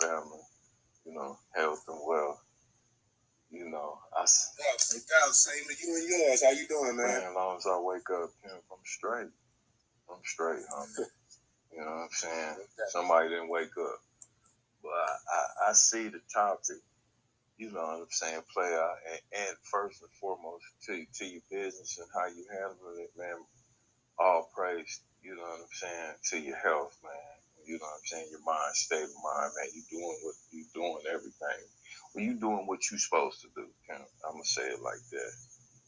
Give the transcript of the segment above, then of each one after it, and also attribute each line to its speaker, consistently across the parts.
Speaker 1: family, health and wealth.
Speaker 2: Same to you and yours. How you doing, man?
Speaker 1: Man, as long as I wake up, I'm straight. I'm straight, homie. You know what I'm saying? Somebody didn't wake up. But I see the topic, you know what I'm saying, play out. And first and foremost, to your business and how you handle it, man, all praise, you know what I'm saying, to your health, man. You know what I'm saying? Your mind, state of mind, man. You doing everything. Well, you doing what you supposed to do. I'm going to say it like that.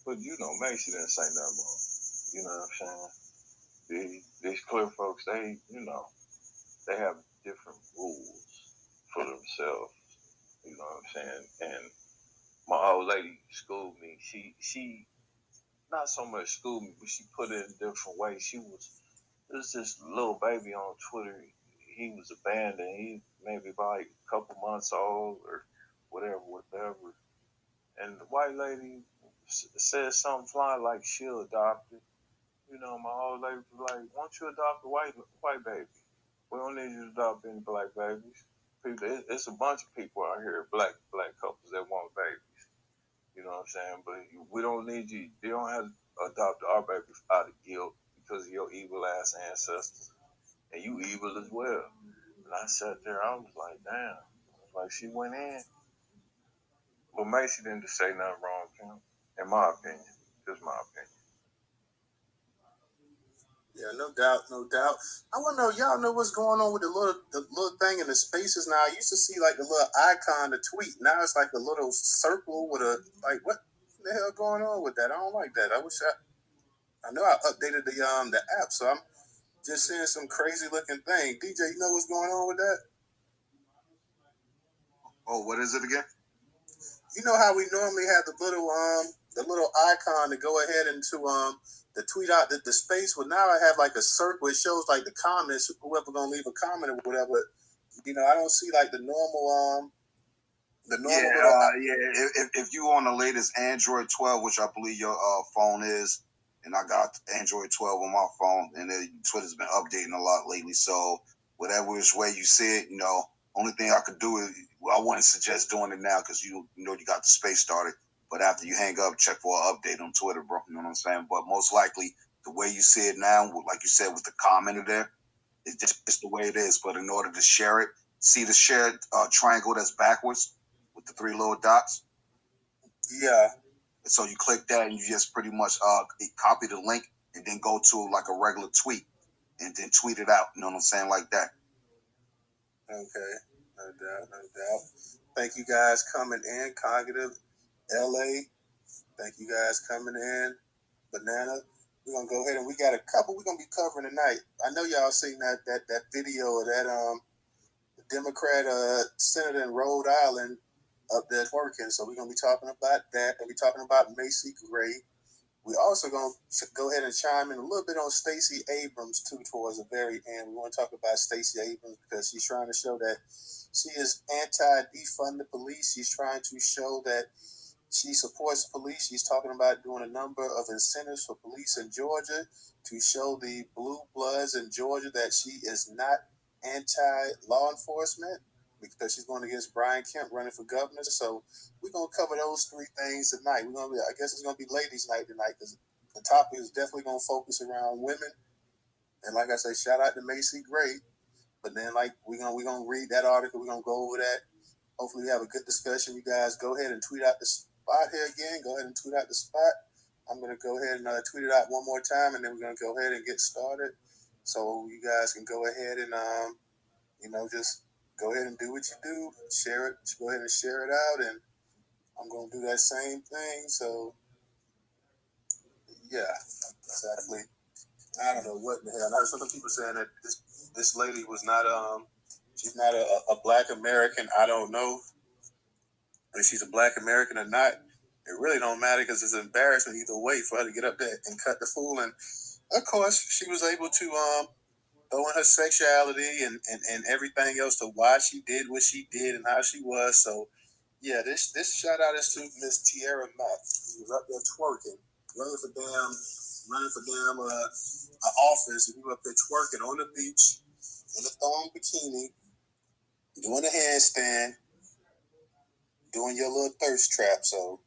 Speaker 1: But, Macy didn't say nothing wrong. You know what I'm saying? These clear folks, they have different rules for themselves. You know what I'm saying? And my old lady schooled me. She not so much schooled me, but she put it in a different way. There's this little baby on Twitter. He was abandoned. He maybe about like a couple months old or whatever. And the white lady said something flying like she'll adopt it. My old lady was like, "Why don't you adopt a white baby? We don't need you to adopt any black babies. It's a bunch of people out here, black couples that want babies. You know what I'm saying? But we don't need you. You don't have to adopt our baby out of guilt because of your evil ass ancestors, and you evil as well." And I sat there. I was like, "Damn!" Like she went in. But Macy didn't just say nothing wrong, Kim. In my opinion, just my opinion.
Speaker 2: Yeah, no doubt. I want to know, y'all know what's going on with the little thing in the spaces now. I used to see like the little icon to tweet. Now it's like a little circle with a, like, what the hell going on with that? I don't like that. I know I updated the app, so I'm just seeing some crazy looking thing. DJ, you know what's going on with that?
Speaker 3: Oh, what is it again?
Speaker 2: You know how we normally have the little icon to go ahead and to tweet out the space. Well, now I have like a circle. It shows like the comments. Whoever gonna leave a comment or whatever. I don't see like the normal.
Speaker 3: If you on the latest Android 12, which I believe your phone is, and I got Android 12 on my phone, and Twitter's been updating a lot lately. So whatever way you see it, only thing I could do is, I wouldn't suggest doing it now because you got the space started. But after you hang up, check for an update on Twitter, bro. You know what I'm saying? But most likely, the way you see it now, like you said, with the comment there, it's just the way it is. But in order to share it, see the shared triangle that's backwards with the three little dots?
Speaker 2: Yeah.
Speaker 3: And so you click that and you just pretty much copy the link and then go to like a regular tweet and then tweet it out. You know what I'm saying? Like that.
Speaker 2: Okay. No doubt. Thank you guys coming in. Cognitive LA. Thank you guys coming in. Banana. We're gonna go ahead and we got a couple we're gonna be covering tonight. I know y'all seen that video of that Democrat senator in Rhode Island up there twerking. So we're gonna be talking about that. We'll be talking about Macy Gray. We're also gonna go ahead and chime in a little bit on Stacey Abrams too towards the very end. We want to talk about Stacey Abrams because she's trying to show that she is anti-defund the police. She's trying to show that she supports police. She's talking about doing a number of incentives for police in Georgia to show the blue bloods in Georgia that she is not anti-law enforcement because she's going against Brian Kemp running for governor. So we're going to cover those three things tonight. I guess it's going to be ladies' night tonight because the topic is definitely going to focus around women. And like I said, shout out to Macy Gray. But then we're gonna read that article. We're going to go over that. Hopefully we have a good discussion. You guys go ahead and tweet out the spot here again. Go ahead and tweet out the spot. I'm going to go ahead and tweet it out one more time, and then we're going to go ahead and get started. So you guys can go ahead and, just go ahead and do what you do. Share it. Go ahead and share it out, and I'm going to do that same thing. So, yeah, exactly. I don't know what the hell. I heard some people saying that this lady was not, she's not a Black American. I don't know if she's a Black American or not. It really don't matter because it's an embarrassment either way for her to get up there and cut the fool. And of course, she was able to throw in her sexuality and everything else to why she did what she did and how she was. So, yeah, this shout out is to Miss Tierra Mack. She was up there twerking, running for damn office. And we were up there twerking on the beach in a thong bikini, doing a handstand, doing your little thirst trap. So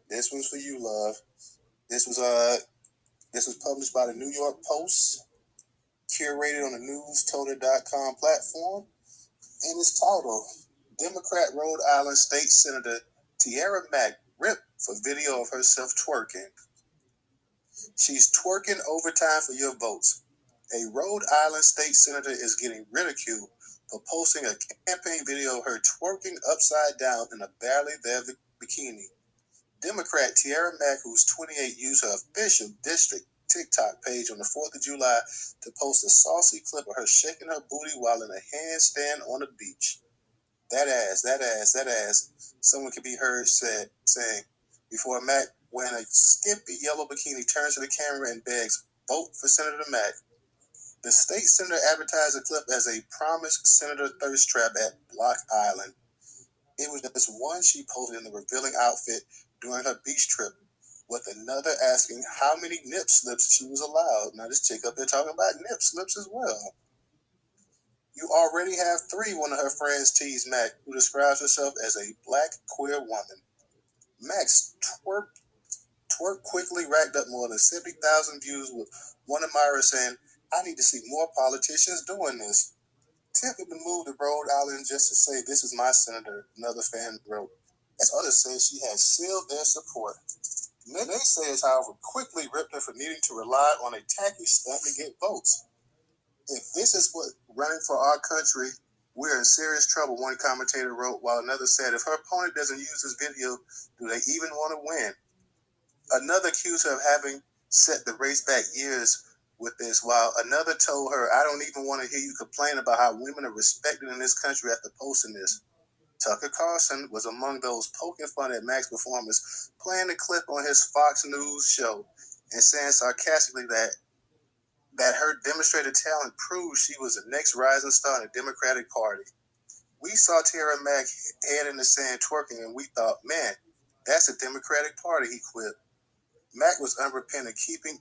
Speaker 2: this was for you, love. This was published by the New York Post, curated on the Newstoter.com platform, and it's titled Democrat Rhode Island State Senator Tierra Mack ripped for video of herself twerking. She's twerking overtime for your votes. A Rhode Island state senator is getting ridiculed for posting a campaign video of her twerking upside down in a barely there bikini. Democrat Tierra Mack, who's 28, used her official district TikTok page on the 4th of July to post a saucy clip of her shaking her booty while in a handstand on the beach. That ass, someone could be heard saying before Mack, wearing a skimpy yellow bikini, turns to the camera and begs, vote for Senator Mack. The state senator advertised the clip as a promised senator thirst trap at Block Island. It was just one she posted in the revealing outfit during her beach trip, with another asking how many nip slips she was allowed. Now this chick up there talking about nip slips as well. You already have 3, one of her friends teased Mack, who describes herself as a black queer woman. Mack's twerk quickly racked up more than 70,000 views, with one admirer saying, I need to see more politicians doing this. Tempted to move to Rhode Island just to say, this is my senator, another fan wrote. As others say, she has sealed their support. Many naysayers, however, quickly ripped her for needing to rely on a tacky stunt to get votes. If this is what running for our country, we're in serious trouble, one commentator wrote, while another said, if her opponent doesn't use this video, do they even want to win? Another accused her of having set the race back years with this, while another told her, I don't even want to hear you complain about how women are respected in this country after posting this. Tucker Carlson was among those poking fun at Mack's performance, playing the clip on his Fox News show and saying sarcastically that her demonstrated talent proves she was the next rising star in the Democratic Party. We saw Tierra Mack head in the sand twerking, and we thought, man, that's a Democratic Party, he quipped. Mack was unrepentant, keeping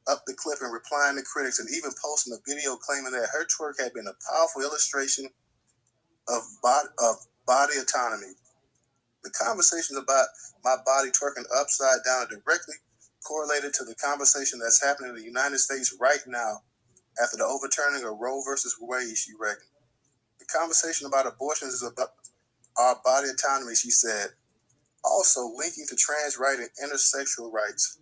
Speaker 2: up the clip and replying to critics, and even posting a video claiming that her twerk had been a powerful illustration of body autonomy. The conversations about my body twerking upside down are directly correlated to the conversation that's happening in the United States right now after the overturning of Roe versus Wade, she reckoned. The conversation about abortions is about our body autonomy, she said, also linking to trans rights and intersexual rights.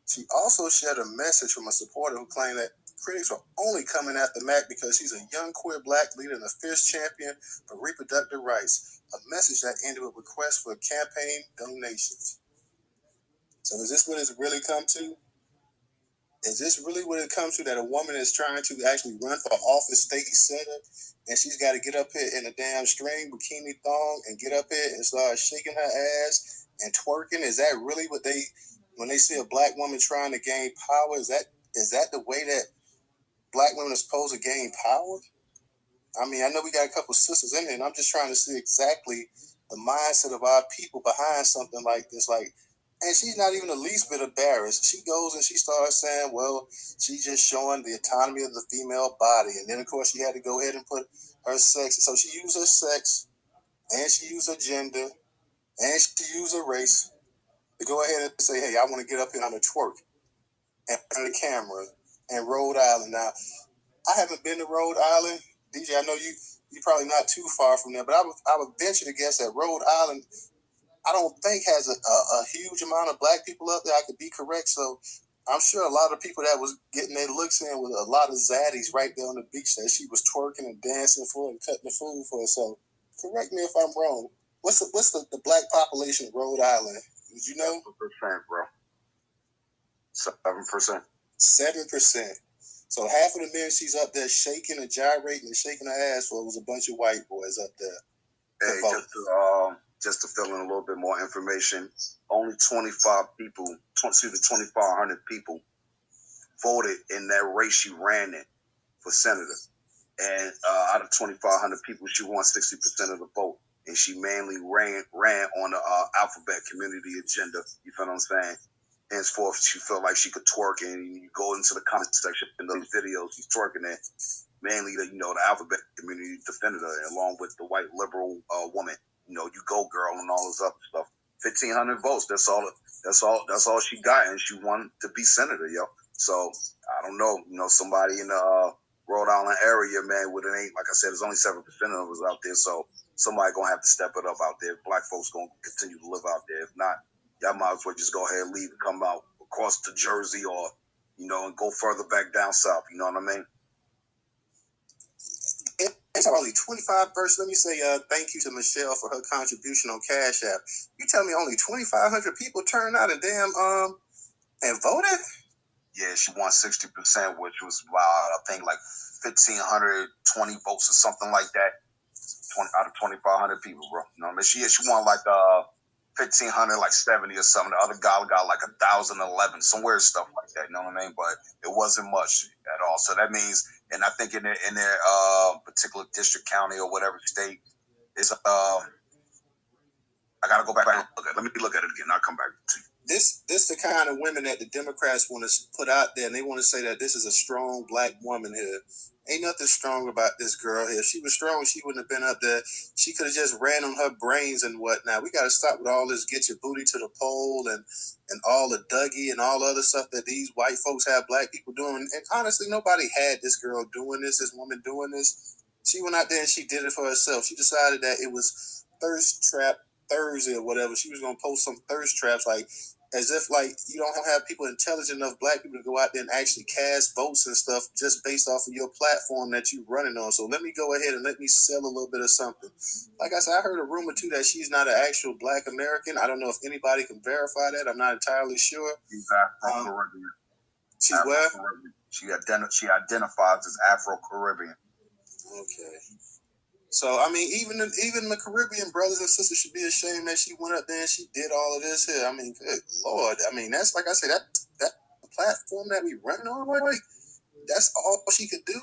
Speaker 2: She also shared a message from a supporter who claimed that critics were only coming after Mack because she's a young queer black leader and a fierce champion for reproductive rights, a message that ended with requests for campaign donations. So is this what it's really come to? Is this really what it comes to, that a woman is trying to actually run for office state senator and she's got to get up here in a damn string bikini thong and get up here and start shaking her ass and twerking? Is that really what they, when they see a black woman trying to gain power, is that the way that black women are supposed to gain power? I mean, I know we got a couple sisters in here, and I'm just trying to see exactly the mindset of our people behind something like this. Like, and she's not even the least bit embarrassed. She goes and she starts saying, well, she's just showing the autonomy of the female body. And then, of course, she had to go ahead and put her sex. So she used her sex, and she used her gender, and she used her race to go ahead and say, hey, I want to get up here on the twerk and on the camera in Rhode Island. Now, I haven't been to Rhode Island. DJ, I know you're probably not too far from there, but I would venture to guess that Rhode Island, I don't think has a huge amount of black people up there. I could be correct. So I'm sure a lot of people that was getting their looks in with a lot of zaddies right there on the beach that she was twerking and dancing for and cutting the food for. So correct me if I'm wrong. What's the black population of Rhode Island? Did you know?
Speaker 3: 7%, bro. 7%.
Speaker 2: 7%. So half of the men she's up there shaking and gyrating and shaking her ass for was a bunch of white boys up there.
Speaker 3: Hey, just to fill in a little bit more information, only 2,500 people voted in that race she ran in for senator. And out of 2,500 people, she won 60% of the vote. And she mainly ran on the alphabet community agenda. You feel what I'm saying? Henceforth, she felt like she could twerk, and you go into the comment section in those videos, she's twerking it. mainly the alphabet community defended her, along with the white liberal woman. You go girl and all this other stuff. 1,500 votes. That's all she got, and she won to be senator, yo. So I don't know. Somebody in the Rhode Island area, man, with it ain't like I said, there's only 7% of us out there, so somebody gonna have to step it up out there. Black folks gonna continue to live out there. If not, y'all might as well just go ahead and leave and come out across to Jersey or and go further back down south. You know what I mean?
Speaker 2: It's only 25 verse. Let me say thank you to Michelle for her contribution on Cash App. You tell me only 2,500 people turned out and and voted?
Speaker 3: Yeah, she won 60%, which was about, I think, like 1,520 votes or something like that. 20 out of 2,500 people, bro. You know what I mean? She won like 1,500, like 70 or something. The other guy got like 1,011, somewhere stuff like that. You know what I mean? But it wasn't much at all. So that means, and I think in their particular district, county, or whatever state, it's I gotta go back and look at it. Let me look at it again. I'll come back to you.
Speaker 2: This the kind of women that the Democrats want to put out there, and they want to say that this is a strong black woman here. Ain't nothing strong about this girl here. If she was strong, she wouldn't have been up there. She could have just ran on her brains and whatnot. We got to stop with all this get your booty to the pole and all the Dougie and all the other stuff that these white folks have black people doing. And honestly, nobody had this girl doing this woman doing this. She went out there and she did it for herself. She decided that it was thirst trap Thursday or whatever. She was going to post some thirst traps, like as if like you don't have people intelligent enough black people to go out there and actually cast votes and stuff just based off of your platform that you're running on. So let me go ahead and let me sell a little bit of something. Like I said, I heard a rumor too that she's not an actual black American. I don't know if anybody can verify that. I'm not entirely sure.
Speaker 3: She's Afro-Caribbean.
Speaker 2: She's where?
Speaker 3: She identifies as Afro-Caribbean.
Speaker 2: Okay. So I mean, even the Caribbean brothers and sisters should be ashamed that she went up there and she did all of this here. I mean, good Lord. I mean, that's like I said, that platform that we running on, like that's all she could do.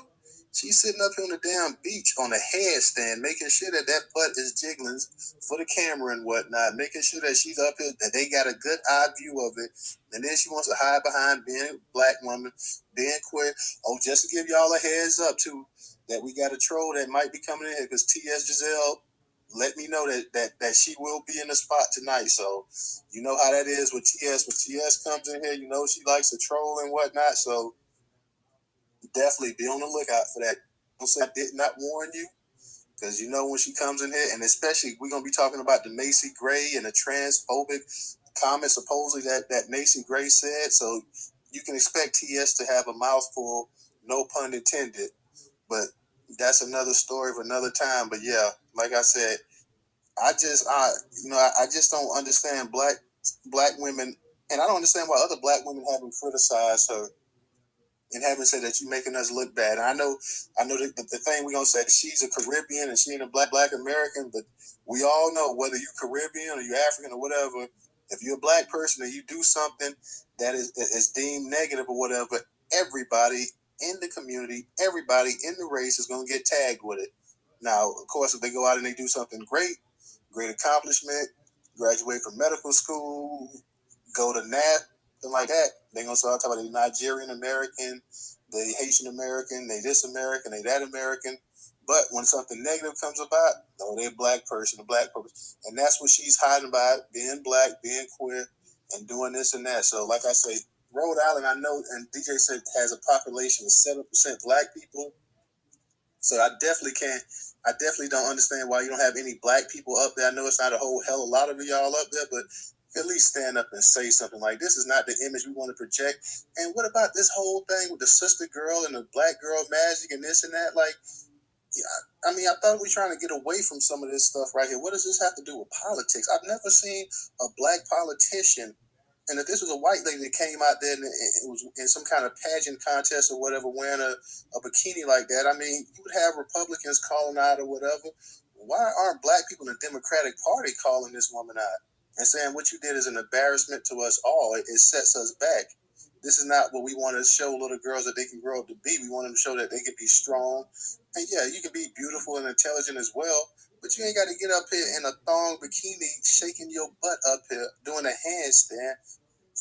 Speaker 2: She's sitting up here on the damn beach on a headstand, making sure that butt is jiggling for the camera and whatnot, making sure that she's up here, that they got a good eye view of it. And then she wants to hide behind being a black woman, being queer. Oh, just to give y'all a heads up too, that we got a troll that might be coming in here because T.S. Giselle let me know that she will be in the spot tonight. So you know how that is with T.S. When T.S. comes in here, you know she likes to troll and whatnot. So definitely be on the lookout for that. Don't say I did not warn you, because you know when she comes in here, and especially we're going to be talking about the Macy Gray and the transphobic comments supposedly that Macy Gray said. So you can expect TS to have a mouthful, no pun intended. But that's another story for another time. But yeah, like I said, I just don't understand black women, and I don't understand why other black women haven't criticized her and haven't said that you're making us look bad. I know the thing we're gonna say, she's a Caribbean and she ain't a black American, but we all know whether you're Caribbean or you're African or whatever, if you're a black person and you do something that is deemed negative or whatever, everybody in the community, everybody in the race is gonna get tagged with it. Now, of course, if they go out and they do something great accomplishment, graduate from medical school, go to NAP, something like that, they're going to start talking about the Nigerian American, the Haitian American, they this American, they that American. But when something negative comes about, no, they're a black person. And that's what she's hiding by, being black, being queer, and doing this and that. So like I say, Rhode Island, I know, and DJ said, has a population of 7% black people. So I definitely don't understand why you don't have any black people up there. I know it's not a whole hell of a lot of y'all up there, but at least stand up and say something like, this is not the image we want to project. And what about this whole thing with the sister girl and the black girl magic and this and that? Like, yeah, I mean, I thought we were trying to get away from some of this stuff right here. What does this have to do with politics? I've never seen a black politician. And if this was a white lady that came out there and it was in some kind of pageant contest or whatever, wearing a bikini like that, I mean, you would have Republicans calling out or whatever. Why aren't black people in the Democratic Party calling this woman out and saying what you did is an embarrassment to us all? It sets us back. This is not what we want to show little girls that they can grow up to be. We want them to show that they can be strong. And yeah, you can be beautiful and intelligent as well, but you ain't got to get up here in a thong bikini, shaking your butt up here, doing a handstand,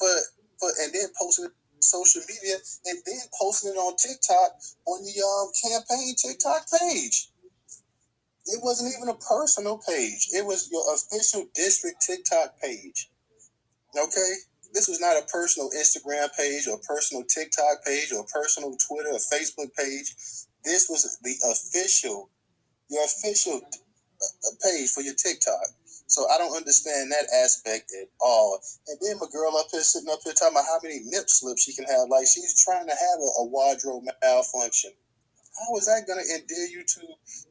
Speaker 2: and then posting it social media and then posting it on TikTok on the campaign TikTok page. It wasn't even a personal page. It was your official district TikTok page. Okay? This was not a personal Instagram page or personal TikTok page or personal Twitter or Facebook page. This was your official page for your TikTok. So I don't understand that aspect at all. And then my girl up here sitting up here talking about how many nip slips she can have. Like she's trying to have a wardrobe malfunction. How is that going to endear you to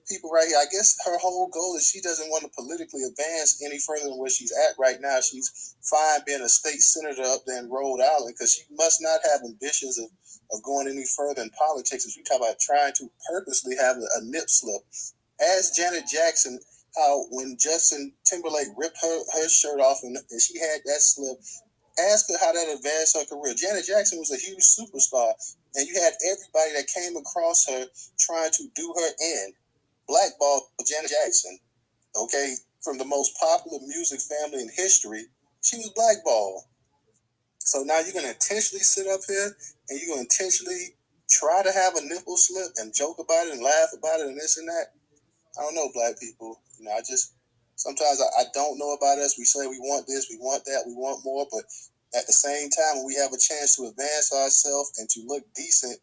Speaker 2: people right here? I guess her whole goal is she doesn't want to politically advance any further than where she's at right now. She's fine being a state senator up there in Rhode Island because she must not have ambitions of going any further in politics. As we talk about trying to purposely have a nip slip. Ask Janet Jackson how when Justin Timberlake ripped her shirt off and she had that slip, ask her how that advanced her career. Janet Jackson was a huge superstar, and you had everybody that came across her trying to do her in. Blackball Janet Jackson, okay? From the most popular music family in history, she was blackballed. So now you're going to intentionally sit up here and you're going to intentionally try to have a nipple slip and joke about it and laugh about it and this and that. I don't know, black people. You know, sometimes I don't know about us. We say we want this, we want that, we want more, but at the same time, when we have a chance to advance ourselves and to look decent,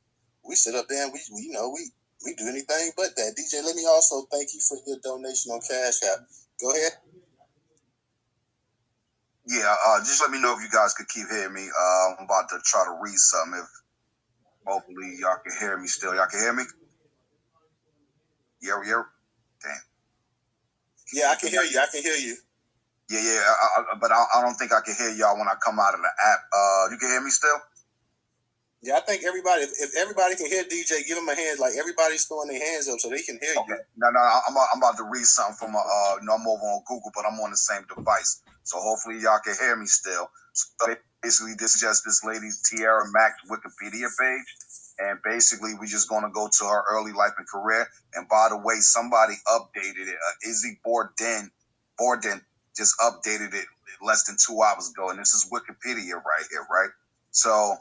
Speaker 2: we sit up there and we do anything but that. DJ, let me also thank you for your donation on Cash App. Go ahead.
Speaker 3: Yeah, just let me know if you guys could keep hearing me. I'm about to try to read something. If hopefully y'all can hear me still. Y'all can hear me? Yeah. Damn.
Speaker 2: Yeah, I can hear you. I can hear you.
Speaker 3: Yeah. But I don't think I can hear y'all when I come out of the app. You can hear me still?
Speaker 2: Yeah, I think everybody. If everybody can hear DJ, give them a hand. Like everybody's throwing their hands up so they can hear you.
Speaker 3: No. I'm about to read something from I'm over on Google, but I'm on the same device. So hopefully y'all can hear me still. So basically, this is just this lady Tierra Mack's Wikipedia page, and basically we're just gonna go to her early life and career. And by the way, somebody updated it. Izzy Borden just updated it less than 2 hours ago, and this is Wikipedia right here, right? So.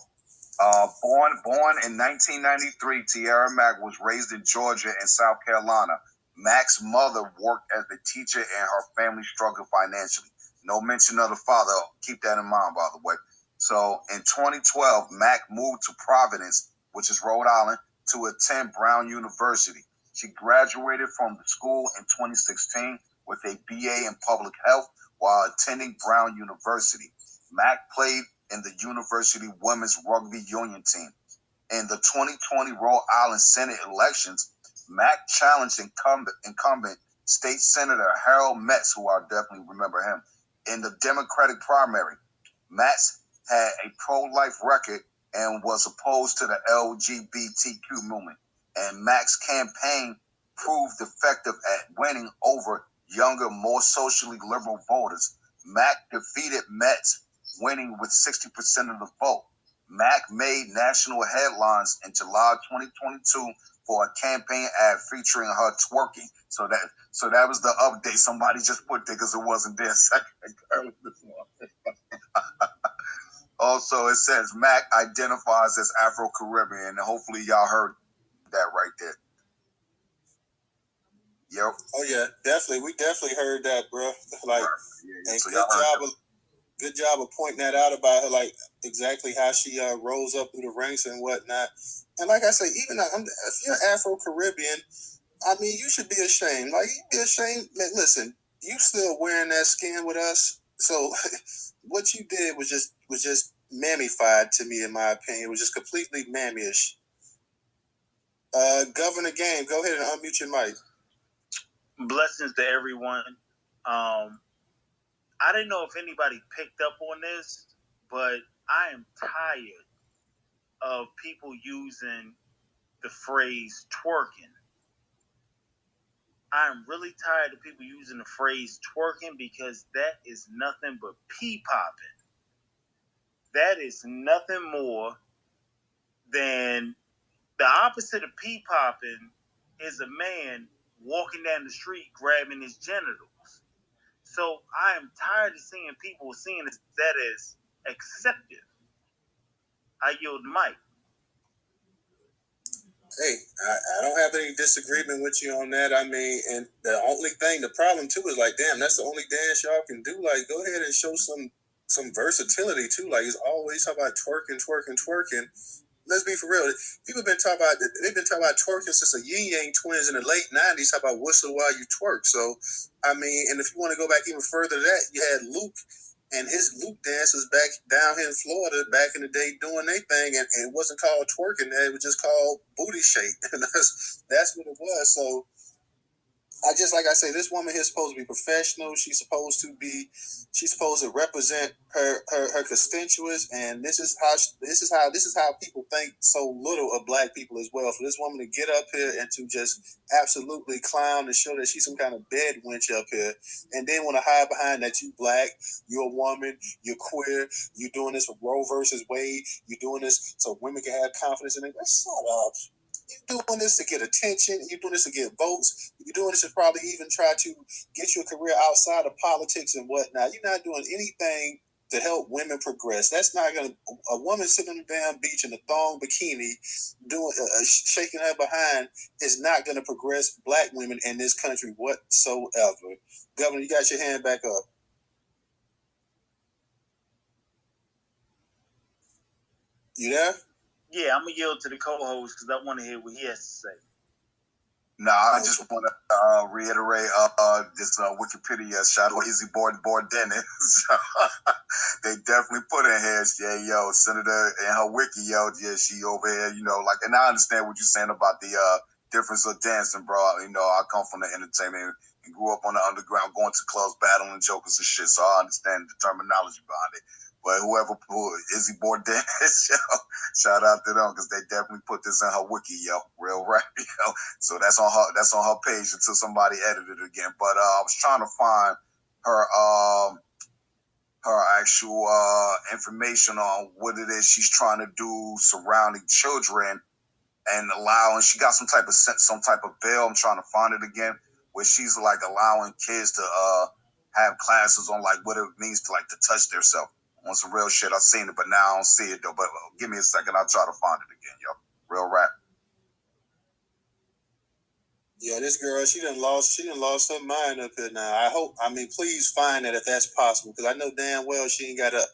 Speaker 3: Born in 1993, Tierra Mack was raised in Georgia and South Carolina. Mack's mother worked as a teacher and her family struggled financially. No mention of the father. Keep that in mind, by the way. So in 2012, Mack moved to Providence, which is Rhode Island, to attend Brown University. She graduated from the school in 2016 with a BA in public health while attending Brown University. Mack played in the University Women's Rugby Union team. In the 2020 Rhode Island Senate elections, Mack challenged incumbent State Senator Harold Metz, who I definitely remember him, in the Democratic primary. Metz had a pro-life record and was opposed to the LGBTQ movement, and Mack's campaign proved effective at winning over younger, more socially liberal voters. Mack defeated Metz, winning with 60% of the vote. Mack made national headlines in July 2022 for a campaign ad featuring her twerking. So that was the update somebody just put there because it wasn't there second. Also, it says Mack identifies as Afro-Caribbean, and hopefully y'all heard that right there. Yep.
Speaker 2: Oh yeah, definitely. We definitely heard that, bro. Like,
Speaker 3: yeah.
Speaker 2: And
Speaker 3: So
Speaker 2: good job of pointing that out about her, like exactly how she rose up through the ranks and whatnot. And like I say, even if you're Afro-Caribbean, I mean, you should be ashamed. Like, you be ashamed. Man, listen, you still wearing that skin with us. So what you did was just mammified to me, in my opinion. It was just completely mammyish. Governor Game, go ahead and unmute your mic.
Speaker 4: Blessings to everyone. I didn't know if anybody picked up on this, but I am tired of people using the phrase twerking. I'm really tired of people using the phrase twerking because that is nothing but pee popping. That is nothing more than the opposite of pee popping is a man walking down the street grabbing his genitals. So I am tired of seeing people seeing that as accepted. I yield the mic.
Speaker 2: Hey, I don't have any disagreement with you on that. I mean, and the problem too is like, damn, that's the only dance y'all can do. Like, go ahead and show some versatility too. Like, it's always talking about twerking. Let's be for real. They've been talking about twerking since the Yin Yang Twins in the late '90s. Talk about whistle while you twerk. So, I mean, and if you want to go back even further to that, you had Luke and his Luke dancers back down here in Florida back in the day doing their thing, and it wasn't called twerking. It was just called booty shake, and that's what it was. So, like I say, this woman here is supposed to be professional. She's supposed to represent her constituents, and this is how people think so little of black people as well. For this woman to get up here and to just absolutely clown and show that she's some kind of bed wench up here, and then want to hide behind that you black, you're a woman, you're queer, you're doing this for Roe versus Wade, you're doing this so women can have confidence in it. Shut up. You're doing this to get attention. You're doing this to get votes. You're doing this to probably even try to get you a career outside of politics and whatnot. You're not doing anything to help women progress. That's not going to... A woman sitting on the damn beach in a thong bikini doing shaking her behind is not going to progress black women in this country whatsoever. Governor, you got your hand back up. You there?
Speaker 4: Yeah, I'm going to yield to the co-host because I want to hear what he has to say.
Speaker 3: I just want to reiterate this Wikipedia shout out Easy Board Dennis. They definitely put in here, Senator and her wiki, she over here, and I understand what you're saying about the difference of dancing, bro. I come from the entertainment and grew up on the underground, going to clubs, battling jokers and shit, so I understand the terminology behind it. But whoever put Izzy Bordennis, shout out to them because they definitely put this in her wiki, real rap, So that's on her page until somebody edited it again. But I was trying to find her actual information on what it is she's trying to do surrounding children and allowing. She got some type of bill. I'm trying to find it again, where she's like allowing kids to have classes on like what it means to like to touch themselves. On some real shit. I've seen it, but now I don't see it though. But give me a second. I'll try to find it again, Real rap.
Speaker 2: Yeah, this girl, she done lost her mind up here now. Please find that if that's possible, because I know damn well she ain't got a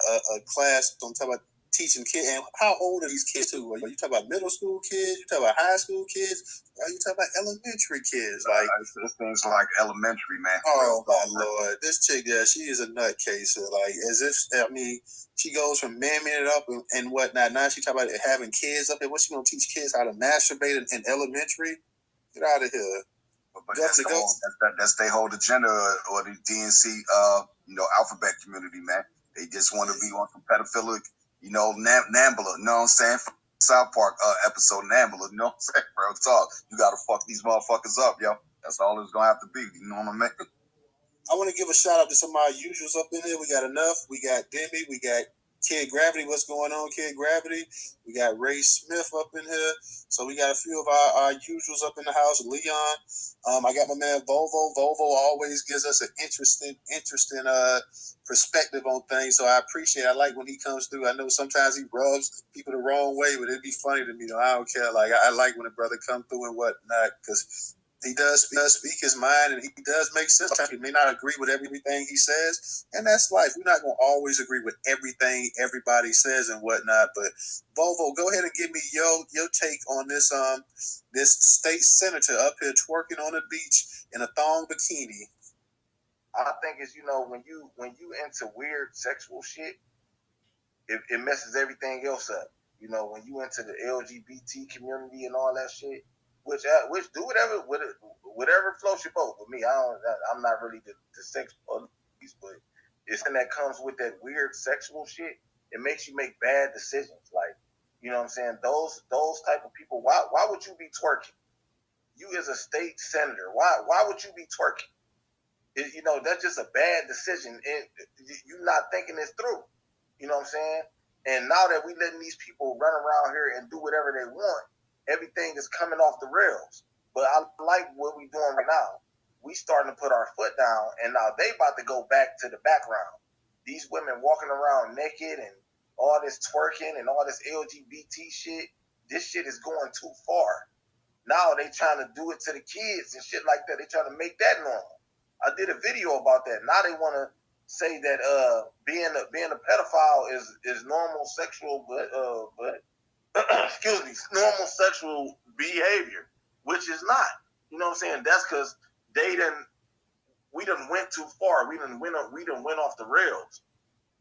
Speaker 2: class on top about teaching kids. And how old are these kids too? Are you talking about middle school kids? You talking about high school kids? Or are you talking about elementary kids? Like
Speaker 3: this thing's like elementary, man.
Speaker 2: Oh my lord, this chick, she is a nutcase. Like as if she goes from mamming it up and whatnot. Now she talking about having kids up there. What's she gonna teach kids how to masturbate in elementary? Get out of here.
Speaker 3: But that's their whole agenda, or the DNC, alphabet community, man. They just want to be on some pedophilic, Nambler, you know what I'm saying? South Park episode, Nambler, you know what I'm saying? Bro, talk. You got to fuck these motherfuckers up, yo. That's all it's going to have to be, you know what I mean?
Speaker 2: I want to give a shout out to some of our usuals up in here. We got Enough. We got Demi. We got Kid Gravity. What's going on, Kid Gravity? We got Ray Smith up in here. So we got a few of our usuals up in the house. Leon. I got my man Volvo. Volvo always gives us an interesting perspective on things. So I appreciate it. I like when he comes through. I know sometimes he rubs people the wrong way, but it'd be funny to me. I don't care. Like I like when a brother come through and whatnot, because he does speak his mind, and he does make sense. Sometimes we may not agree with everything he says, and that's life. We're not going to always agree with everything everybody says and whatnot. But Volvo, go ahead and give me your take on this state senator up here twerking on the beach in a thong bikini.
Speaker 1: I think it's when you into weird sexual shit, it messes everything else up. When you into the LGBT community and all that shit. Which do whatever floats your boat. With me, I'm not really the sex police, but it's something that comes with that weird sexual shit. It makes you make bad decisions. Like, you know what I'm saying? Those type of people. Why would you be twerking? You as a state senator, why would you be twerking? That's just a bad decision. You're not thinking this through. You know what I'm saying? And now that we letting these people run around here and do whatever they want, everything is coming off the rails. But I like what we're doing right now. We starting to put our foot down, and now they about to go back to the background. These women walking around naked and
Speaker 5: all this twerking and all this LGBT shit, this shit is going too far. Now they trying to do it to the kids and shit like that. They trying to make that normal. I did a video about that. Now they want to say that being a pedophile is normal sexual, but excuse me, normal sexual behavior, which is not. You know what I'm saying? That's because we done went too far. We done went off the rails.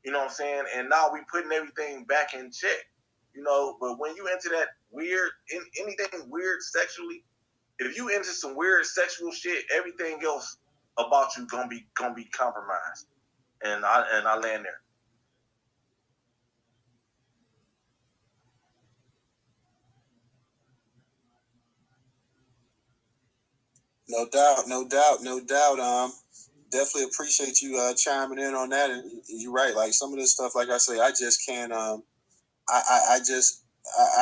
Speaker 5: You know what I'm saying? And now we putting everything back in check. You know, but when you into that weird, anything weird sexually, if you into some weird sexual shit, everything else about you gonna be compromised. And I land there.
Speaker 2: No doubt. Definitely appreciate you chiming in on that. And you're right. Like some of this stuff, like I say, I just can't. I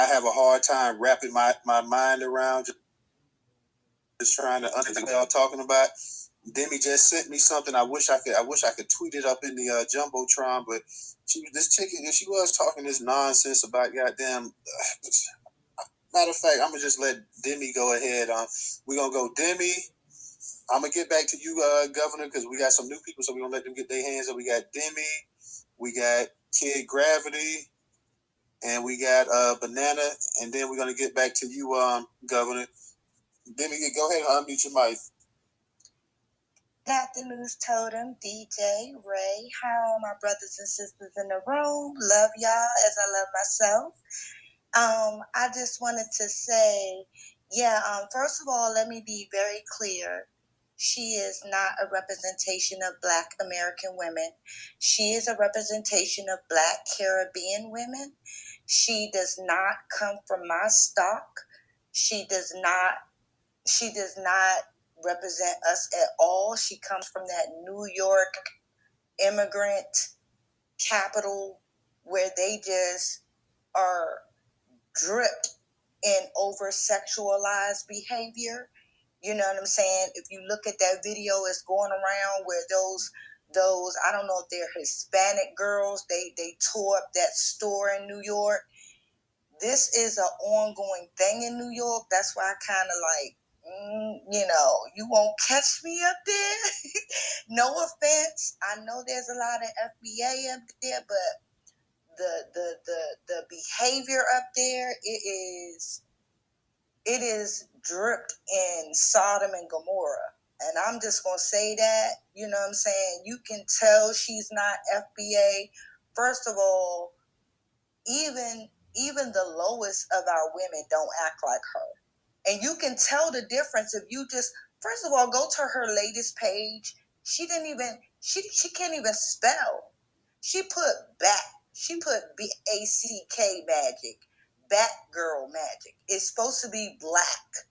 Speaker 2: have a hard time wrapping my mind around just trying to understand what y'all talking about. Demi just sent me something. I wish I could tweet it up in the jumbotron, but this chicken, she was talking this nonsense about goddamn. Matter of fact, I'm gonna just let Demi go ahead. We're gonna go Demi. I'm gonna get back to you, Governor, because we got some new people, so we're gonna let them get their hands up. We got Demi, we got Kid Gravity, and we got Banana, and then we're gonna get back to you, Governor. Demi, go ahead and unmute your mic.
Speaker 6: Good afternoon, Totem, DJ, Ray. How are my brothers and sisters in the room? Love y'all as I love myself. I just wanted to say, first of all, let me be very clear. She is not a representation of Black American women. She is a representation of Black Caribbean women. She does not come from my stock. She does not represent us at all. She comes from that New York immigrant capital where they just are dripped in over-sexualized behavior. You know what I'm saying? If you look at that video, it's going around where those I don't know if they're Hispanic girls, they tore up that store in New York. This is an ongoing thing in New York. That's why I kind of like, you won't catch me up there. No offense. I know there's a lot of FBA up there, but the behavior up there, it is dripped in Sodom and Gomorrah. And I'm just going to say that, you know what I'm saying? You can tell she's not FBA. First of all, even the lowest of our women don't act like her. And you can tell the difference if you just, first of all, go to her latest page. She can't even spell. She put BACK magic, Batgirl magic. It's supposed to be black.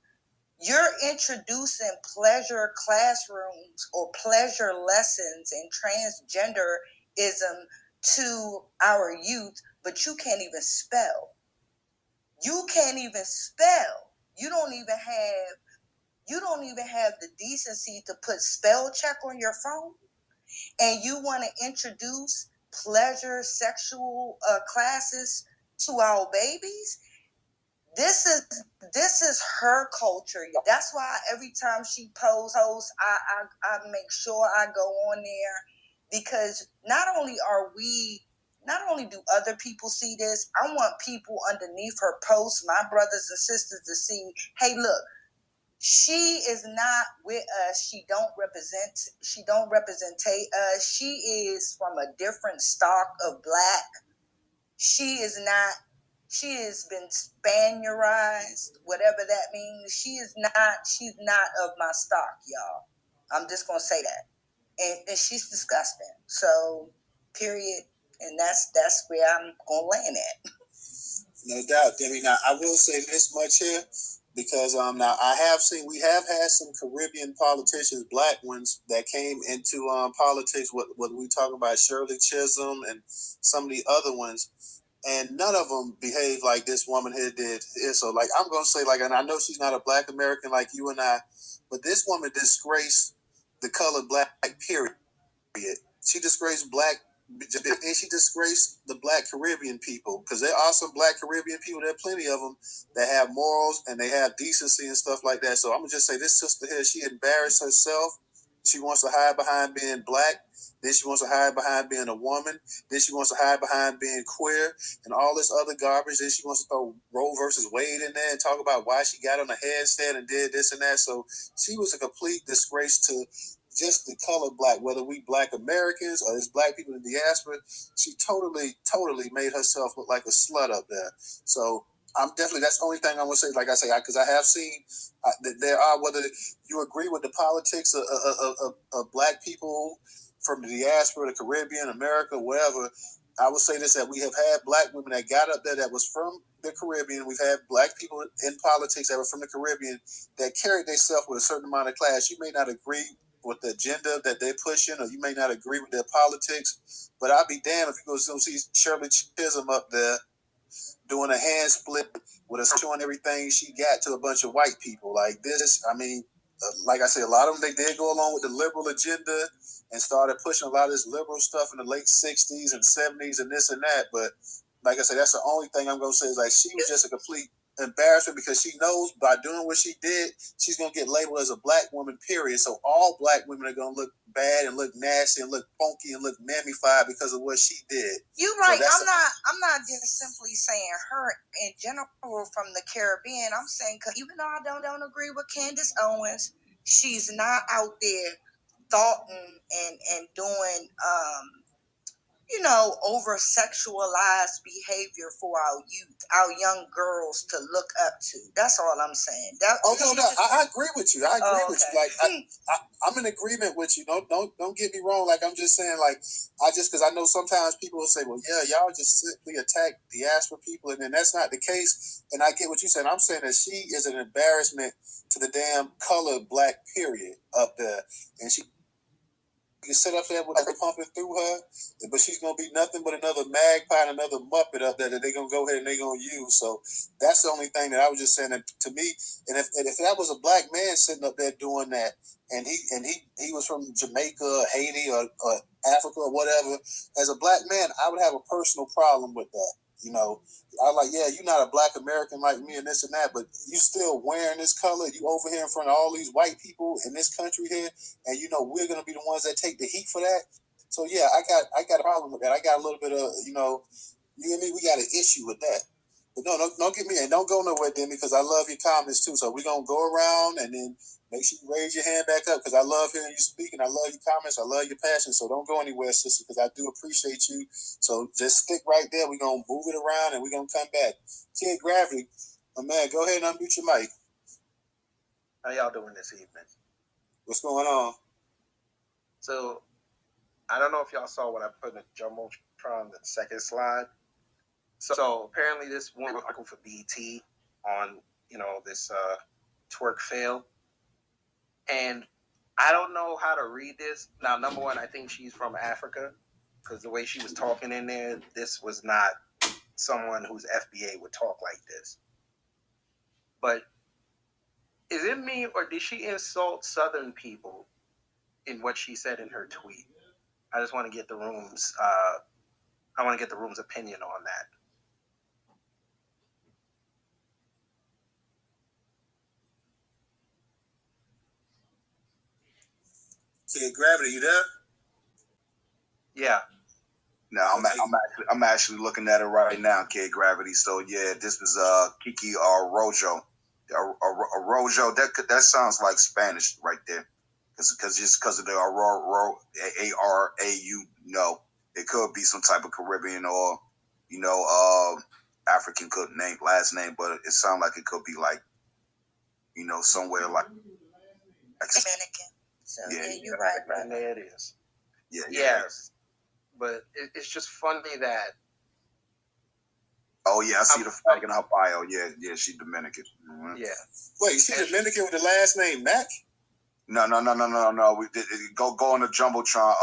Speaker 6: You're introducing pleasure classrooms or pleasure lessons and transgenderism to our youth, but you can't even spell. You can't even spell. You don't even have the decency to put spell check on your phone, and you want to introduce pleasure sexual classes to our babies. This is her culture. That's why every time she posts, I make sure I go on there, because not only do other people see this, I want people underneath her posts, my brothers and sisters, to see, hey, look, she is not with us. She don't represent us. She is from a different stock of Black. She has been Spaniardized, whatever that means. She's not of my stock, y'all. I'm just gonna say that. And she's disgusting. So, period. And that's where I'm gonna land at.
Speaker 2: No doubt, Demi. Now I will say this much here, because now we have had some Caribbean politicians, Black ones, that came into politics. What we talk about, Shirley Chisholm and some of the other ones. And none of them behave like this woman here did. So, like, I'm going to say, like, and I know she's not a Black American like you and I, but this woman disgraced the color Black, period. She disgraced Black And she disgraced the Black Caribbean people, because there are some Black Caribbean people. There are plenty of them that have morals and they have decency and stuff like that. So I'm gonna just say this sister here, she embarrassed herself. She wants to hide behind being Black. Then she wants to hide behind being a woman. Then she wants to hide behind being queer and all this other garbage. Then she wants to throw Roe versus Wade in there and talk about why she got on a headset and did this and that. So she was a complete disgrace to just the color Black, whether we Black Americans or as Black people in the diaspora. She totally made herself look like a slut up there. So I'm definitely, that's the only thing I'm going to say. Like I say, because I have seen that there are, whether you agree with the politics of Black people from the diaspora, the Caribbean, America, wherever, I would say this, that we have had Black women that got up there that was from the Caribbean. We've had Black people in politics that were from the Caribbean that carried themselves with a certain amount of class. You may not agree with the agenda that they're pushing, or you may not agree with their politics, but I'll be damned if you go see Shirley Chisholm up there doing a hand split with us showing everything she got to a bunch of white people. Like this, I mean, like I said, a lot of them, they did go along with the liberal agenda and started pushing a lot of this liberal stuff in the late 60s and 70s and this and that. But like I said, that's the only thing I'm going to say is like she was just a complete embarrassment, because she knows by doing what she did, she's going to get labeled as a Black woman, period. So all Black women are going to look bad and look nasty and look funky and look mammified because of what she did.
Speaker 6: You're right. So I'm not just simply saying her in general from the Caribbean. I'm saying, because even though I don't agree with Candace Owens, she's not out there thoughting and doing over sexualized behavior for our youth, our young girls to look up to. That's all I'm saying.
Speaker 2: I agree with you. I agree with you. Like I'm in agreement with you. Don't get me wrong. Like I'm just saying, like because I know sometimes people will say, well, yeah, y'all just simply attack diaspora people, and then that's not the case. And I get what you're saying. I'm saying that she is an embarrassment to the damn colored Black period up there, and she can sit up there with her pumping through her, but she's gonna be nothing but another magpie and another muppet up there that they're gonna go ahead and they're gonna use. So that's the only thing that I was just saying that to me. And if that was a Black man sitting up there doing that, and he was from Jamaica or Haiti or Africa or whatever, as a Black man, I would have a personal problem with that. I like, yeah, you're not a Black American like me and this and that, but you still wearing this color. You over here in front of all these white people in this country here, and we're gonna be the ones that take the heat for that. So yeah, I got a problem with that. I got a little bit of you and me. We got an issue with that. But no, don't get me, and don't go nowhere, Demi, because I love your comments too. So we're gonna go around and then make sure you raise your hand back up, because I love hearing you speak and I love your comments. I love your passion. So don't go anywhere, sister, because I do appreciate you. So just stick right there. We're gonna move it around and we're gonna come back. Kid Gravity, my man, go ahead and unmute your mic.
Speaker 7: How y'all doing this evening?
Speaker 2: What's going on?
Speaker 7: So I don't know if y'all saw what I put in the Jumbotron, the second slide. So apparently this one article for BET on, this twerk fail. And I don't know how to read this. Now, number one, I think she's from Africa, because the way she was talking in there, this was not someone whose FBA would talk like this. But is it me, or did she insult Southern people in what she said in her tweet? I just want to get the room's opinion on that.
Speaker 2: Kid Gravity, you there?
Speaker 7: Yeah.
Speaker 3: No, I'm actually looking at it right now, Kid Gravity. So yeah, this was Kiki Arroyo. Arroyo, that sounds like Spanish right there, because of the ARAU. It could be some type of Caribbean or African last name, but it sounds like it could be like somewhere like
Speaker 6: Dominican. So yeah, you're right, brother.
Speaker 7: And there it is.
Speaker 3: Yeah.
Speaker 7: Yes. But it's just funny that.
Speaker 3: Oh yeah, I see the flag in her bio. Yeah, she's Dominican. Mm-hmm.
Speaker 7: Yeah.
Speaker 2: Wait, she's Dominican with the last name Mack?
Speaker 3: No. We did go on the Jumbotron,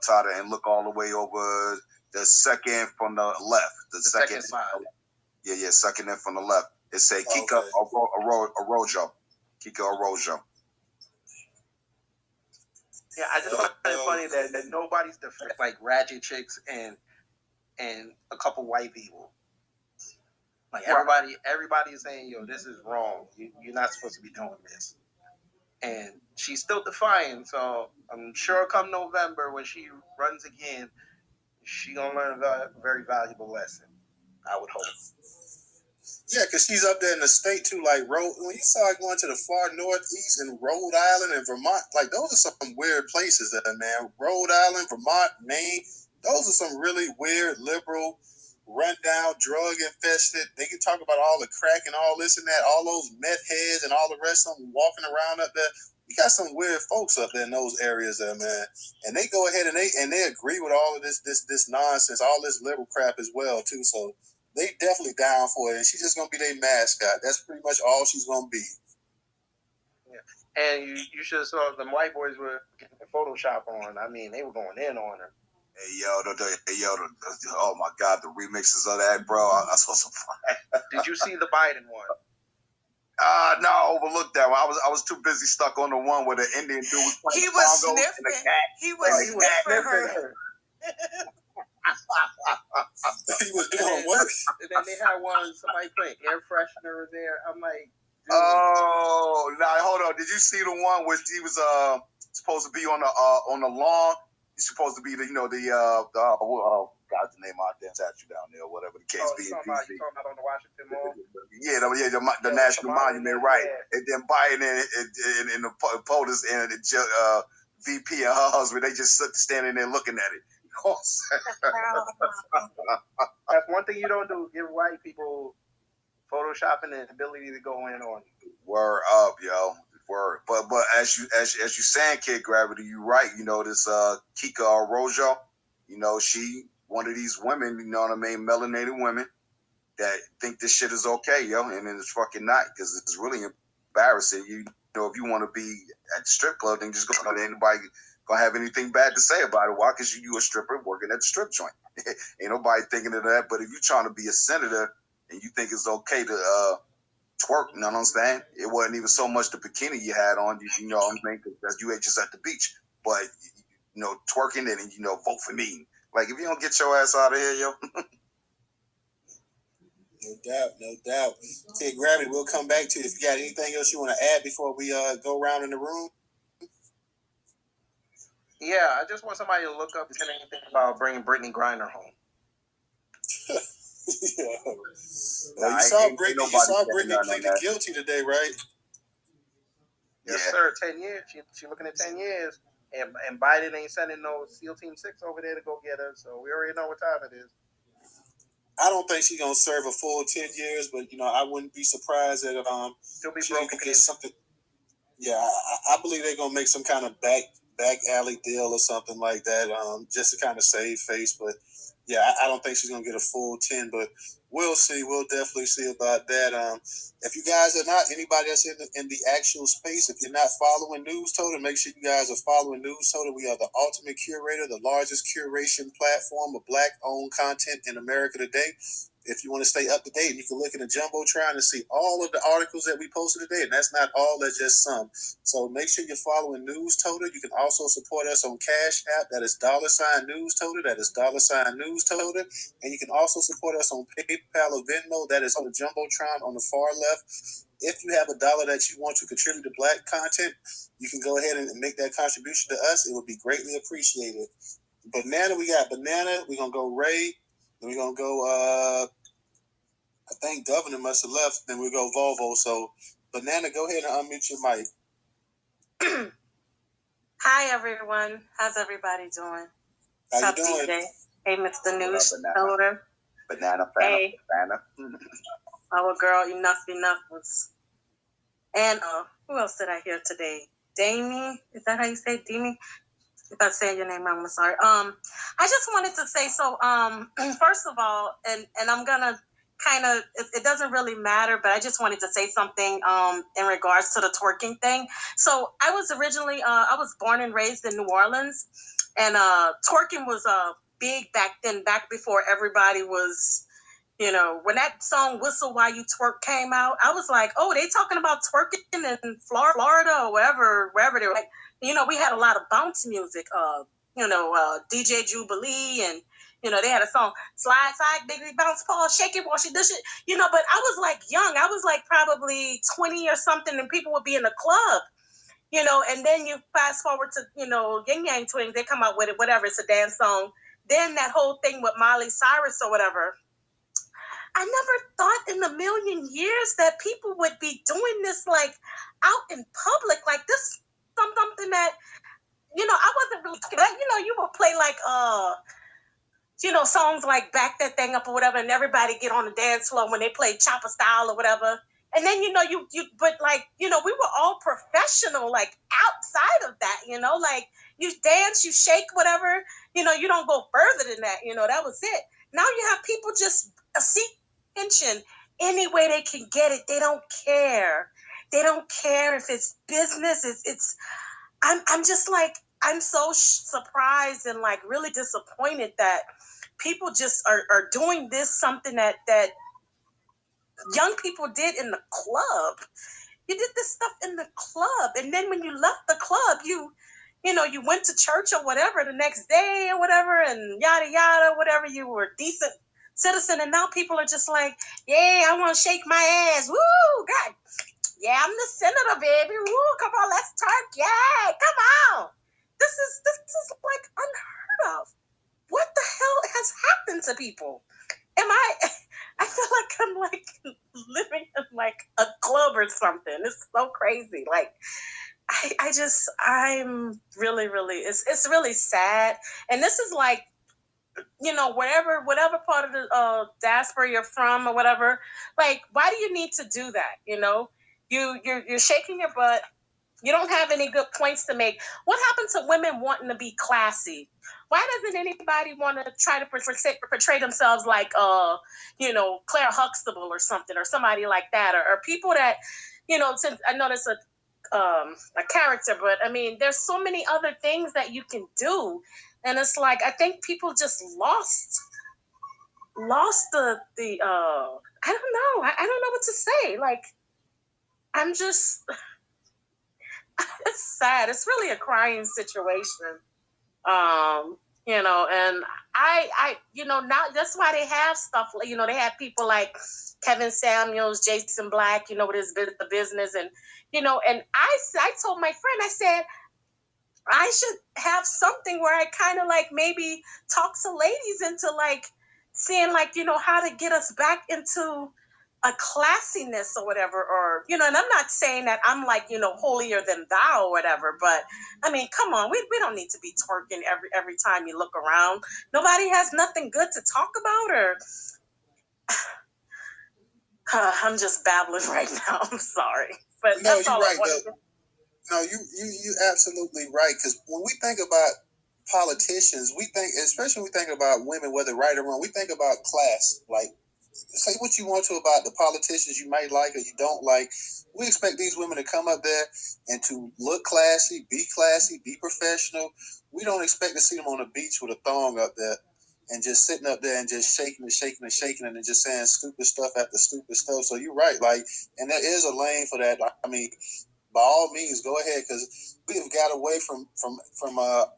Speaker 3: Tada, and look all the way over the second from the left. The second
Speaker 7: slide.
Speaker 3: Yeah, second in from the left. It say Kika Arroyo. Kika Arroyo.
Speaker 7: Yeah, I just find it funny that nobody's defending like ratchet chicks and a couple white people. Like everybody is saying, yo, this is wrong. You're not supposed to be doing this. And she's still defying. So I'm sure come November when she runs again, she gonna learn a very valuable lesson. I would hope.
Speaker 2: Yeah, because she's up there in the state too. Like when you saw her going to the far northeast in Rhode Island and Vermont, like those are some weird places there, man. Rhode Island, Vermont, Maine, those are some really weird, liberal, rundown, drug infested. They can talk about all the crack and all this and that, all those meth heads and all the rest of them walking around up there. You got some weird folks up there in those areas there, man. And they go ahead and they agree with all of this nonsense, all this liberal crap as well, too. So they definitely down for it. And she's just gonna be their mascot. That's pretty much all she's gonna be.
Speaker 7: Yeah. And you should have saw the white boys were getting the Photoshop on. I mean, they were going in on her.
Speaker 3: Hey yo, oh my God, the remixes of that, bro. I saw some.
Speaker 7: Did you see the Biden one?
Speaker 3: No, I overlooked that one. I was too busy stuck on the one where the Indian dude was playing
Speaker 6: He was sniffing. He was sniffing her.
Speaker 2: He was doing what?
Speaker 7: And then they had one, somebody playing air freshener there. I'm like, dude.
Speaker 3: Oh, now hold on. Did you see the one where he was supposed to be on the lawn? He's supposed to be the God's name out there, statue down there, whatever the case be.
Speaker 7: You talking about on the Washington Mall?
Speaker 3: Yeah, the National Monument, right? Yeah. And then Biden and the POTUS and the VP and her husband, they just standing there looking at it.
Speaker 7: That's one thing you don't do. Give white people photoshopping and ability to go in on you.
Speaker 3: Word up, yo. Word. But as you saying, Kid Gravity, you right. You know, this Kika Arroyo, you know, she one of these women, you know what I mean, melanated women that think this shit is okay, yo, and then it's fucking not, because it's really embarrassing. You know, if you want to be at the strip club, then just go. Anybody gonna have anything bad to say about it? Why? Because you a stripper working at the strip joint. Ain't nobody thinking of that. But if you're trying to be a senator and you think it's okay to twerk, you know what I'm saying? It wasn't even so much the bikini you had on, you know what I'm saying? Because you ain't just at the beach. But, you know, twerking and, you know, vote for me. Like, if you don't get your ass out of here, yo.
Speaker 2: No doubt. Kid Gravity, we'll come back to you. If you got anything else you want to add before we go around in the room?
Speaker 7: Yeah, I just want somebody to look up anything about bringing Brittany Griner home.
Speaker 2: Yeah. Well, you saw Brittany pleaded guilty today, right?
Speaker 7: Yes, sir. 10 years. She looking at 10 years. And Biden ain't sending no SEAL Team 6 over there to go get her. So we already know what time it is.
Speaker 2: I don't think she's going to serve a full 10 years, but, you know, I wouldn't be surprised that she can get something. Yeah, I believe they're going to make some kind of back alley deal or something like that, just to kind of save face. But, yeah, I don't think she's going to get a full 10, but we'll see. We'll definitely see about that. If you guys are not, anybody that's in the actual space, if you're not following Newstoter, make sure you guys are following Newstoter. We are the ultimate curator, the largest curation platform of Black-owned content in America today. If you want to stay up to date, you can look in the Jumbotron and see all of the articles that we posted today, and that's not all, that's just some. So make sure you're following Newstoter. You can also support us on Cash App. That is $Newstoter. That is $Newstoter. And you can also support us on PayPal or Venmo. That is on the Jumbotron on the far left. If you have $1 that you want to contribute to Black content, you can go ahead and make that contribution to us. It would be greatly appreciated. We got Banana. We're going to go Ray. Then we're going to go, I think Governor must have left. Then we'll go Volvo. So, Banana, go ahead and unmute your mic.
Speaker 8: Hi, everyone. How's everybody doing?
Speaker 2: How you doing?
Speaker 8: DJ? Hey, Mr. Newstoter.
Speaker 3: Banana.
Speaker 8: Hey.
Speaker 3: Banana.
Speaker 8: Our girl, Enough was. And who else did I hear today? Damie? Is that how you say Damie? If I say your name wrong, I'm sorry. I just wanted to say, so first of all, and I'm gonna kind of, it doesn't really matter, but I just wanted to say something in regards to the twerking thing. So I was originally, I was born and raised in New Orleans, and twerking was big back then, back before everybody was, you know, when that song Whistle While You Twerk came out, I was like, oh, they talking about twerking in Florida or wherever they were. Like, we had a lot of bounce music, DJ Jubilee, and, they had a song, slide, biggity, bounce, Paul, shake it, wash it, this shit, but I was like young. I was like probably 20 or something, and people would be in the club, and then you fast forward to, Yin Yang Twins, they come out with it, whatever, it's a dance song. Then that whole thing with Miley Cyrus or whatever. I never thought in a million years that people would be doing this, like, out in public, like this, something that, I wasn't really, you would play like, songs like Back That Thing Up or whatever, and everybody get on the dance floor when they play Chopper Style or whatever. And then, but like, we were all professional, like outside of that, like you dance, you shake, whatever, you don't go further than that, that was it. Now you have people just seek attention any way they can get it. They don't care. They don't care if it's business. I'm just like, I'm so surprised and like really disappointed that people just are doing this, something that young people did in the club. You did this stuff in the club, and then when you left the club, you went to church or whatever the next day or whatever, and yada yada, whatever. You were a decent citizen, and now people are just like, yeah, I want to shake my ass. Woo, God, yeah, I'm the senator, baby. Woo, come on, let's talk. Yeah, come on. This is like unheard of. What the hell has happened to people? I feel like I'm like living in like a club or something. It's so crazy. Like I'm really, really, it's really sad. And this is like, whatever part of the diaspora you're from or whatever, like, why do you need to do that? You're shaking your butt. You don't have any good points to make. What happened to women wanting to be classy? Why doesn't anybody want to try to portray themselves like, Claire Huxtable or something, or somebody like that, or people that, since I know that's a character, but I mean, there's so many other things that you can do, and it's like I think people just lost the I don't know. I don't know what to say. Like, I'm just. It's sad. It's really a crying situation. And I now that's why they have stuff, they have people like Kevin Samuels, Jason Black, with his the business, and and I told my friend, I said, I should have something where I kind of like maybe talk to ladies into like seeing like, how to get us back into a classiness or whatever, or, and I'm not saying that I'm like, holier than thou or whatever, but I mean, come on, we don't need to be twerking every time you look around. Nobody has nothing good to talk about, or I'm just babbling right now. I'm sorry, but
Speaker 2: no,
Speaker 8: that's all
Speaker 2: right,
Speaker 8: I wanted to.
Speaker 2: No, you absolutely right. Because when we think about politicians, we think, especially when we think about women, whether right or wrong, we think about class. Like, say what you want to about the politicians you might like or you don't like. We expect these women to come up there and to look classy, be professional. We don't expect to see them on the beach with a thong up there and just sitting up there and just shaking and just saying stupid stuff after stupid stuff. So you're right. Like, and there is a lane for that. I mean, by all means, go ahead, because we have got away from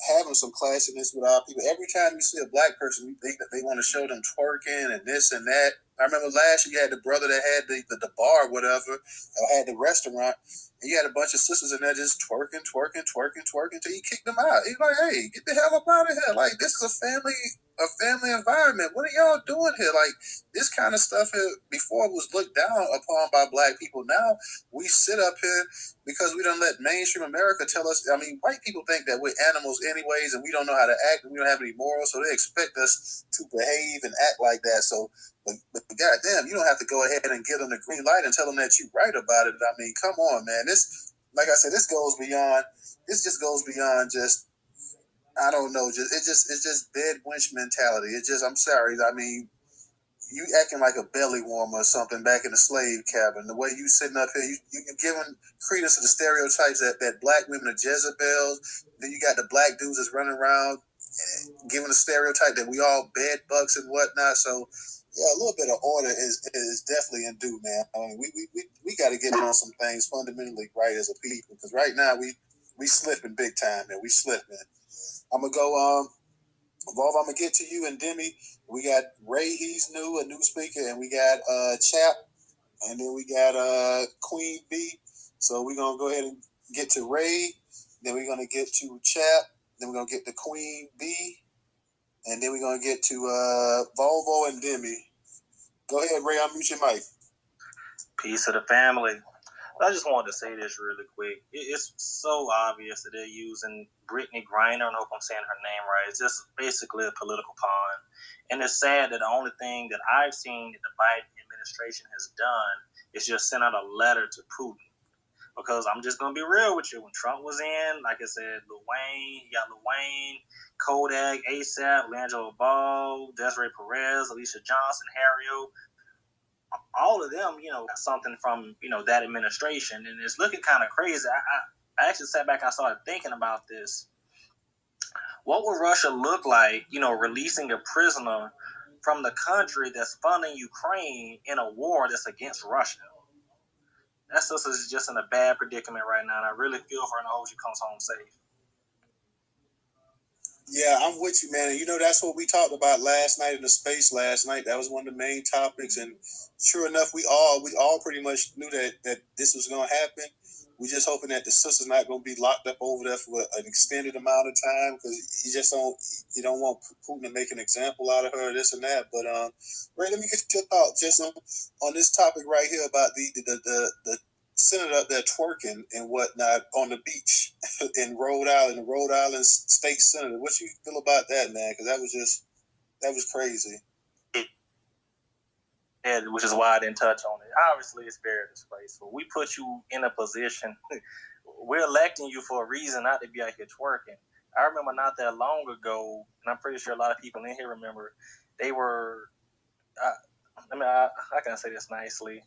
Speaker 2: having some classiness with our people. Every time you see a black person, we think that they want to show them twerking and this and that. I remember last year you had the brother that had the bar, whatever, or had the restaurant, and you had a bunch of sisters in there just twerking till you kicked them out. He's like, hey, get the hell up out of here! Like, this is a family environment. What are y'all doing here? Like, this kind of stuff here, before was looked down upon by black people. Now we sit up here because we don't let mainstream America tell us. I mean, white people think that we're animals anyways, and we don't know how to act, and we don't have any morals, so they expect us to behave and act like that. So, but goddamn, you don't have to go ahead and give them the green light and tell them that you're right about it. I mean, come on, man. This, like I said, this just goes beyond just, I don't know, it's just dead wench mentality. It's just, I'm sorry. I mean, you acting like a belly warmer or something back in the slave cabin. The way you sitting up here, you're giving credence to the stereotypes that black women are Jezebels. Then you got the black dudes that's running around giving a stereotype that we all bed bugs and whatnot. So, yeah, a little bit of order is definitely in due, man. I mean, we got to get on some things fundamentally right as a people, because right now we we slipping big time, man. We slipping. I'm gonna go. Evolve, I'm gonna get to you and Demi. We got Ray, he's new, a new speaker, and we got Chap, and then we got Queen B. So we're gonna go ahead and get to Ray, then we're gonna get to Chap, then we're gonna get to Queen B, and then we're gonna get to Volvo and Demi. Go ahead, Ray, unmute your mic.
Speaker 9: Peace to the family. I just wanted to say this really quick. It's so obvious that they're using Brittany Griner. I don't know if I'm saying her name right. It's just basically a political pawn. And it's sad that the only thing that I've seen that the Biden administration has done is just send out a letter to Putin. Because I'm just going to be real with you. When Trump was in, like I said, Lil Wayne, Kodak, ASAP, Langelo Ball, Desiree Perez, Alicia Johnson, Harriet, all of them, got something from, that administration. And it's looking kind of crazy. I actually sat back and I started thinking about this. What would Russia look like, releasing a prisoner from the country that's funding Ukraine in a war that's against Russia? That sister is just in a bad predicament right now, and I really feel for her and I hope she comes home safe.
Speaker 2: Yeah, I'm with you, man. And that's what we talked about last night in the space last night. That was one of the main topics. And sure enough, we all pretty much knew that this was going to happen. We just hoping that the sister's not going to be locked up over there for an extended amount of time, because you don't want Putin to make an example out of her, this and that. But Ray, let me get your thoughts just on this topic right here about the senator up there twerking and whatnot on the beach in Rhode Island, the Rhode Island state senator. What you feel about that, man? Because that was crazy.
Speaker 9: Yeah, which is why I didn't touch on it. Obviously, it's very disgraceful. We put you in a position. We're electing you for a reason, not to be out here twerking. I remember not that long ago, and I'm pretty sure a lot of people in here remember, they were, how can I say this nicely?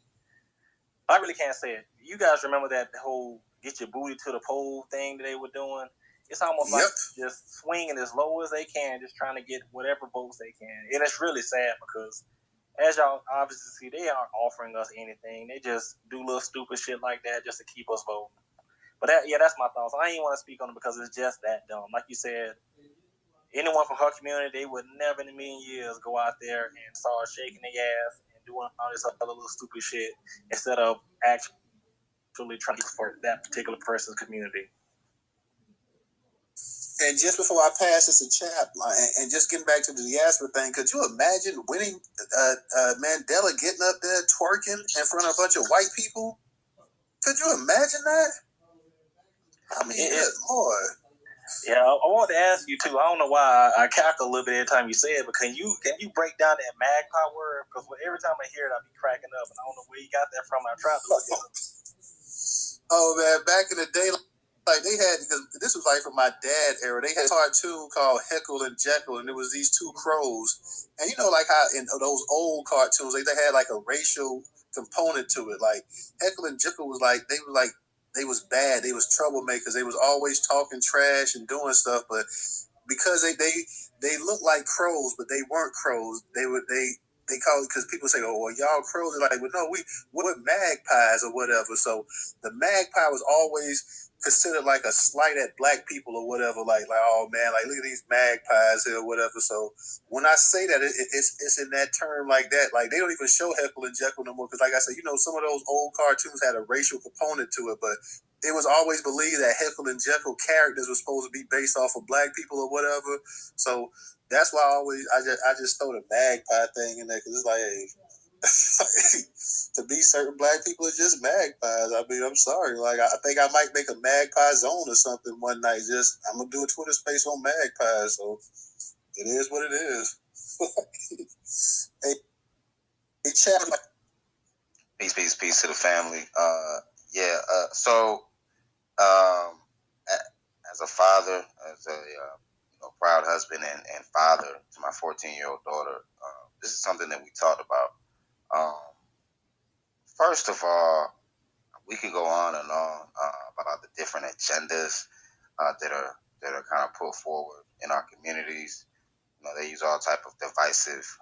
Speaker 9: I really can't say it. You guys remember that whole get your booty to the pole thing that they were doing? It's almost like just swinging as low as they can, just trying to get whatever votes they can. And it's really sad because, as y'all obviously see, they aren't offering us anything. They just do little stupid shit like that just to keep us voting. But that's my thoughts. I ain't want to speak on it because it's just that dumb. Like you said, anyone from her community, they would never in a million years go out there and start shaking their ass and doing all this other little stupid shit instead of actually trying for that particular person's community.
Speaker 2: And just before I pass this to Chap, and just getting back to the diaspora thing, could you imagine winning Mandela getting up there twerking in front of a bunch of white people? Could you imagine that? I mean, good Lord.
Speaker 9: Yeah, I wanted to ask you too. I don't know why I cackle a little bit every time you say it, but can you break down that magpie word? Because every time I hear it, I be cracking up, and I don't know where you got that from. I tried to look at it.
Speaker 2: Oh man, back in the day, like they had, because this was like from my dad era, they had a cartoon called Heckle and Jekyll, and it was these two crows. And like how in those old cartoons, they had like a racial component to it. Like Heckle and Jekyll was like they was bad, they was troublemakers, they was always talking trash and doing stuff, but because they looked like crows, but they weren't crows. They call it, because people say, "Oh, well, y'all crows." They're like, "Well, no, we're magpies or whatever." So the magpie was always considered like a slight at black people or whatever. Like, oh man, like look at these magpies here or whatever. So when I say that, it's in that term like that. Like they don't even show Heckle and Jekyll no more because, like I said, some of those old cartoons had a racial component to it, but it was always believed that Heckle and Jekyll characters were supposed to be based off of black people or whatever. So that's why I just throw the magpie thing in there, because it's like, hey, to be certain black people are just magpies. I mean, I'm sorry. Like, I think I might make a magpie zone or something one night. I'm going to do a Twitter space on magpies. So it is what it is. Hey, chat.
Speaker 3: Peace to the family. So as a father, as a proud husband and father to my 14-year-old daughter, this is something that we talked about. First of all, we could go on and on about the different agendas that are kind of put forward in our communities. They use all type of divisive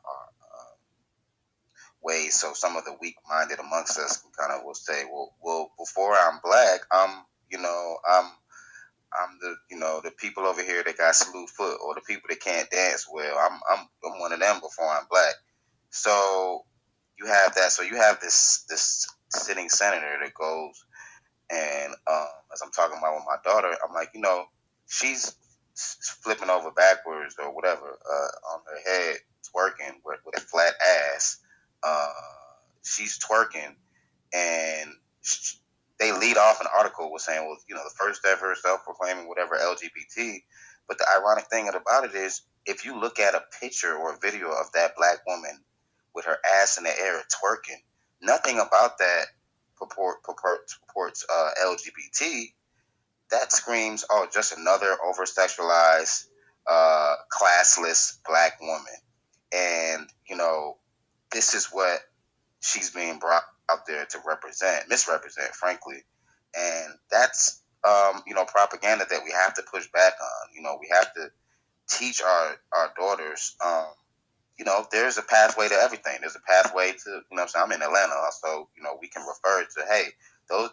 Speaker 3: ways. So some of the weak-minded amongst us can kind of will say, well, before I'm black, I'm
Speaker 10: I'm the, you know, the people over here that got slew foot, or the people that can't dance well. I'm one of them before I'm black. So you have that. So you have this sitting senator that goes and as I'm talking about with my daughter, I'm like, you know, she's flipping over backwards or whatever on her head, twerking with a flat ass. She's twerking, and they lead off an article with saying, well, you know, the first ever self-proclaiming whatever LGBT. But the ironic thing about it is, if you look at a picture or a video of that black woman with her ass in the air twerking, nothing about that purports LGBT. That screams, oh, just another over-sexualized, classless black woman. And, you know, this is what she's being brought out there to misrepresent, frankly. And that's, you know, propaganda that we have to push back on. You know, we have to teach our daughters, you know, there's a pathway to everything. There's a pathway to, you know what I'm saying? I'm in Atlanta, so, you know, we can refer to, hey,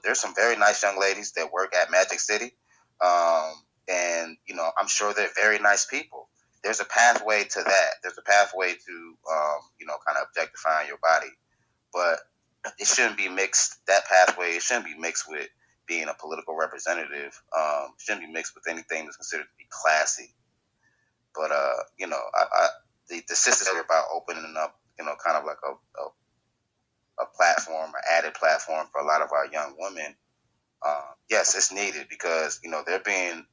Speaker 10: there's some very nice young ladies that work at Magic City. And, you know, I'm sure they're very nice people. There's a pathway to that. There's a pathway to, you know, kind of objectifying your body. But it shouldn't be mixed, that pathway, it shouldn't be mixed with being a political representative. It shouldn't be mixed with anything that's considered to be classy. But, you know, the sisters are about opening up, you know, kind of like a platform, an added platform for a lot of our young women. Yes, it's needed because, you know, they're being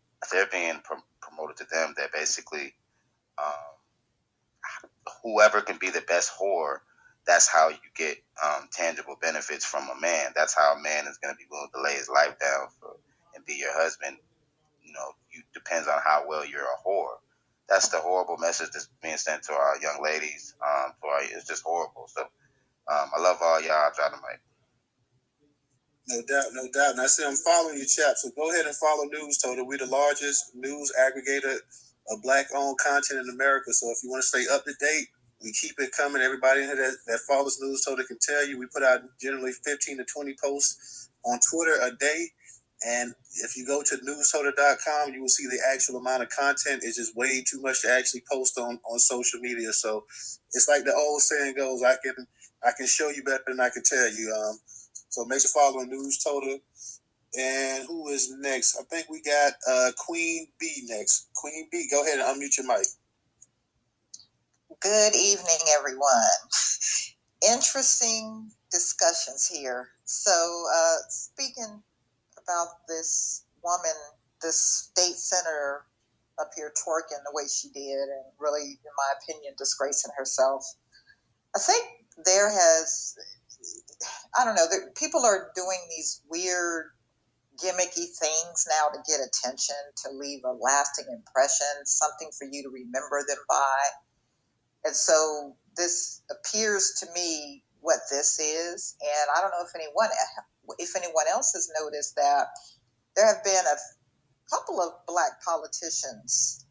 Speaker 10: promoted to them that basically whoever can be the best whore, that's how you get tangible benefits from a man. That's how a man is going to be willing to lay his life down and be your husband. You know, depends on how well you're a whore. That's the horrible message that's being sent to our young ladies. It's just horrible. So I love all y'all. Drop the mic.
Speaker 2: No doubt, no doubt. And I see I'm following you, chap. So go ahead and follow Newstoter. We're the largest news aggregator of black-owned content in America. So if you want to stay up to date, we keep it coming. Everybody that follows Newstoter can tell you we put out generally 15 to 20 posts on Twitter a day. And if you go to newstoter.com, you will see the actual amount of content. It's just way too much to actually post on social media. So it's like the old saying goes, I can show you better than I can tell you. So make sure you're following Newstoter. And who is next? I think we got Queen B next. Queen B, go ahead and unmute your mic.
Speaker 11: Good evening, everyone. Interesting discussions here. So speaking about this woman, this state senator up here twerking the way she did and really, in my opinion, disgracing herself. I think I don't know, people are doing these weird gimmicky things now to get attention, to leave a lasting impression, something for you to remember them by. And so this appears to me what this is. And I don't know if anyone else has noticed that there have been a couple of black politicians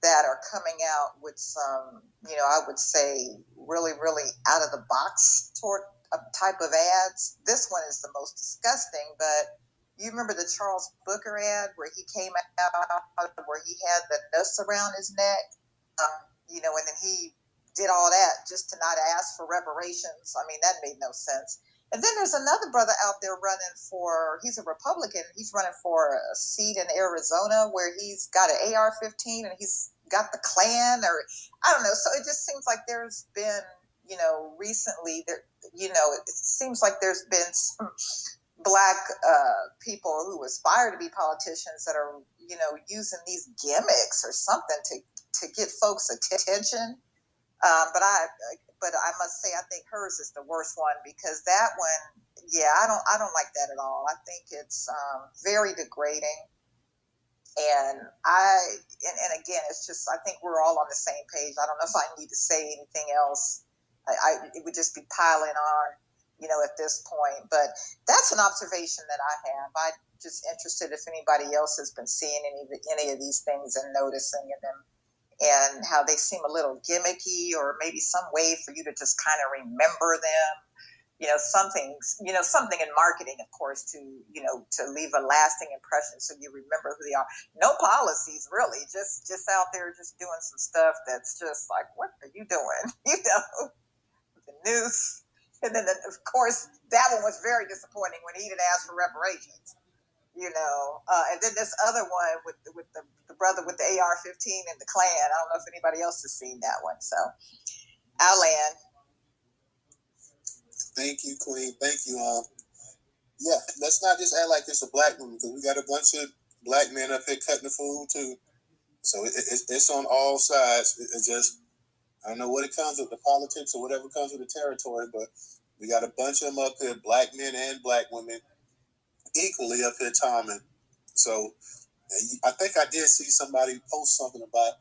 Speaker 11: that are coming out with some, I would say really, really out of the box type of ads. This one is the most disgusting, but you remember the Charles Booker ad where he came out, where he had the noose around his neck, and then he did all that just to not ask for reparations. I mean, that made no sense. And then there's another brother out there he's a Republican, he's running for a seat in Arizona where he's got an AR-15 and he's got the Klan, or I don't know. So it just seems like there's been, recently it seems like there's been some black people who aspire to be politicians that are, using these gimmicks or something to get folks' attention. But I must say, I think hers is the worst one, because that one, I don't like that at all. I think it's very degrading. And again, it's just, I think we're all on the same page. I don't know if I need to say anything else. It would just be piling on, at this point. But that's an observation that I have. I'm just interested if anybody else has been seeing any of these things and noticing them, and how they seem a little gimmicky, or maybe some way for you to just kind of remember them. something in marketing, of course, to leave a lasting impression so you remember who they are. No policies, really, just out there just doing some stuff that's just like, what are you doing? The news. And then, of course, that one was very disappointing when he didn't ask for reparations. And then this other one with the brother with the AR-15 and the Klan. I don't know if anybody else has seen that one. So, I'll land.
Speaker 2: Thank you, Queen. Thank you. Yeah, let's not just act like it's a black woman, because we got a bunch of black men up here cutting the food too. So it's on all sides. It's just, I don't know what it comes with, the politics or whatever comes with the territory, but we got a bunch of them up here, black men and black women, equally up here Tommen. So I think I did see somebody post something about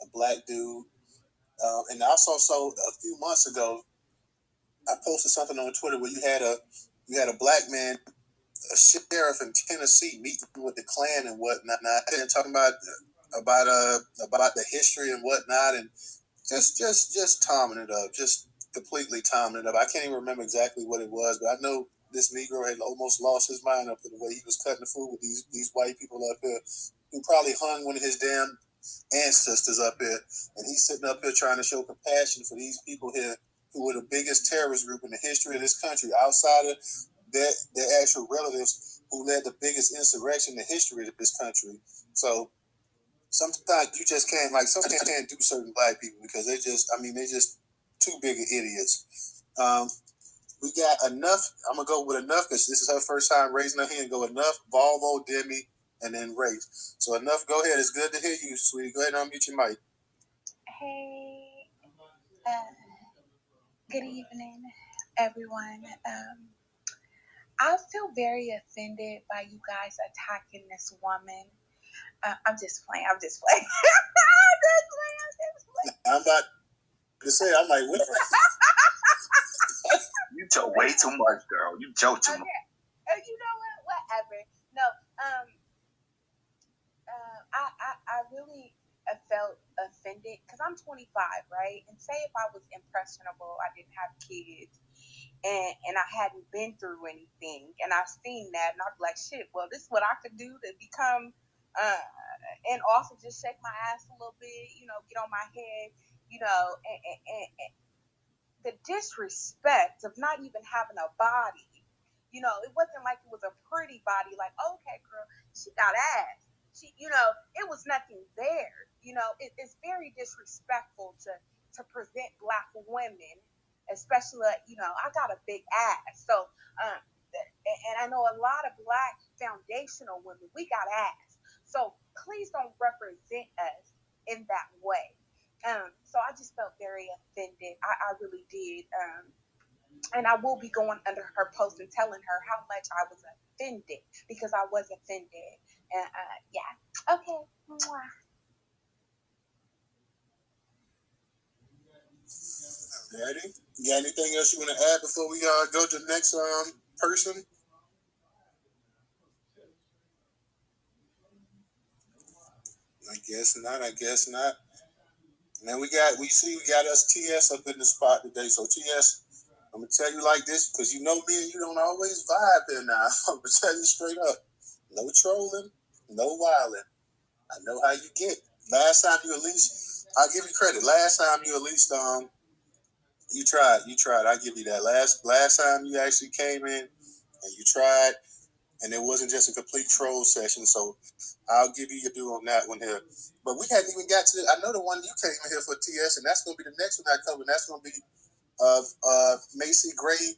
Speaker 2: a black dude. And I also saw a few months ago, I posted something on Twitter where you had a black man, a sheriff in Tennessee, meeting with the Klan and whatnot, and talking about the history and whatnot, and just tomming it up, just completely tomming it up. I can't even remember exactly what it was, but I know this Negro had almost lost his mind up to the way he was cutting the food with these white people up here, who probably hung one of his damn ancestors up here, and he's sitting up here trying to show compassion for these people here who were the biggest terrorist group in the history of this country, outside of their actual relatives, who led the biggest insurrection in the history of this country. So sometimes you just can't, sometimes you can't do certain black people because they're just too big of idiots. We got enough. I'm gonna go with enough because this is her first time raising her hand. Go enough, Volvo, Demi, and then Race. So enough. Go ahead. It's good to hear you, sweetie. Go ahead and unmute your mic.
Speaker 12: Hey, good evening, everyone. I feel very offended by you guys attacking this woman. I'm just playing. I'm just playing.
Speaker 2: I'm about to say, I'm like, what?
Speaker 3: You joke way too much, girl. You joke too much.
Speaker 12: You know what? Whatever. No. I really felt offended because I'm 25, right? And say if I was impressionable, I didn't have kids, and I hadn't been through anything, and I've seen that, and I'd be like, shit, well, this is what I could do to become, and also just shake my ass a little bit, get on my head, and the disrespect of not even having a body, it wasn't like it was a pretty body, like, okay, girl, she got ass. It was nothing there. It's very disrespectful to present Black women, especially, I got a big ass. So, and I know a lot of Black foundational women, we got ass. So please don't represent us in that way. So I just felt very offended. I really did. And I will be going under her post and telling her how much I was offended, because I was offended. And yeah. Okay. Mwah.
Speaker 2: Ready? You got anything else you want to add before we go to the next person? I guess not. And we got us TS up in the spot today. So TS, I'm gonna tell you like this, because you know me and you don't always vibe here now. I'm gonna tell you straight up. No trolling, no wilding. I know how you get. Last time you at least, I'll give you credit. Last time you at least you tried. I'll give you that. Last time you actually came in and you tried, and it wasn't just a complete troll session. So I'll give you your due on that one here. But we hadn't even got to I know the one you came in here for, TS, and that's gonna be the next one I cover. And that's gonna be Macy Gray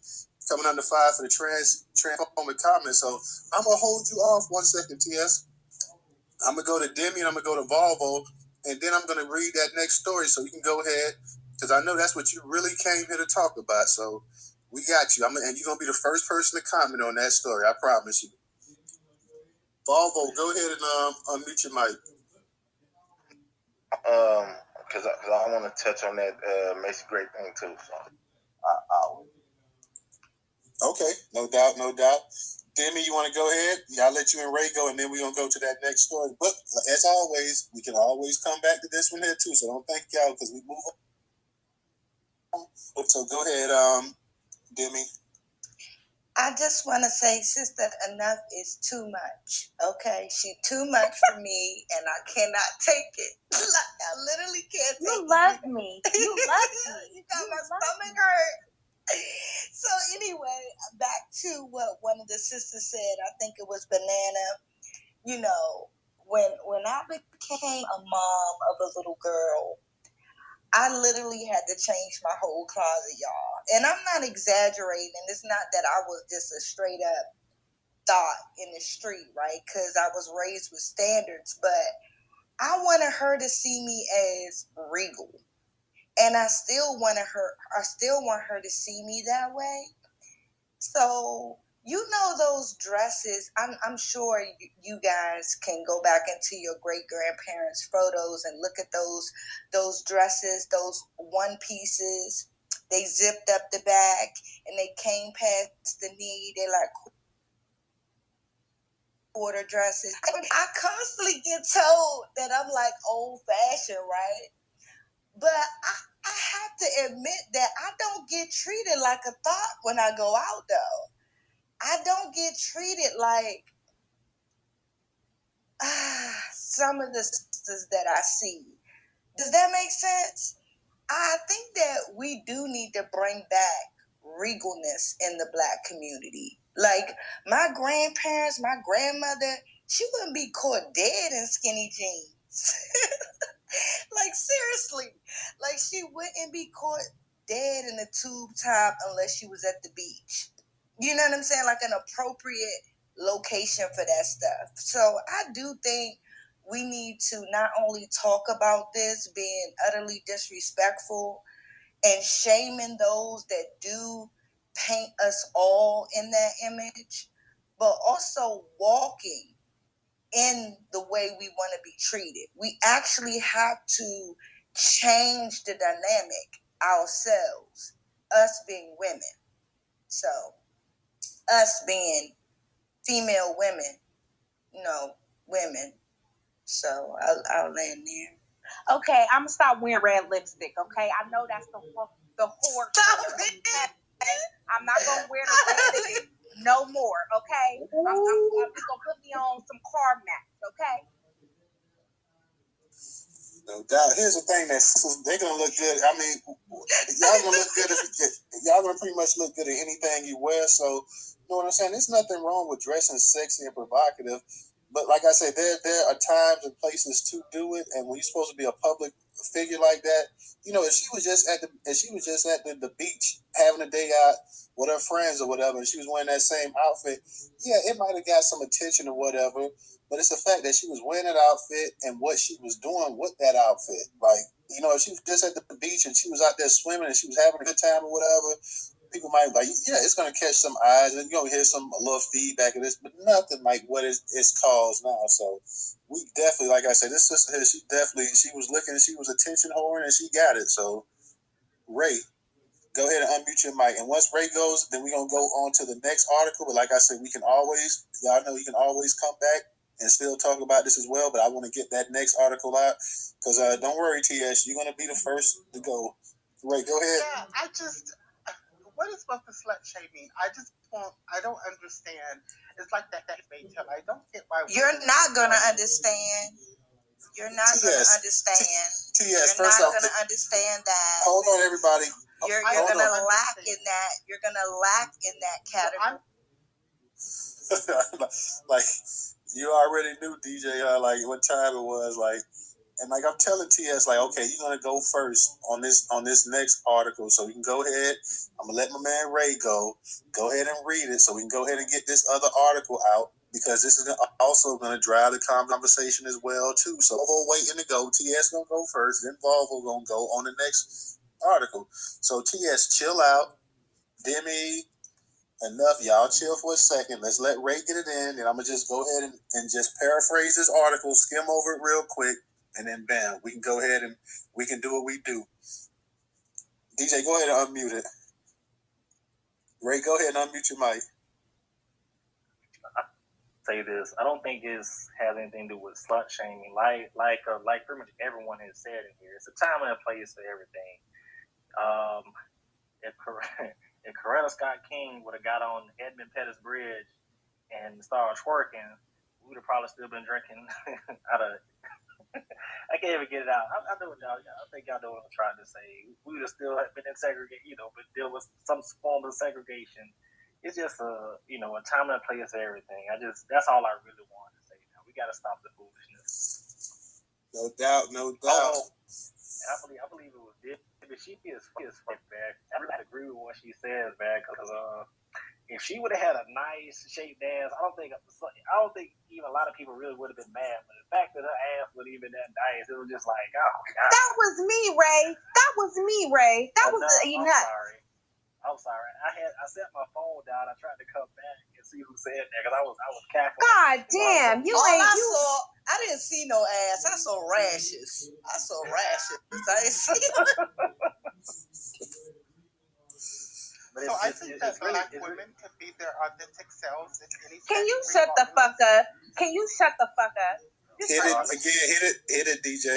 Speaker 2: coming under fire for the transphobic comments. So I'm gonna hold you off 1 second, TS. I'm gonna go to Demi and I'm gonna go to Volvo, and then I'm gonna read that next story. So you can go ahead, because I know that's what you really came here to talk about. So we got you. And you're gonna be the first person to comment on that story. I promise you. Volvo, go ahead and unmute your mic.
Speaker 5: Because I want to touch on that Macy Gray thing too. So I'll.
Speaker 2: Okay, no doubt. Demi, you want to go ahead? Yeah, I'll let you and Ray go, and then we're going to go to that next story. But as always, we can always come back to this one here too, so don't thank y'all because we move on. So go ahead, Demi.
Speaker 6: I just want to say, sister, enough is too much. Okay, she too much for me, and I cannot take it. Like, I literally can't take it.
Speaker 12: You love me. You love me.
Speaker 6: You got my stomach hurt. So anyway, back to what one of the sisters said. I think it was Banana. You know, when I became a mom of a little girl, I literally had to change my whole closet, y'all. And I'm not exaggerating. It's not that I was just a straight up thought in the street, right? Because I was raised with standards, but I wanted her to see me as regal. And I still want her to see me that way. So, you know, those dresses, I'm sure you guys can go back into your great grandparents' photos and look at those dresses, those one pieces. They zipped up the back and they came past the knee. They're like quarter dresses. I constantly get told that I'm like old fashioned, right? But I have to admit that I don't get treated like a thought when I go out, though. I don't get treated like some of the sisters that I see. Does that make sense? I think that we do need to bring back regalness in the Black community. Like my grandparents, my grandmother, she wouldn't be caught dead in skinny jeans. Like seriously, like she wouldn't be caught dead in a tube top unless she was at the beach. You know what I'm saying? Like an appropriate location for that stuff. So I do think we need to not only talk about this being utterly disrespectful and shaming those that do paint us all in that image, but also walking in the way we want to be treated. We actually have to change the dynamic ourselves, us being women. So us being female women, women. So I'll land there.
Speaker 12: Okay, I'm gonna stop wearing red lipstick. Okay, I know that's the whore. Okay? I'm not gonna wear the red lipstick no more. Okay, I'm just gonna put me on some carb mats. Okay.
Speaker 2: No doubt. Here's the thing they're gonna look good. I mean, y'all gonna look good y'all gonna pretty much look good in anything you wear. So, you know what I'm saying? There's nothing wrong with dressing sexy and provocative. But like I said, there are times and places to do it. And when you're supposed to be a public figure like that, you know, if she was just at the beach having a day out with her friends or whatever, and she was wearing that same outfit, yeah, it might have got some attention or whatever. But it's the fact that she was wearing that outfit and what she was doing with that outfit. Like, you know, if she was just at the beach and she was out there swimming and she was having a good time or whatever, people might be like, yeah, it's going to catch some eyes and you're going to hear a little feedback of this, but nothing like what it's caused now. So we definitely, like I said, this sister here, she was looking, she was attention whoring and she got it. So Ray, go ahead and unmute your mic. And once Ray goes, then we're going to go on to the next article. But like I said, y'all know you can always come back and still talk about this as well. But I want to get that next article out because don't worry, TS, you're going to be the first to go. Ray, go ahead.
Speaker 7: Yeah, what is with the slut shaming? I don't understand. It's like that tell. I don't get why.
Speaker 6: You're not going to understand. You're not going to understand.
Speaker 2: TS,
Speaker 6: you're not going to understand that.
Speaker 2: Hold on, everybody.
Speaker 6: You're going to lack in that. You're going to lack in that category.
Speaker 2: Like, you already knew, DJ, like what time it was, like, and like I'm telling TS, like, okay, you're gonna go first on this next article, so you can go ahead. I'm gonna let my man Ray go ahead and read it, so we can go ahead and get this other article out because this is also gonna drive the conversation as well too. So Volvo waiting to go. TS gonna go first, then Volvo gonna go on the next article. So TS, chill out, Demi. Enough, y'all chill for a second. Let's let Ray get it in, and I'm gonna just go ahead and just paraphrase this article, skim over it real quick, and then bam, we can go ahead and we can do what we do. DJ, go ahead and unmute it. Ray, go ahead and unmute your mic.
Speaker 9: Say this. I don't think it's has anything to do with slut shaming. Like pretty much everyone has said in here. It's a time and a place for everything. if Coretta Scott King would have got on Edmund Pettus Bridge and started twerking, we would have probably still been drinking out of. I can't even get it out. I know what y'all. I think y'all know what I'm trying to say. We would have still been in segregation, but deal with some form of segregation. It's just a time and a place for everything. That's all I really wanted to say. Now we got to stop the foolishness.
Speaker 2: No doubt.
Speaker 9: I believe it was this. But she is bad. I really agree with what she says, bad, because if she would have had a nice shaped ass, I don't think even a lot of people really would have been mad. But the fact that her ass was even that nice, it was just like, oh God.
Speaker 12: That was me, Ray. That was enough.
Speaker 9: I'm sorry. I set my phone down. I tried to come back and see who said that because I was cackling.
Speaker 12: God damn,
Speaker 6: I didn't see no ass. I saw rashes. I didn't see.
Speaker 13: So I think that Black women can be their authentic selves in any.
Speaker 12: Can you shut the fuck up?
Speaker 2: Hit it, DJ.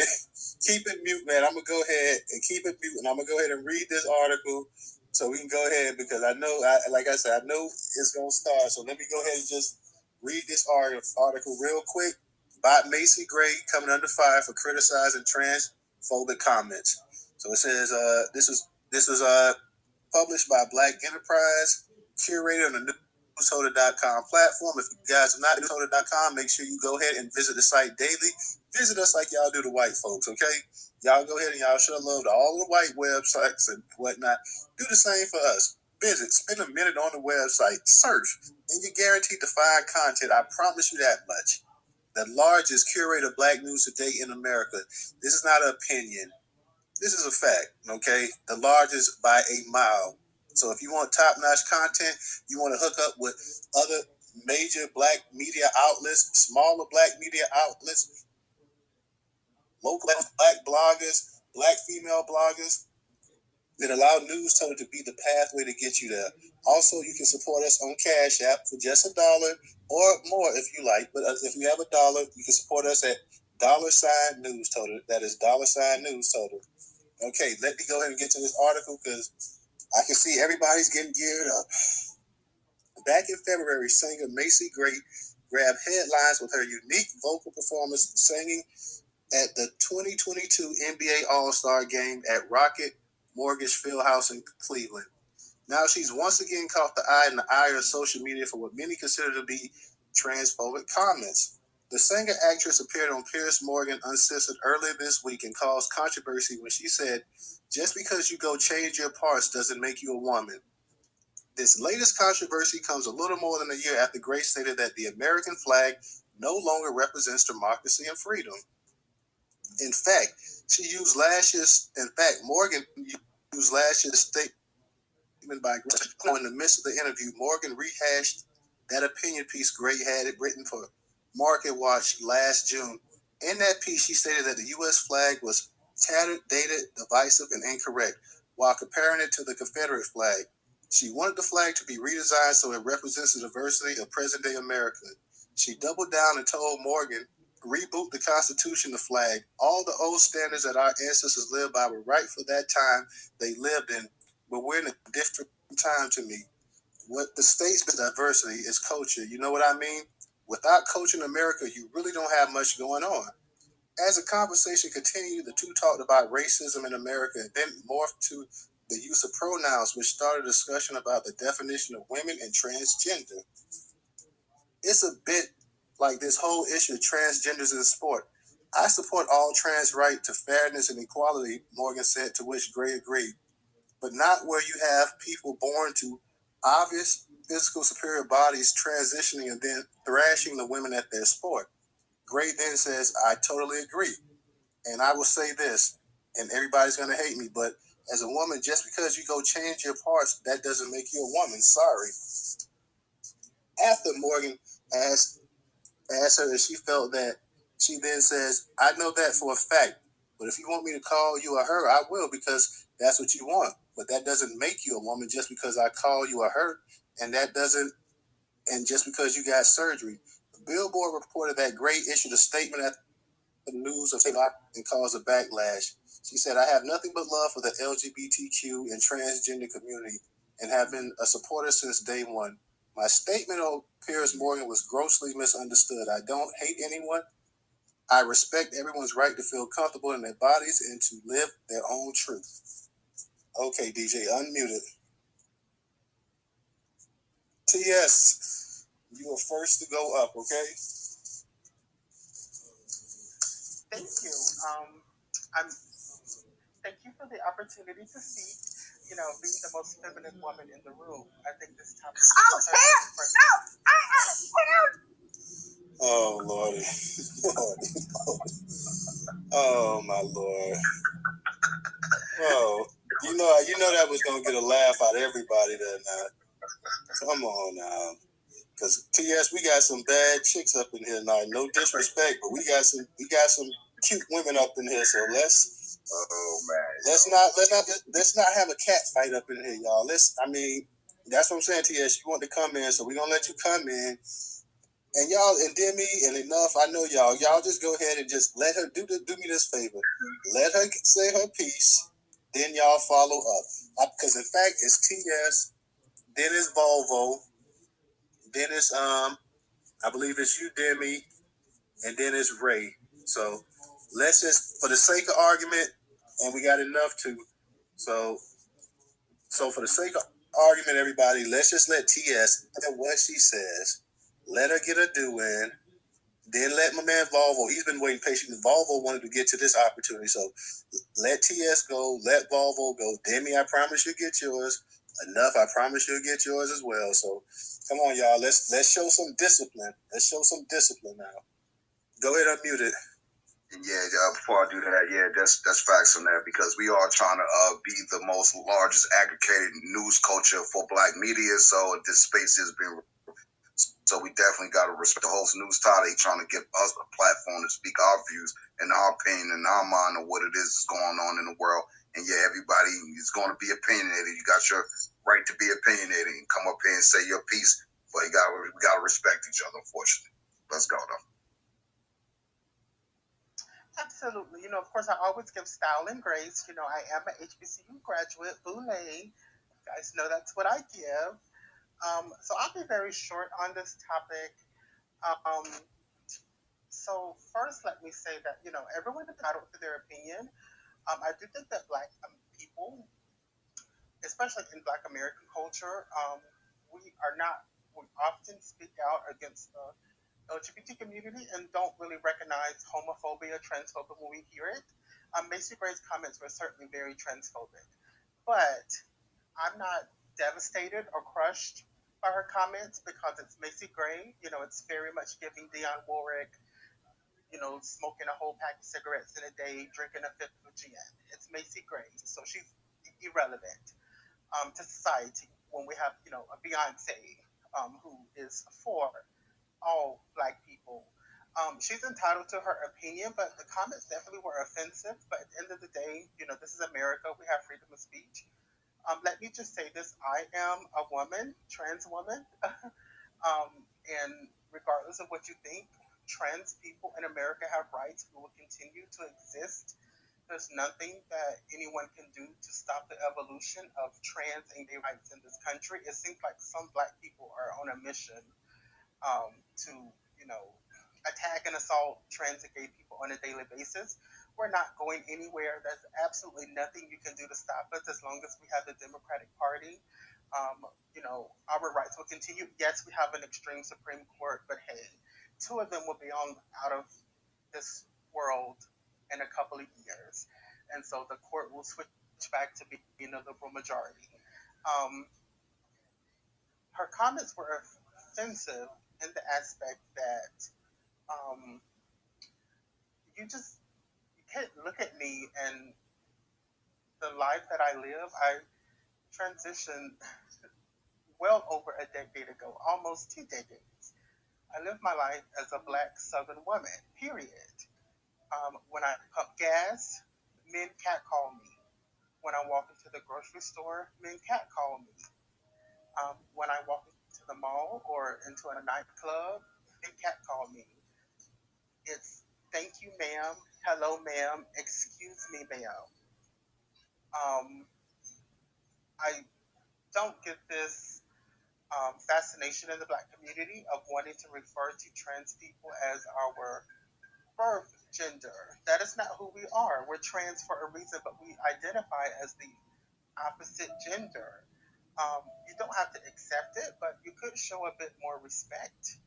Speaker 2: Keep it mute, man. I'm gonna go ahead and keep it mute, and I'm gonna go ahead and read this article so we can go ahead because I know, like I said, I know it's gonna start. So let me go ahead and just read this article real quick by Macy Gray, coming under fire for criticizing transphobic comments. So it says, this was published by Black Enterprise, curated on the Newstoter.com platform. If you guys are not Newstoter.com, make sure you go ahead and visit the site daily. Visit us like y'all do the white folks, okay? Y'all go ahead and y'all show love to all the white websites and whatnot. Do the same for us. Visit, spend a minute on the website, search, and you're guaranteed to find content. I promise you that much. The largest curator of Black news today in America. This is not an opinion. This is a fact, okay? The largest by a mile. So if you want top-notch content, you want to hook up with other major Black media outlets, smaller Black media outlets, local Black bloggers, Black female bloggers, that allow Newstoter to be the pathway to get you there. Also, you can support us on Cash App for just $1 or more if you like. But if you have $1, you can support us at $Newstoter. That is $Newstoter. Okay, let me go ahead and get to this article because I can see everybody's getting geared up. Back in February, singer Macy Gray grabbed headlines with her unique vocal performance singing at the 2022 NBA All-Star Game at Rocket Mortgage Fieldhouse in Cleveland. Now she's once again caught the eye and the ire of social media for what many consider to be transphobic comments. The singer-actress appeared on Piers Morgan Uncensored earlier this week and caused controversy when she said, "Just because you go change your parts doesn't make you a woman." This latest controversy comes a little more than a year after Gray stated that the American flag no longer represents democracy and freedom. In fact, Morgan used last year's statement by Gray. In the midst of the interview, Morgan rehashed that opinion piece Gray had written for Market Watch last June. In that piece, she stated that the U.S. flag was tattered, dated, divisive, and incorrect, while comparing it to the Confederate flag. She wanted the flag to be redesigned so it represents the diversity of present-day America. She doubled down and told Morgan, "Reboot the Constitution, the flag. All the old standards that our ancestors lived by were right for that time they lived in, but we're in a different time to me. What the state's diversity is culture. You know what I mean? Without culture in America, you really don't have much going on." As the conversation continued, the two talked about racism in America and then morphed to the use of pronouns, which started a discussion about the definition of women and transgender. It's a bit like this whole issue of transgenders in sport. "I support all trans right to fairness and equality," Morgan said, to which Gray agreed, "but not where you have people born to obvious physical superior bodies transitioning and then thrashing the women at their sport." Gray then says, "I totally agree. And I will say this, and everybody's going to hate me, but as a woman, just because you go change your parts, that doesn't make you a woman. Sorry." After Morgan asked her if she felt that, she then says, "I know that for a fact, but if you want me to call you a her, I will, because that's what you want. But that doesn't make you a woman just because I call you a her, and just because you got surgery." Billboard reported that Gray issued a statement at the news of and caused a backlash. She said, "I have nothing but love for the LGBTQ and transgender community. and have been a supporter since day one. My statement on Piers Morgan was grossly misunderstood. I don't hate anyone. I respect everyone's right to feel comfortable in their bodies and to live their own truth. Okay, DJ, unmuted. TS, you are first to go up, okay?
Speaker 13: Thank you. Thank you for the opportunity to speak. You know, being the most feminine woman in the room, I think this topic.
Speaker 2: Oh, Lordy. Oh, my Lord. Oh, you know that was gonna get a laugh out of everybody there now. Come on now. Because TS, we got some bad chicks up in here now. No disrespect, but we got some cute women up in here. So let's not have a cat fight up in here, y'all. That's what I'm saying, TS. You want to come in, so we're gonna let you come in. And y'all, and Demi, and enough, I know y'all just go ahead and just let her do me this favor. Let her say her piece, then y'all follow up. Because in fact, it's TS, then it's Volvo, then it's I believe it's you, Demi, and then it's Ray. So let's just, for the sake of argument, and we got enough to, so for the sake of argument, everybody, let's just let TS and what she says. Let her get her due in. Then let my man Volvo, he's been waiting patiently. Volvo wanted to get to this opportunity. So let TS go, let Volvo go. Demi, I promise you'll get yours. Enough, I promise you'll get yours as well. So come on, y'all. Let's show some discipline. Let's show some discipline now. Go ahead, unmute it.
Speaker 3: Yeah, before I do that, yeah, that's facts on that, because we are trying to be the most largest aggregated news culture for Black media. So this space has been. So we definitely got to respect the host Newstoter. They trying to give us a platform to speak our views and our opinion and our mind of what it is going on in the world. And yeah, everybody is going to be opinionated. You got your right to be opinionated and come up here and say your piece. But we got to respect each other, unfortunately. Let's go, though.
Speaker 13: Absolutely. You know, of course, I always give style and grace. You know, I am an HBCU graduate, Boulay. You guys know that's what I give. So I'll be very short on this topic. So first, let me say that, you know, everyone is entitled to their opinion. I do think that Black people, especially in Black American culture, we often speak out against the LGBT community and don't really recognize homophobia, transphobia when we hear it. Macy Gray's comments were certainly very transphobic, but I'm not devastated or crushed by her comments because it's Macy Gray. You know, it's very much giving Dionne Warwick, you know, smoking a whole pack of cigarettes in a day, drinking a fifth of gin. It's Macy Gray, so she's irrelevant to society when we have, you know, a Beyonce who is for all Black people. She's entitled to her opinion, but the comments definitely were offensive. But at the end of the day, you know, this is America. We have freedom of speech. Let me just say this. I am a woman, trans woman. And regardless of what you think, trans people in America have rights. We will continue to exist. There's nothing that anyone can do to stop the evolution of trans and gay rights in this country. It seems like some Black people are on a mission to, you know, attack and assault trans and gay people on a daily basis. We're not going anywhere. There's absolutely nothing you can do to stop us as long as we have the Democratic Party. You know, our rights will continue. Yes, we have an extreme Supreme Court, but hey, 2 of them will be out of this world in a couple of years. And so the court will switch back to being a liberal majority. Her comments were offensive in the aspect that you can't look at me and the life that I live. I transitioned well over a decade ago, almost 2 decades. I live my life as a Black Southern woman, period. When I pump gas, men catcall me. When I walk into the grocery store, men catcall me. When I walk into the mall or into a nightclub, men catcall me. It's thank you, ma'am, hello, ma'am, excuse me, ma'am. I don't get this fascination in the Black community of wanting to refer to trans people as our birth gender. That is not who we are. We're trans for a reason, but we identify as the opposite gender. You don't have to accept it, but you could show a bit more respect.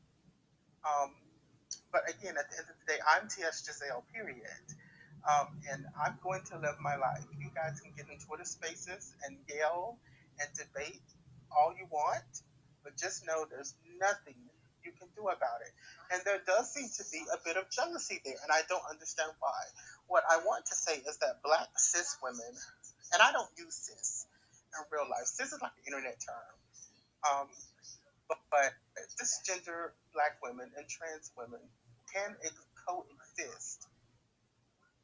Speaker 13: But again, at the end of the day, I'm T.S. Giselle, period. And I'm going to live my life. You guys can get in Twitter spaces and yell and debate all you want, but just know there's nothing you can do about it. And there does seem to be a bit of jealousy there, and I don't understand why. What I want to say is that Black cis women, and I don't use cis in real life, cis is like an internet term, but cisgender Black women and trans women can coexist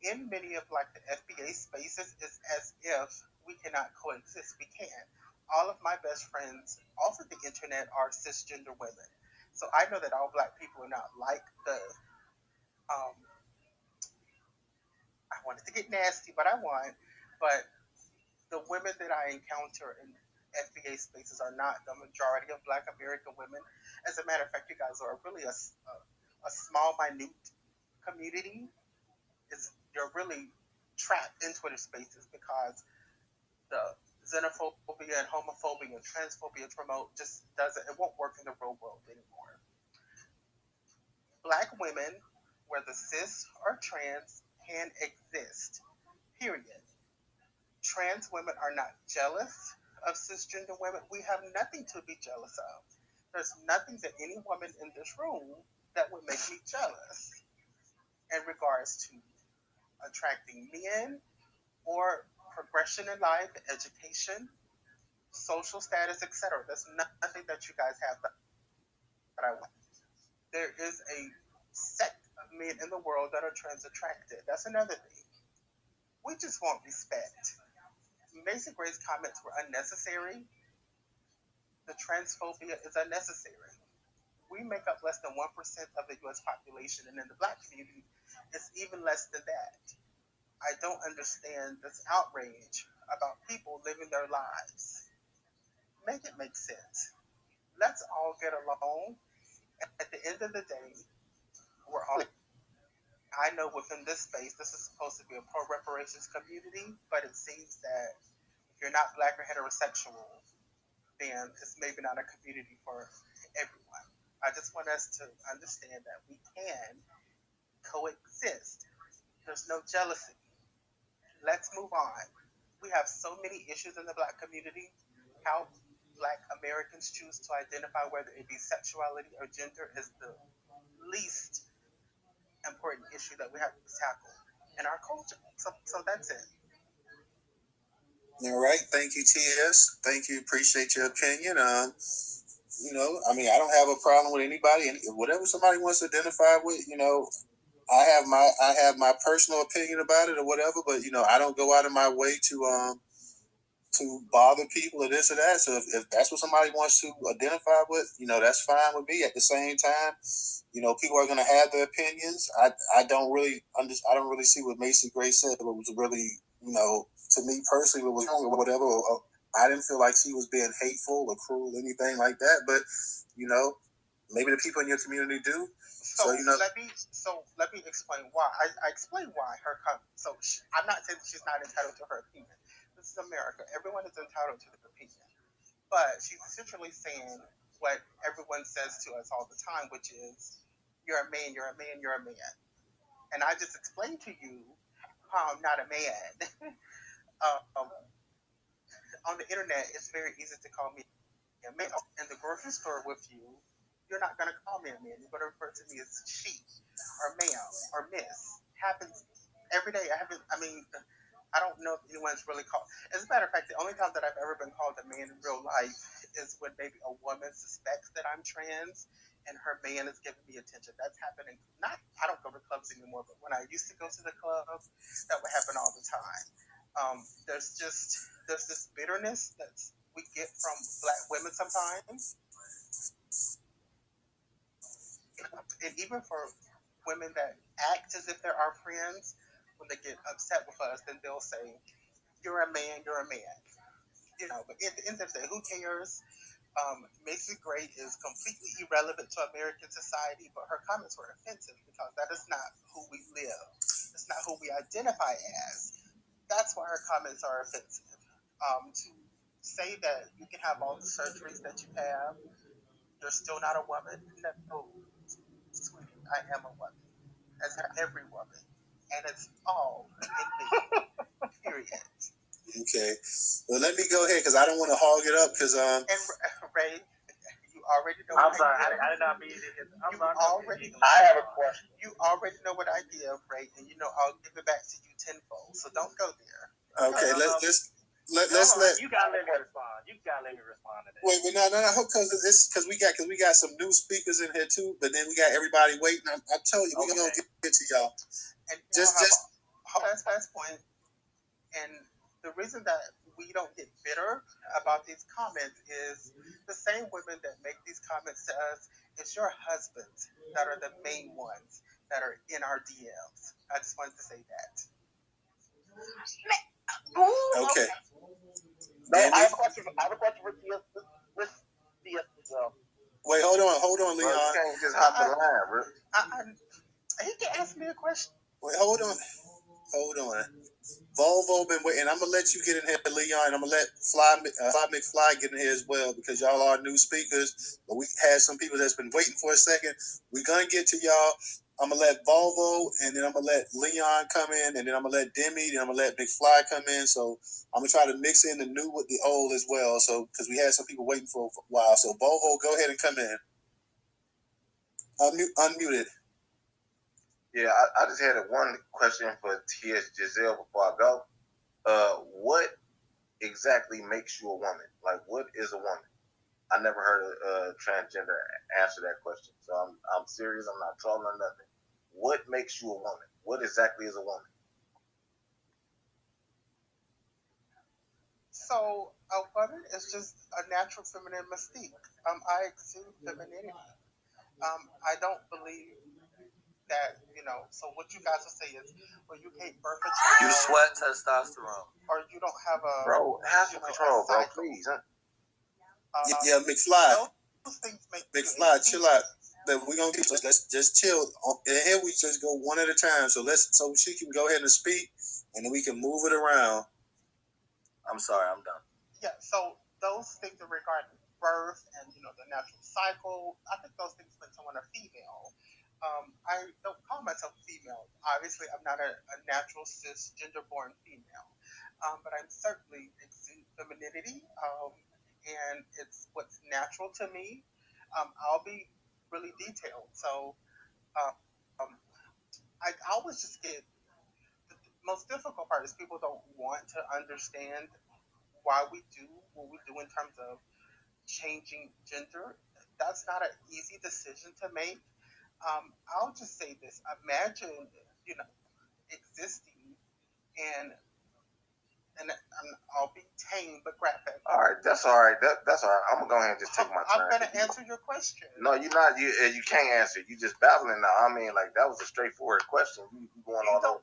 Speaker 13: in many of like the FBA spaces. It's as if we cannot coexist. We can. All of my best friends off of the internet are cisgender women. So I know that all Black people are not like the I wanted to get nasty, but the women that I encounter in FBA spaces are not the majority of Black American women. As a matter of fact, you guys are really a small, minute community. You're really trapped in Twitter spaces because the xenophobia and homophobia and transphobia promote just it won't work in the real world anymore. Black women, whether cis or trans, can exist, period. Trans women are not jealous of cisgender women. We have nothing to be jealous of. There's nothing that any woman in this room that would make me jealous in regards to attracting men or progression in life, education, social status, etc. There's nothing that you guys have that I want. There is a sect of men in the world that are trans attracted. That's another thing. We just want respect. Macy Gray's comments were unnecessary. The transphobia is unnecessary. We make up less than 1% of the US population, and in the Black community, it's even less than that. I don't understand this outrage about people living their lives. Make it make sense. Let's all get along. At the end of the day, we're all. I know within this space, this is supposed to be a pro reparations community, but it seems that if you're not Black or heterosexual, then it's maybe not a community for everyone. I just want us to understand that we can coexist. There's no jealousy. Let's move on. We have so many issues in the Black community. How Black Americans choose to identify, whether it be sexuality or gender, is the least important issue that we have to tackle in our culture. So that's it.
Speaker 2: All right. Thank you, TS. Thank you. Appreciate your opinion. I don't have a problem with anybody, and whatever somebody wants to identify with, I have my personal opinion about it or whatever, but I don't go out of my way to bother people or this or that. So if that's what somebody wants to identify with, that's fine with me. At the same time, people are going to have their opinions. I don't really see what Macy Gray said. What was really, to me personally, what was wrong or whatever. I didn't feel like she was being hateful or cruel, anything like that. But maybe the people in your community do.
Speaker 13: So let me explain why. I explain why her comment. So I'm not saying that she's not entitled to her opinion. This is America. Everyone is entitled to their opinion. But she's essentially saying what everyone says to us all the time, which is, you're a man, you're a man, you're a man. And I just explained to you how I'm not a man. On the internet, it's very easy to call me a man. In the grocery store with you, you're not going to call me a man. You're going to refer to me as she or ma'am or miss. Happens every day. I don't know if anyone's really called. As a matter of fact, the only time that I've ever been called a man in real life is when maybe a woman suspects that I'm trans and her man is giving me attention. That's happening. I don't go to clubs anymore, but when I used to go to the club, that would happen all the time. There's this bitterness that we get from Black women sometimes, and even for women that act as if they're our friends, when they get upset with us, then they'll say, "You're a man, you're a man." But at the end of the day, who cares? Macy Gray is completely irrelevant to American society, but her comments were offensive because that is not who we live. It's not who we identify as. That's why her comments are offensive. To say that you can have all the surgeries that you have, you're still not a woman. No, sweetie, I am a woman, as every woman, and it's all in me. Period.
Speaker 2: Okay. Well, let me go ahead because I don't want to hog it up because
Speaker 13: And Ray, you already know.
Speaker 9: I'm sorry, I did not mean to hit.
Speaker 5: I have a question.
Speaker 13: You already know what I give, Ray, and you know I'll give it back to you tenfold. So don't go there.
Speaker 2: okay. Let's
Speaker 9: You gotta let me respond. You gotta let me respond to that.
Speaker 2: Wait, no, because we got some new speakers in here too, but then we got everybody waiting. I tell you, we're gonna get to y'all.
Speaker 13: And just last point, and the reason that we don't get bitter about these comments is the same women that make these comments to us. It's your husbands that are the main ones that are in our DMs. I just wanted to say that.
Speaker 2: Okay.
Speaker 5: No, I have a question for Tia.
Speaker 2: Wait, hold on, Leon.
Speaker 5: Bro, you can't just hop the line, bro.
Speaker 13: He can ask me a question.
Speaker 2: Wait, hold on. Volvo been waiting. I'm gonna let you get in here, Leon. I'm gonna let Fly McFly get in here as well because y'all are new speakers. But we had some people that's been waiting for a second. We're gonna get to y'all. I'm gonna let Volvo, and then I'm gonna let Leon come in, and then I'm gonna let Demi, and I'm gonna let McFly come in. So I'm gonna try to mix in the new with the old as well. So because we had some people waiting for a while. So Volvo, go ahead and come in. Unmuted.
Speaker 5: Yeah, I just had one question for Tia Giselle before I go. What exactly makes you a woman? Like, what is a woman? I never heard a transgender answer that question. So I'm serious. I'm not trolling or nothing. What makes you a woman? What exactly is a woman?
Speaker 13: So a woman is just a natural feminine mystique. I exude femininity. I don't believe that, so what you guys will say is, well, you can't birth a child.
Speaker 9: You sweat testosterone.
Speaker 13: Or you don't have a...
Speaker 5: Bro, have some control, bro, please. Huh?
Speaker 2: Yeah, McFly.
Speaker 13: Those things make
Speaker 2: McFly, chill out. We're going to get, let's just chill. And here we just go one at a time. So she can go ahead and speak, and then we can move it around.
Speaker 9: I'm sorry, I'm done.
Speaker 13: Yeah, so those things are regarding birth and, the natural cycle. I think those things make someone a female. I don't call myself female. Obviously, I'm not a natural cisgender-born female, but I'm certainly exude femininity, and it's what's natural to me. I'll be really detailed. So I always just get the most difficult part is people don't want to understand why we do what we do in terms of changing gender. That's not an easy decision to make. I'll just say this. Imagine, existing and I'll be tame but graphic.
Speaker 5: All right, that's all right. That's all right. I'm gonna go ahead and just take my turn.
Speaker 13: I'm gonna answer your question.
Speaker 5: No, you're not. You can't answer. You just babbling now. I mean, like that was a straightforward question. You going all over.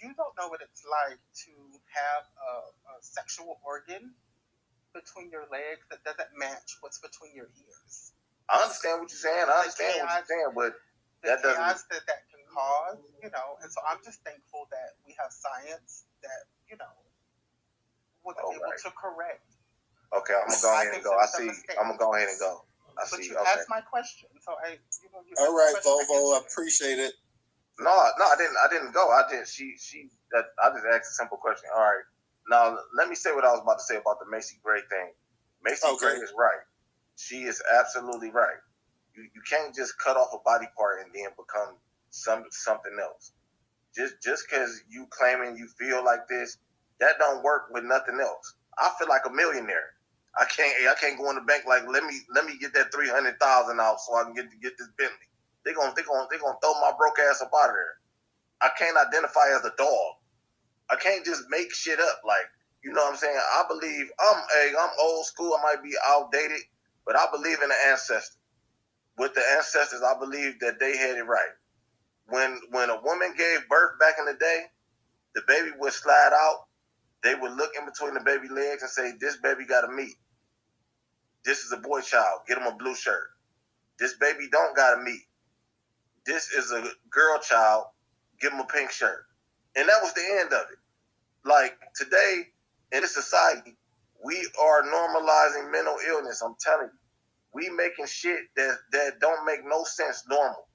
Speaker 13: You don't know what it's like to have a sexual organ between your legs that doesn't match what's between your ears.
Speaker 5: I understand what you're saying. But that doesn't.
Speaker 13: That can cause, and so I'm just thankful that we have science that, was able to correct.
Speaker 5: Okay, I'm gonna go ahead and go. I see. I'm gonna go ahead and go.
Speaker 13: But you asked my question, so
Speaker 2: all right, Volvo, I appreciate it.
Speaker 5: No, I didn't go. I just asked a simple question. All right. Now let me say what I was about to say about the Macy Gray thing. Macy Gray is right. She is absolutely right. You can't just cut off a body part and then become something else. Just because you claiming you feel like this, that don't work with nothing else. I feel like a millionaire. I can't go in the bank like let me get that $300,000 out so I can get this Bentley. They're gonna throw my broke ass up out of there. I can't identify as a dog. I can't just make shit up. Like, you know what I'm saying? I believe I'm old school. I might be outdated, but I believe in the ancestors. With the ancestors, I believe that they had it right. When a woman gave birth back in the day, the baby would slide out They would look in between the baby legs and say, this baby got a meat. This is a boy child. Get him a blue shirt. This baby don't got a meat. This is a girl child. Give him a pink shirt. And that was the end of it. Like, today, in this society, we are normalizing mental illness. I'm telling you. We making shit that don't make no sense normal.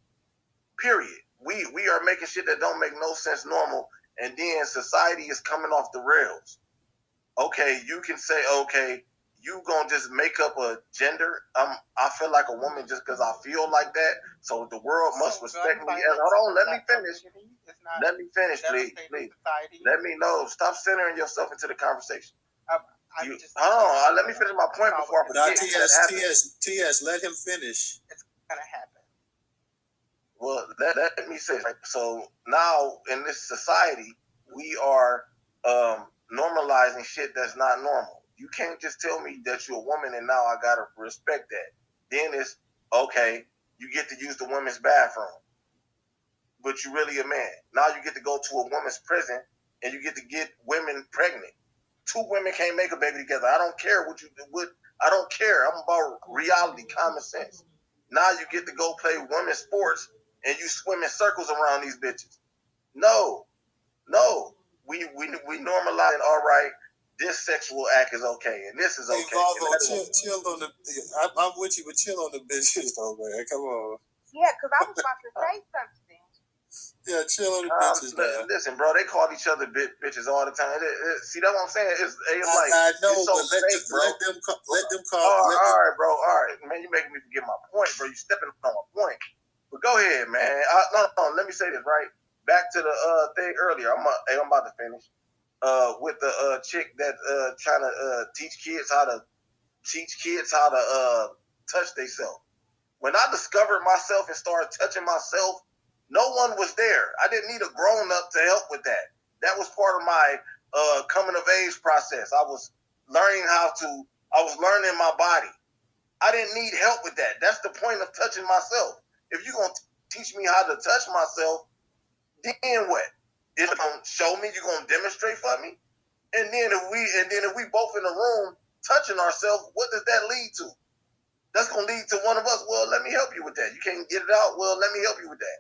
Speaker 5: Period. We are making shit that don't make no sense normal. And then society is coming off the rails. Okay, you can say, okay, you gonna just make up a gender. I feel like a woman just because I feel like that. So the world must respect me. Hold on, let me finish. Let me finish, please. Let me know. Stop centering yourself into the conversation. Hold on, let me finish my point before I forget.
Speaker 2: TS, let him finish.
Speaker 13: It's gonna happen.
Speaker 5: Well, let me say, so now in this society, we are normalizing shit that's not normal. You can't just tell me that you're a woman and now I gotta respect that. Then it's, okay, you get to use the women's bathroom, but you're really a man. Now you get to go to a woman's prison and you get to get women pregnant. Two women can't make a baby together. I don't care what you do. I don't care. I'm about reality, common sense. Now you get to go play women's sports and you swim in circles around these bitches. No. We normalize, all right, this sexual act is okay and this is okay.
Speaker 2: Hey, Volvo, chill on the. I'm with you, but chill on the bitches though, man. Come on.
Speaker 12: Yeah, because I was about to say something.
Speaker 2: Yeah, chill on the bitches, man.
Speaker 5: Listen, bro, they call each other bitches all the time. See, that's what I'm saying.
Speaker 2: I know,
Speaker 5: it's so
Speaker 2: but
Speaker 5: fake, bro.
Speaker 2: let them call.
Speaker 5: All right, bro. All right, man, you making me forget my point, bro. You stepping on my point. But go ahead, man. No, let me say this, right? Back to the thing earlier. I'm about to finish. With the chick that trying to teach kids how to touch themselves. When I discovered myself and started touching myself, no one was there. I didn't need a grown up to help with that. That was part of my coming of age process. I was learning my body. I didn't need help with that. That's the point of touching myself. If you're gonna teach me how to touch myself, then what? You're gonna show me, you're gonna demonstrate for me? And then if we both in the room touching ourselves, what does that lead to? That's gonna lead to one of us, well, let me help you with that. You can't get it out, well, let me help you with that.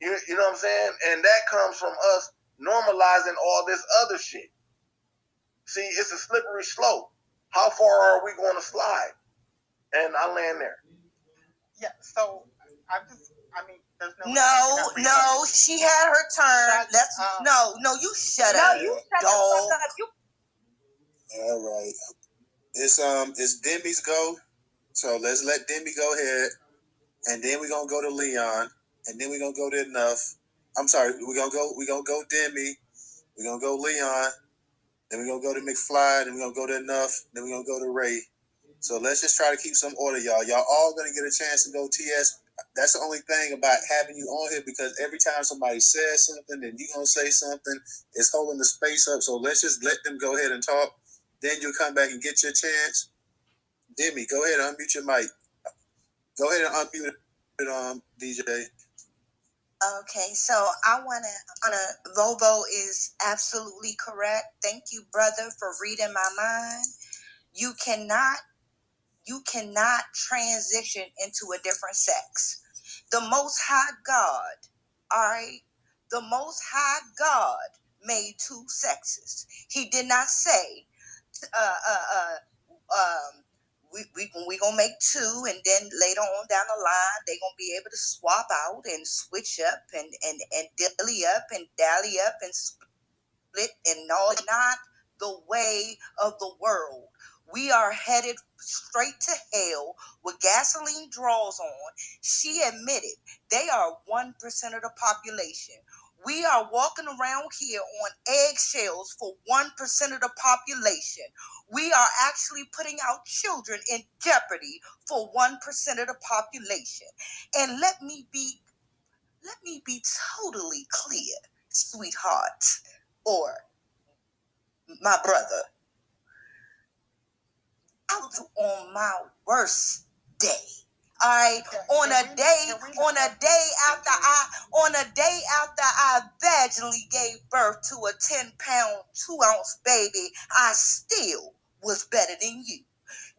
Speaker 5: You know what I'm saying? And that comes from us normalizing all this other shit. See, it's a slippery slope. How far are we going to slide? And I land there.
Speaker 13: Yeah, so there's
Speaker 6: no, she had her turn. You shut up.
Speaker 12: No, you shut the fuck up.
Speaker 2: All right. It's Demi's go. So let's let Demi go ahead. And then we're gonna go to Leon. And then we're gonna go to Enough. I'm sorry, we're gonna go Demi. We're gonna go Leon. Then we're gonna go to McFly. Then we're gonna go to Enough. Then we're gonna go to Ray. So let's just try to keep some order, y'all. Y'all all gonna get a chance to go TS. That's the only thing about having you on here, because every time somebody says something, then you gonna say something. It's holding the space up. So let's just let them go ahead and talk. Then you'll come back and get your chance. Demi, go ahead and unmute your mic. Go ahead and unmute it, DJ.
Speaker 6: Okay, so I want to, Volvo is absolutely correct. Thank you, brother, for reading my mind. You cannot transition into a different sex. The Most High God, all right? The Most High God made two sexes. He did not say, we gonna make two, and then later on down the line they gonna be able to swap out and switch up and dilly up and dally up and split and all. Not the way of the world. We are headed straight to hell with gasoline draws on. She admitted they are 1% of the population. We are walking around here on eggshells for 1% of the population. We are actually putting our children in jeopardy for 1% of the population. And let me be totally clear, sweetheart, or my brother. On my worst day, On a day after I vaginally gave birth to a 10-pound, 2-ounce baby, I still was better than you.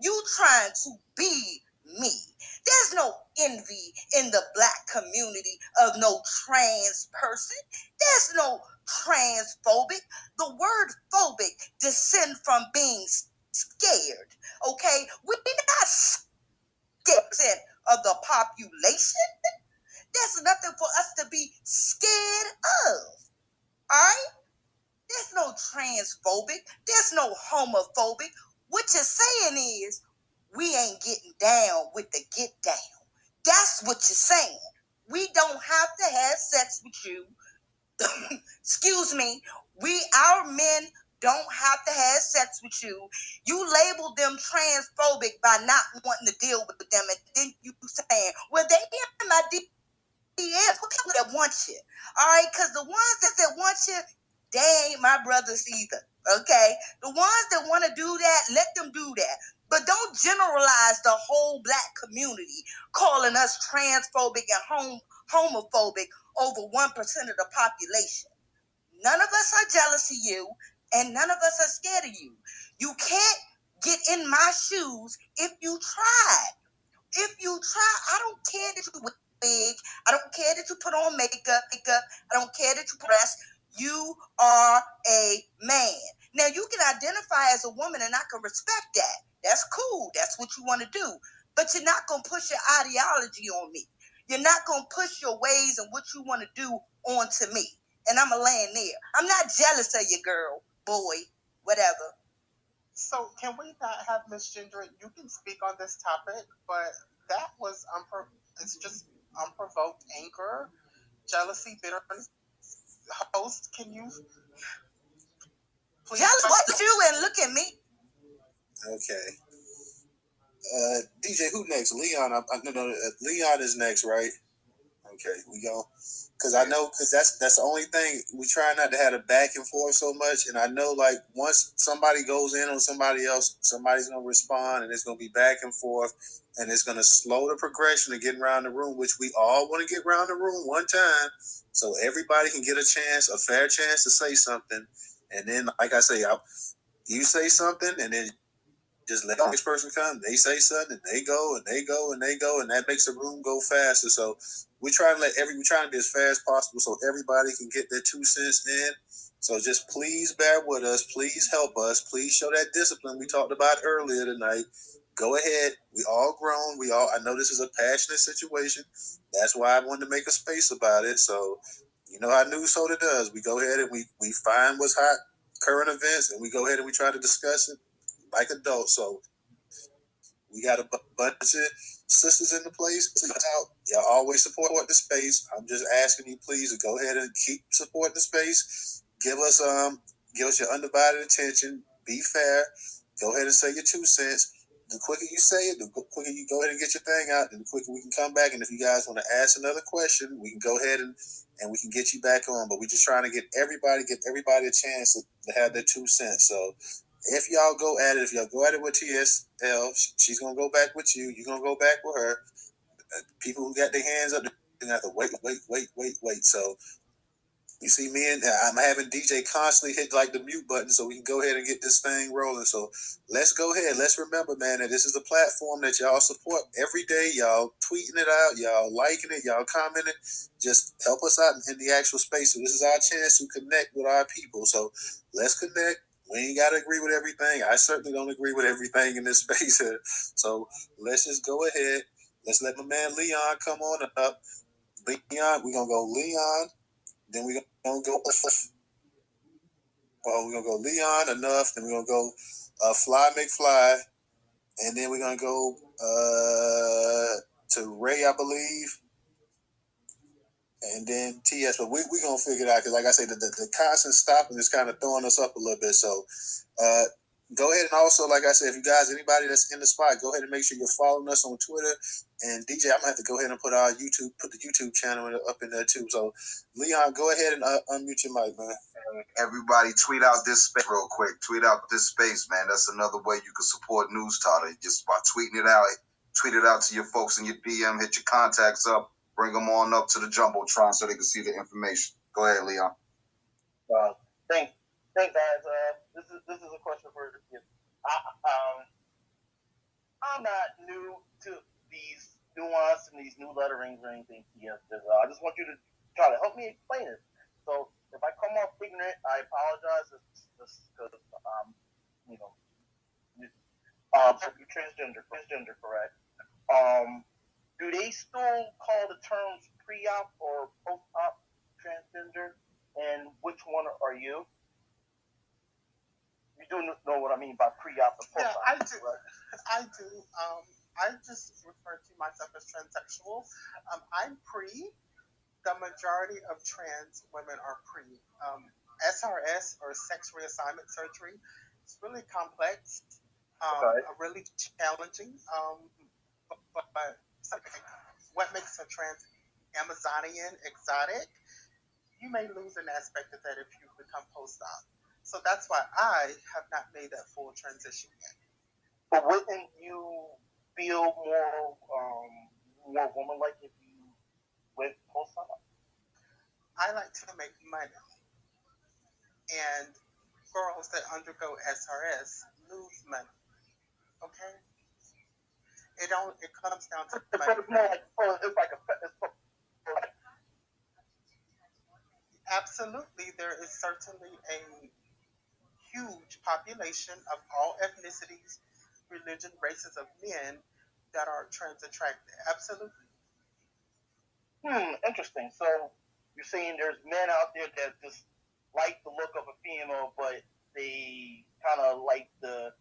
Speaker 6: You trying to be me. There's no envy in the Black community of no trans person. There's no transphobic. The word phobic descends from being scared. Okay? We're not scared of the population. There's nothing for us to be scared of. Alright? There's no transphobic. There's no homophobic. What you're saying is, we ain't getting down with the get down. That's what you're saying. We don't have to have sex with you. Excuse me. Our men don't have to have sex with you. You labeled them transphobic by not wanting to deal with them, and then you saying, well, they in my DMs. What people that want you? All right, because the ones that want you, they ain't my brothers either. Okay, the ones that want to do that, let them do that. But don't generalize the whole Black community, calling us transphobic and homophobic over 1% of the population. None of us are jealous of you, and none of us are scared of you. You can't get in my shoes if you tried. If you try, I don't care that you wear wig. I don't care that you put on makeup. I don't care that you dress. You are a man. Now, you can identify as a woman, and I can respect that. That's cool. That's what you want to do. But you're not going to push your ideology on me. You're not going to push your ways and what you want to do onto me. And I'm going to land there. I'm not jealous of you, girl, boy, whatever.
Speaker 13: So can we not have misgendering? You can speak on this topic, but that was it's just unprovoked anger, jealousy, bitterness. Host, can you please?
Speaker 6: Jealous what you and look at me.
Speaker 2: Okay. DJ, who next? Leon. No, Leon is next, right? Okay, we go. Because I know, because that's the only thing. We try not to have a back and forth so much, and I know, like, once somebody goes in on somebody else, somebody's gonna respond, and it's gonna be back and forth, and it's gonna slow the progression of getting around the room, which we all want to get around the room one time, so everybody can get a fair chance to say something, and then, like I say, you say something, and then just let the next person come. They say something, they go, and they go, and they go, and that makes the room go faster. So we try to be as fast as possible so everybody can get their 2 cents in. So just please bear with us. Please help us. Please show that discipline we talked about earlier tonight. Go ahead. We all grown. I know this is a passionate situation. That's why I wanted to make a space about it. So you know how Newstoter does. We go ahead and we find what's hot, current events, and we go ahead and we try to discuss it like adults. So we got a bunch of sisters in the place. Y'all always support the space. I'm just asking you, please, to go ahead and keep supporting the space. Give us your undivided attention. Be fair. Go ahead and say your 2 cents. The quicker you say it, the quicker you go ahead and get your thing out, and the quicker we can come back. And if you guys want to ask another question, we can go ahead and we can get you back on. But we're just trying to give everybody a chance to have their 2 cents. So if y'all go at it with TSL, she's going to go back with you. You're going to go back with her. People who got their hands up, they're going to have to wait. So you see me and I'm having DJ constantly hit like the mute button so we can go ahead and get this thing rolling. So let's go ahead. Let's remember, man, that this is a platform that y'all support every day. Y'all tweeting it out, y'all liking it, y'all commenting. Just help us out in the actual space. So this is our chance to connect with our people. So let's connect. We ain't got to agree with everything. I certainly don't agree with everything in this space here. So let's just go ahead. Let's let my man Leon come on up. Leon, we're going to go Leon. Then we're going to go Leon enough. Then we're going to go Fly McFly. And then we're going to go to Ray, I believe. And then TS. But we're going to figure it out because, like I say, the constant stopping is kind of throwing us up a little bit. So go ahead and also, like I said, if you guys, anybody that's in the spot, go ahead and make sure you're following us on Twitter. And DJ, I'm going to have to go ahead and put the YouTube channel up in there too. So Leon, go ahead and unmute your mic, man.
Speaker 3: Everybody tweet out this space real quick. Tweet out this space, man. That's another way you can support Newstoter, just by tweeting it out. tweet it out to your folks in your DM, hit your contacts up, bring them on up to the Jumbotron so they can see the information. Go ahead, Leon.
Speaker 9: Thanks, guys. This is a question for you. I'm not new to these nuances and these new letterings or anything. Yes, I just want you to try to help me explain it. So if I come off ignorant, I apologize. It's just because you're transgender, correct? Do they still call the terms pre-op or post-op transgender? And which one are you? You do know what I mean by pre-op and post-op.
Speaker 13: Yeah, I do.
Speaker 9: Right?
Speaker 13: I do. I just refer to myself as transsexual. I'm pre. The majority of trans women are pre. SRS or sex reassignment surgery. It's really complex, really challenging. But what makes a trans Amazonian exotic? You may lose an aspect of that if you become post-op. So that's why I have not made that full transition yet.
Speaker 9: But wouldn't you feel more woman-like if you went post-op?
Speaker 13: I like to make money. And girls that undergo SRS lose money. Okay? It comes down to money. Absolutely, there is certainly a huge population of all ethnicities, religion, races of men that are trans attracted. Absolutely.
Speaker 9: Interesting. So you're saying there's men out there that just like the look of a female, but they kind of like the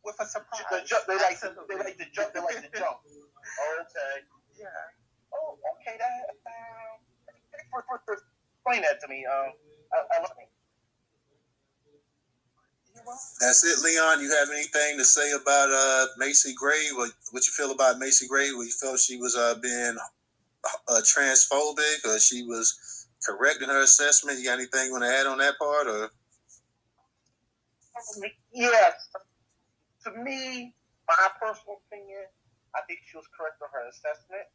Speaker 13: with a surprise.
Speaker 9: They like the jump. Okay.
Speaker 13: Yeah.
Speaker 9: Oh, okay. Explain that to me. I love it.
Speaker 2: That's it, Leon. You have anything to say about Macy Gray? What you feel about Macy Gray? What you felt she was being transphobic, or she was correct in her assessment? You got anything you want to add on that part, or?
Speaker 9: Yes. To me, my personal opinion, I think she was correct on her assessment.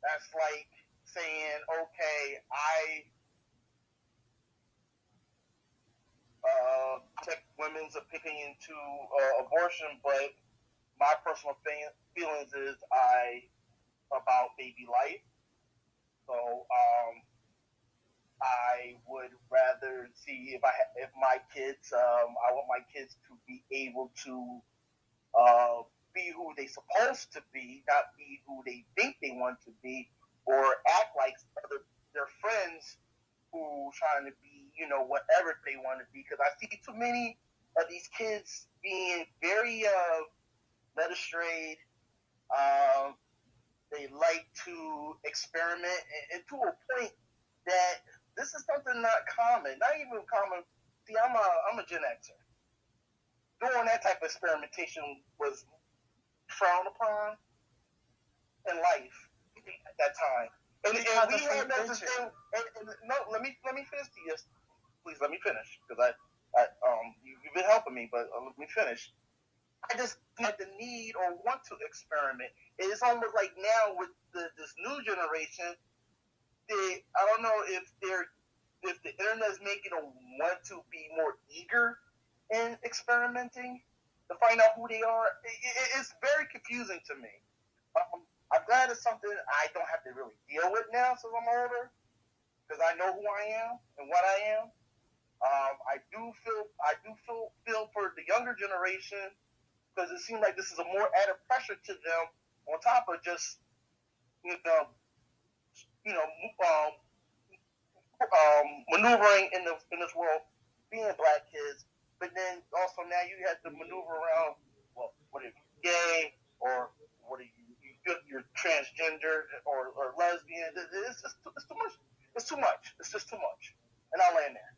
Speaker 9: That's like saying, okay, I take women's opinion to abortion, but my personal feelings is about baby life. So I would rather see if my kids, I want my kids to be able to be who they supposed to be, not be who they think they want to be, or act like their friends who trying to be, whatever they want to be. Because I see too many of these kids being very led astray. They like to experiment, and to a point that this is something not common, not even common. See, I'm a Gen Xer. Doing that type of experimentation was frowned upon in life at that time. And we had that thing. No, let me finish this. Please let me finish, because you've been helping me, but let me finish. I just had the need or want to experiment. It's almost like now with this new generation, I don't know if the internet is making them want to be more eager in experimenting to find out who they are. It's very confusing to me. I'm glad it's something I don't have to really deal with now since I'm older, because I know who I am and what I am. I do feel for the younger generation, because it seems like this is a more added pressure to them on top of just maneuvering in this world, being Black kids. But then also now you have to maneuver around. Well, what are you, gay, or what are you're transgender or lesbian? It's too much. It's too much. It's just too much. And I'll land there.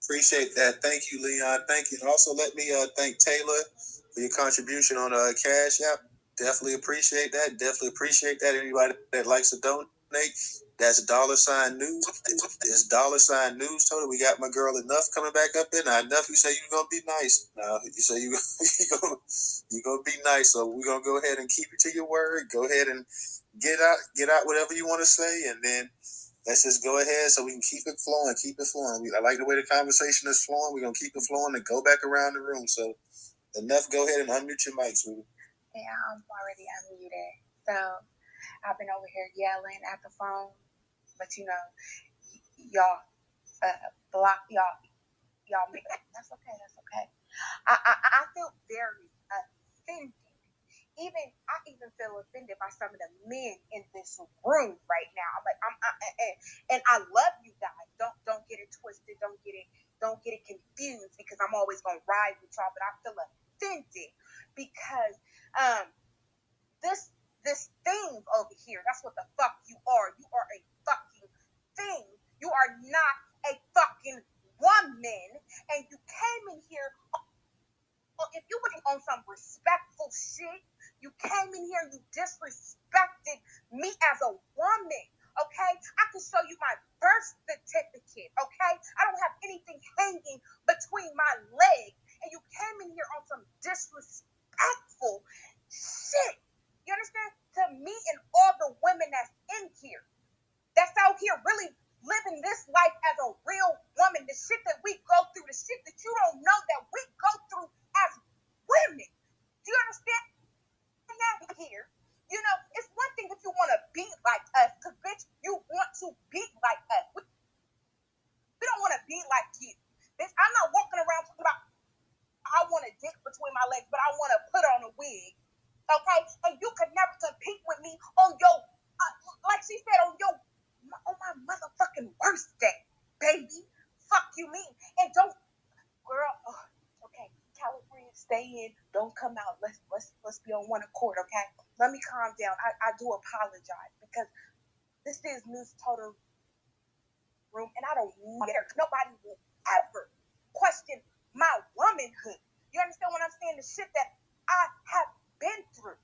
Speaker 2: Appreciate that. Thank you, Leon. Thank you. And also let me thank Taylor for your contribution on Cash App. Definitely appreciate that. Anybody that likes to donate, That's $news. It's $Newstoter. We got my girl Enough coming back up in. Now, Enough, you say you're gonna be nice. No, you say you gonna be nice. So we're gonna go ahead and keep it to your word. Go ahead and get out whatever you want to say, and then let's just go ahead so we can keep it flowing. I like the way the conversation is flowing. We're gonna keep it flowing and go back around the room. So Enough, go ahead and unmute your mic, sweetie.
Speaker 12: Yeah, I'm already unmuted. So I've been over here yelling at the phone, but y'all block y'all make that's okay. I feel very offended. I even feel offended by some of the men in this room right now. I'm like, and I love you guys. Don't get it twisted. Don't get it confused, because I'm always gonna ride with y'all. But I feel offended because this thing over here, that's what the fuck you are. You are a fucking thing. You are not a fucking woman, and you came in here. If you were on some respectful shit, you came in here, you disrespected me as a woman, okay? I can show you my birth certificate, okay? I don't have anything hanging between my legs, and you came in here on some disrespectful shit. You understand? To me and all the women that's in here, that's out here really living this life as a real woman, the shit that we go through, the shit that you don't know that we go through as women. Do you understand that here? It's one thing if you want to be like us, because bitch, you want to be like us. We don't want to be like you. Bitch, I'm not walking around talking about I want a dick between my legs, but I want to put on a wig. Okay? And you could never compete with me on your, like she said, on my motherfucking worst day, baby. Fuck you mean. And don't, girl, okay, California, stay in, don't come out. Let's be on one accord, okay? Let me calm down. I do apologize, because this is Newstoter room, and I don't care. Nobody will ever question my womanhood. You understand what I'm saying? The shit that I have been through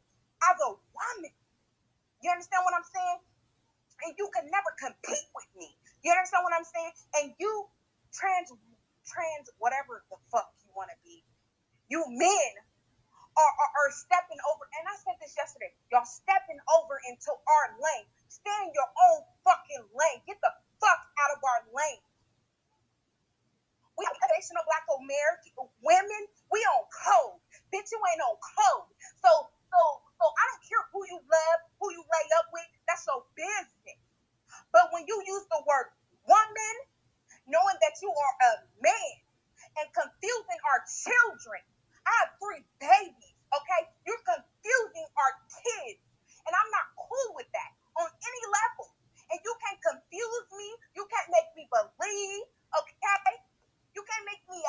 Speaker 12: as a woman. You understand what I'm saying? And you can never compete with me. You understand what I'm saying? And you trans whatever the fuck you want to be. You men are stepping over, and I said this yesterday. Y'all stepping over into our lane. Stay in your own fucking lane. Get the fuck out of our lane. We foundational Black American women. We on code, bitch. You ain't on code. So I don't care who you love, who you lay up with. That's your business. But when you use the word woman, knowing that you are a man, and confusing our children, I have 3 babies. Okay, you're confusing our kids, and I'm not cool with that on any level. And you can't confuse me. You can't make me believe. Okay. You can't make me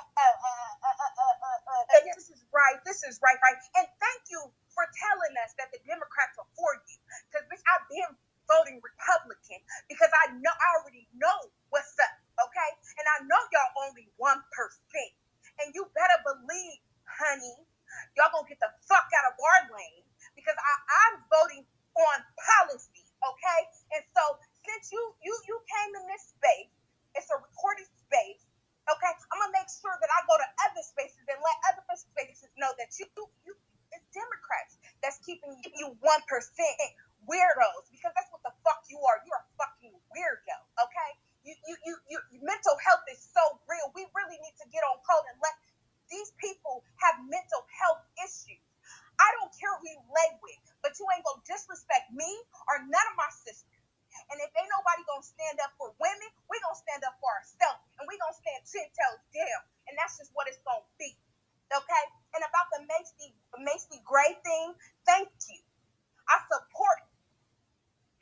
Speaker 12: this is right. And thank you for telling us that the Democrats are for you. Because bitch, I've been voting Republican because I already know what's up, okay? And I know y'all only 1%. And you better believe, honey, y'all gonna get the fuck out of our lane, because I'm voting on policy, okay? And so since you came in this space, it's a recorded space. Okay, I'm gonna make sure that I go to other spaces and let other spaces know that you it's Democrats that's keeping you 1% weirdos, because that's what the fuck you are. You're a fucking weirdo. Okay, you mental health is so real. We really need to get on code and let these people have mental health issues. I don't care who you lay with, but you ain't gonna disrespect me or none of my sisters. And if ain't nobody gonna stand up for women, we gonna stand up for ourselves, and we gonna stand 10 toes down, and that's just what it's gonna be, okay? And about the Macy Gray thing, thank you. I support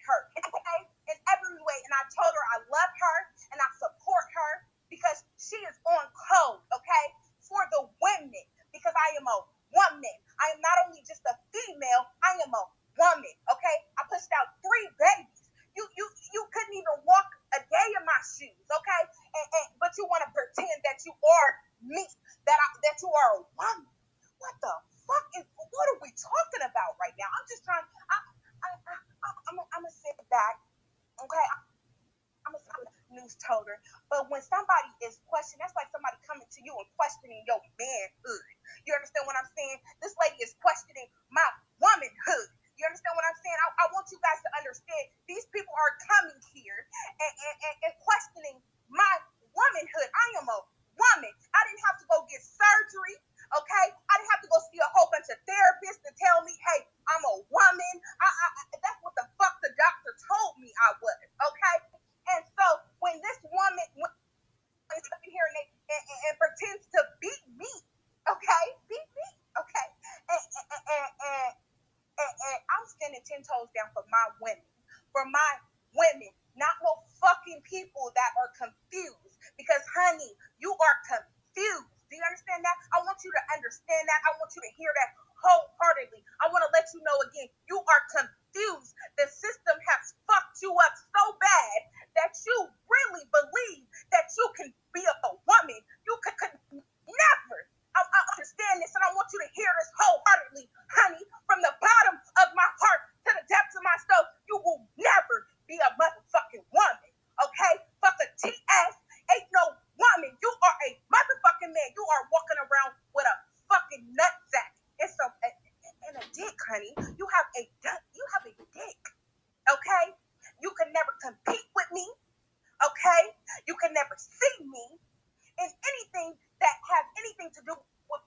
Speaker 12: her, okay, in every way, and I told her I love her and I support her because she is on code, okay, for the women, because I am a woman. I am not only just a female, I am a woman, okay? I pushed out 3 babies. You couldn't even walk a day in my shoes, okay? But you want to pretend that you are me, that you are a woman. What the fuck what are we talking about right now? I'm just trying. I'm gonna sit back Okay, I'm a Newstoter. But when somebody is questioning, that's like somebody coming to you and questioning your manhood. You understand what I'm saying? This lady is questioning my womanhood. You understand what I'm saying? I want you guys to understand these people are coming here and questioning my womanhood. I am a woman. I didn't have to go get surgery. Okay? I didn't have to go see a whole bunch of therapists to tell me, hey, I'm a woman. That's what the fuck the doctor told me I was. Okay? And so when this woman is up here and pretends to beat me, okay? Beat me, okay? And I'm standing 10 toes down for my women, not no fucking people that are confused. Because, honey, you are confused. Do you understand that? I want you to understand that. I want you to hear that wholeheartedly. I want to let you know again, you are confused. The system has fucked you up so bad that you really believe that you can be a woman. You could never. I understand this, and I want you to hear this wholeheartedly, honey, from the bottom of my heart to the depths of my soul. You will never be a motherfucking woman, okay? Fuck a T-ass, ain't no woman. You are a motherfucking man. You are walking around with a fucking nutsack and a dick, honey. You have a dick, okay? You can never compete with me, okay? You can never see me in anything that has anything to do with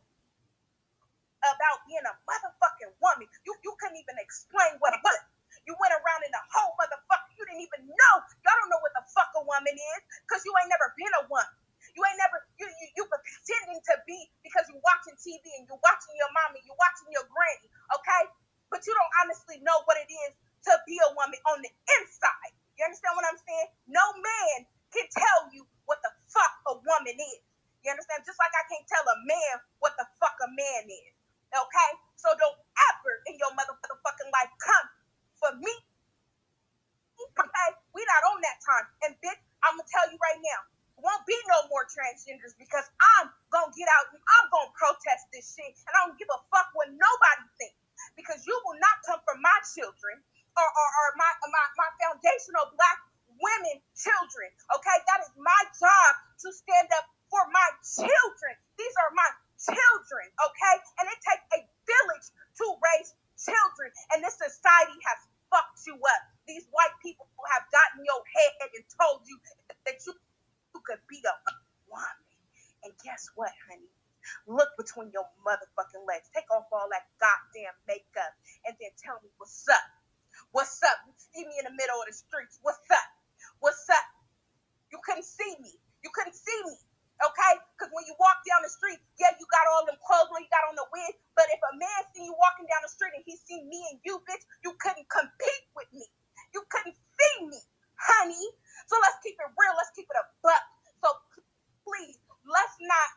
Speaker 12: about being a motherfucking woman. You couldn't even explain what it was. You went around in the whole motherfucker. You didn't even know. Y'all don't know what the fuck a woman is because you ain't never been a woman. You ain't never, you pretending to be because you're watching TV and you're watching your mommy, you're watching your granny, okay? But you don't honestly know what it is to be a woman on the inside. You understand what I'm saying? No man can tell you what the fuck a woman is. You understand? Just like I can't tell a man what the fuck a man is. Okay? So don't ever in your motherfucking life come for me. Okay? We not on that time. And bitch, I'm gonna tell you right now, won't be no more transgenders because I'm gonna get out and I'm gonna protest this shit. And I don't give a fuck what nobody thinks. Because you will not come for my children or my foundational Black women children. Okay? That is my job to stand up for my children. These are my children, okay? And it takes a village to raise children. And this society has fucked you up. These white people have gotten your head and told you that you could be a woman. And guess what, honey? Look between your motherfucking legs. Take off all that goddamn makeup and then tell me what's up. What's up? You see me in the middle of the streets. What's up? What's up? You couldn't see me. You couldn't see me. Okay? Because when you walk down the street, yeah, you got all them clothes on, you got on the wig. But if a man see you walking down the street and he see me and you, bitch, you couldn't compete with me. You couldn't see me, honey. So let's keep it real. Let's keep it a buck. So please, let's not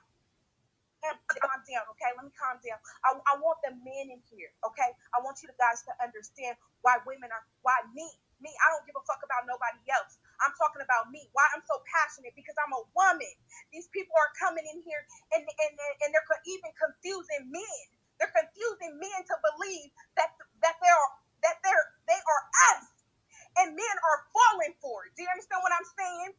Speaker 12: calm down, okay? Let me calm down. I want the men in here, okay? I want you guys to understand why me. I don't give a fuck about nobody else. I'm talking about me. Why I'm so passionate because I'm a woman. These people are coming in here and they're even confusing men. They're confusing men to believe that they are us, and men are falling for it. Do you understand what I'm saying?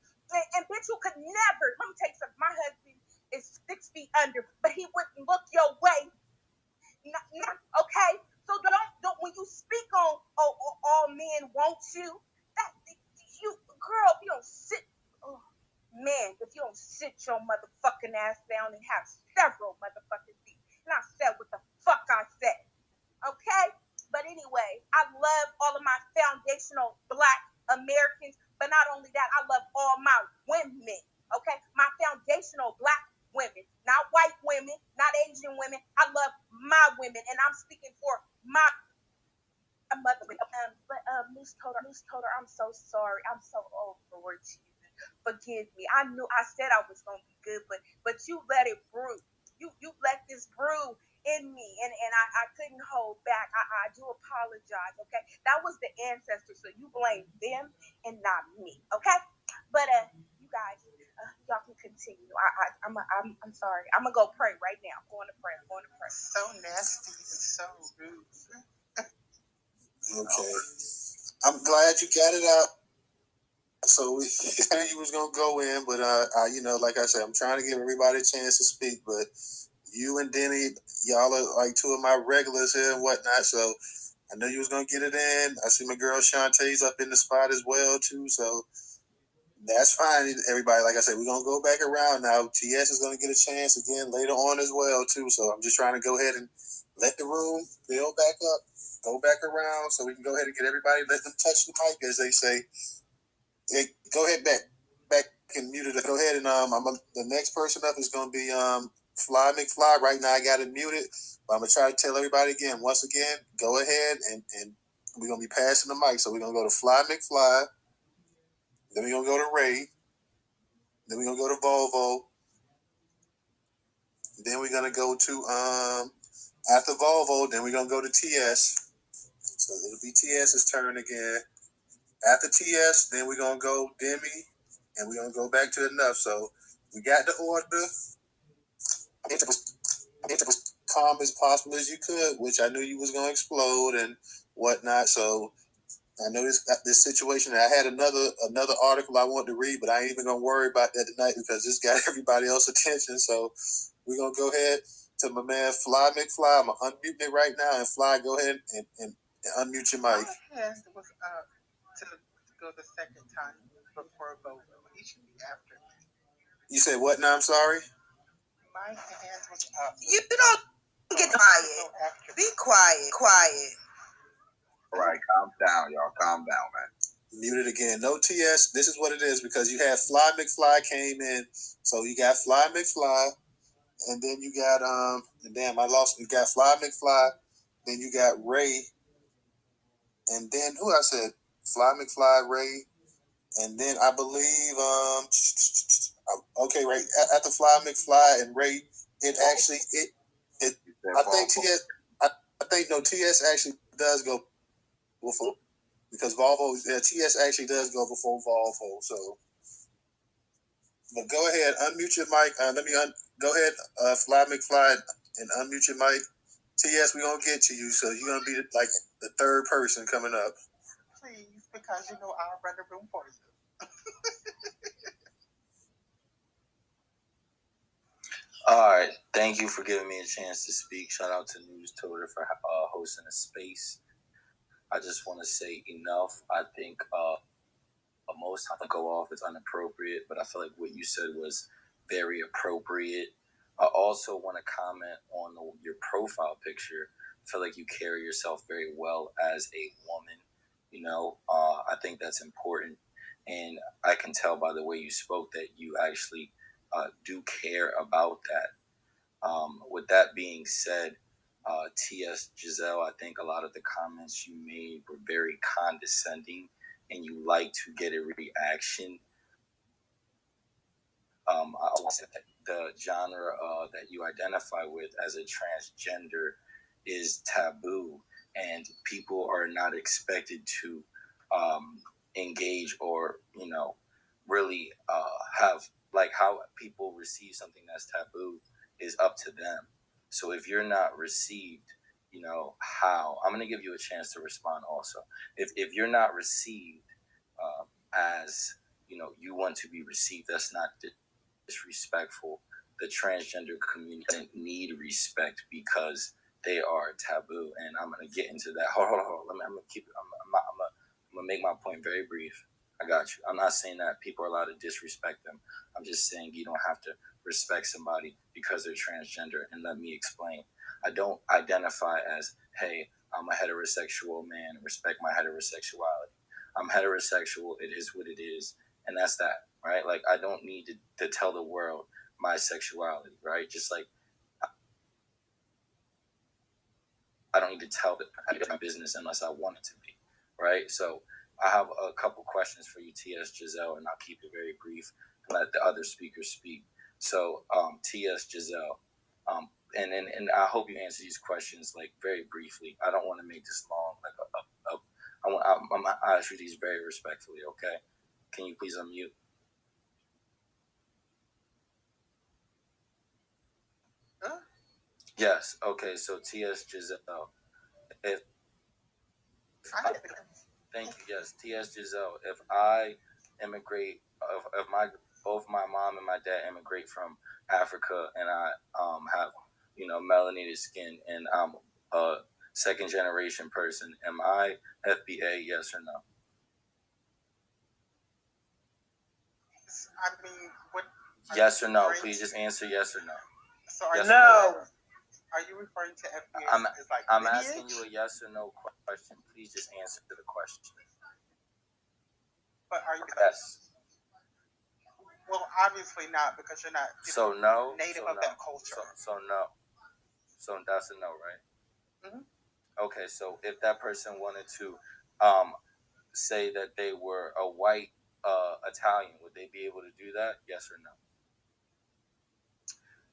Speaker 12: And bitch, you could never. Let me tell you something. My husband is 6 feet under, but he wouldn't look your way. Okay? So don't when you speak on all men want you, that you girl, if you don't sit if you don't sit your motherfucking ass down and have several motherfucking feet. And I said what the fuck I said. Okay? But anyway, I love all of my foundational Black Americans, but not only that, I love all my women. Okay? My foundational Black women, not white women, not Asian women. I love my women, and I'm speaking for my mother. Newstoter, I'm so sorry. I'm so overboard to you. Forgive me. I said I was gonna be good, but you let it brew. You let this brew in me, and I couldn't hold back. I do apologize. Okay, that was the ancestors, so you blame them and not me. Okay, but you guys. Y'all can continue. I'm sorry. I'm gonna go pray right now. I'm going to pray.
Speaker 13: So nasty and so rude.
Speaker 2: Okay. I'm glad you got it out. So we knew you was gonna go in, but like I said, I'm trying to give everybody a chance to speak. But you and Denny, y'all are like two of my regulars here and whatnot. So I know you was gonna get it in. I see my girl Shantae's up in the spot as well too. So that's fine, everybody. Like I said, we're gonna go back around now. TS is gonna get a chance again later on as well too. So I'm just trying to go ahead and let the room build back up, go back around, so we can go ahead and get everybody, let them touch the mic, as they say. Hey, go ahead back and mute it. Go ahead and the next person up is gonna be Fly McFly. Right now I got it muted, but I'm gonna try to tell everybody again. Once again, go ahead and we're gonna be passing the mic. So we're gonna go to Fly McFly, then we're gonna go to Ray, then we're gonna go to Volvo, then we're gonna go to after Volvo, then we're gonna go to TS. So it'll be TS's turn again. After TS, then we're gonna go Demi, and we're gonna go back to enough. So we got the order. It was calm as possible as you could, which I knew you was gonna explode and whatnot. So I know this situation. I had another article I wanted to read, but I ain't even gonna worry about that tonight because this got everybody else's attention. So we're gonna go ahead to my man Fly McFly. I'm gonna unmute it right now, and Fly, go ahead and unmute your mic.
Speaker 13: My hand was up to go the second time before Volvo. He should be after me.
Speaker 2: You said what now? I'm sorry.
Speaker 13: My hand was up.
Speaker 6: You don't get quiet. Be quiet.
Speaker 3: All right, calm down, y'all. Calm down, man.
Speaker 2: Muted again. No TS. This is what it is because you had Fly McFly came in. So you got Fly McFly, and then you got and damn, I lost. You got Fly McFly, then you got Ray, and then who I said Fly McFly, Ray, and then I believe okay, right after Fly McFly and Ray, it actually I think TS. I think no TS actually does go before. Because Volvo, TS actually does go before Volvo. So, but go ahead, unmute your mic. Go ahead, Fly McFly, and unmute your mic. TS, we're going to get to you. So you're going to be like the third person coming up.
Speaker 13: Please, because you know I'll run the room for you.
Speaker 9: All right. Thank you for giving me a chance to speak. Shout out to Newstoter for hosting a space. I just want to say enough. I think most times I go off, it's inappropriate, but I feel like what you said was very appropriate. I also want to comment on your profile picture. I feel like you carry yourself very well as a woman. I think that's important. And I can tell by the way you spoke that you actually do care about that. With that being said, T.S. Giselle, I think a lot of the comments you made were very condescending, and you like to get a reaction. I always said that the genre that you identify with as a transgender is taboo, and people are not expected to engage or really have like how people receive something that's taboo is up to them. So if you're not received, how I'm going to give you a chance to respond also. If you're not received as you want to be received, that's not disrespectful. The transgender community doesn't need respect because they are taboo, and I'm gonna get into that. Hold on. I'm gonna make my point very brief. I got you. I'm not saying that people are allowed to disrespect them. I'm just saying you don't have to respect somebody because they're transgender. And let me explain. I don't identify as, hey, I'm a heterosexual man. Respect my heterosexuality. I'm heterosexual. It is what it is, and that's that. Right? Like, I don't need to tell the world my sexuality, right? Just like I don't need to tell my business unless I want it to be, right? So I have a couple questions for you, T.S. Giselle, and I'll keep it very brief and let the other speakers speak. So T.S. Giselle, and I hope you answer these questions like very briefly. I don't want to make this long. I'm gonna ask you these very respectfully, okay? Can you please unmute?
Speaker 13: Huh?
Speaker 9: Yes. Okay. So T.S. Giselle, thank you. Yes, T.S. Giselle. If I immigrate. Both my mom and my dad immigrate from Africa, and I have melanated skin, and I'm a second generation person. Am I FBA? Yes or no?
Speaker 13: I mean, what?
Speaker 9: Yes or no? Please just answer yes or no.
Speaker 13: So
Speaker 9: yes
Speaker 4: no.
Speaker 13: Are you referring to FBA as like
Speaker 9: I'm
Speaker 13: lineage?
Speaker 9: asking you a yes or no question. Please just answer the question.
Speaker 13: But are you?
Speaker 9: Yes.
Speaker 13: Well, obviously not, because you're not native of that culture.
Speaker 9: So no. So that's a no, right?
Speaker 13: Mm-hmm.
Speaker 9: Okay, so if that person wanted to say that they were a white Italian, would they be able to do that? Yes or no?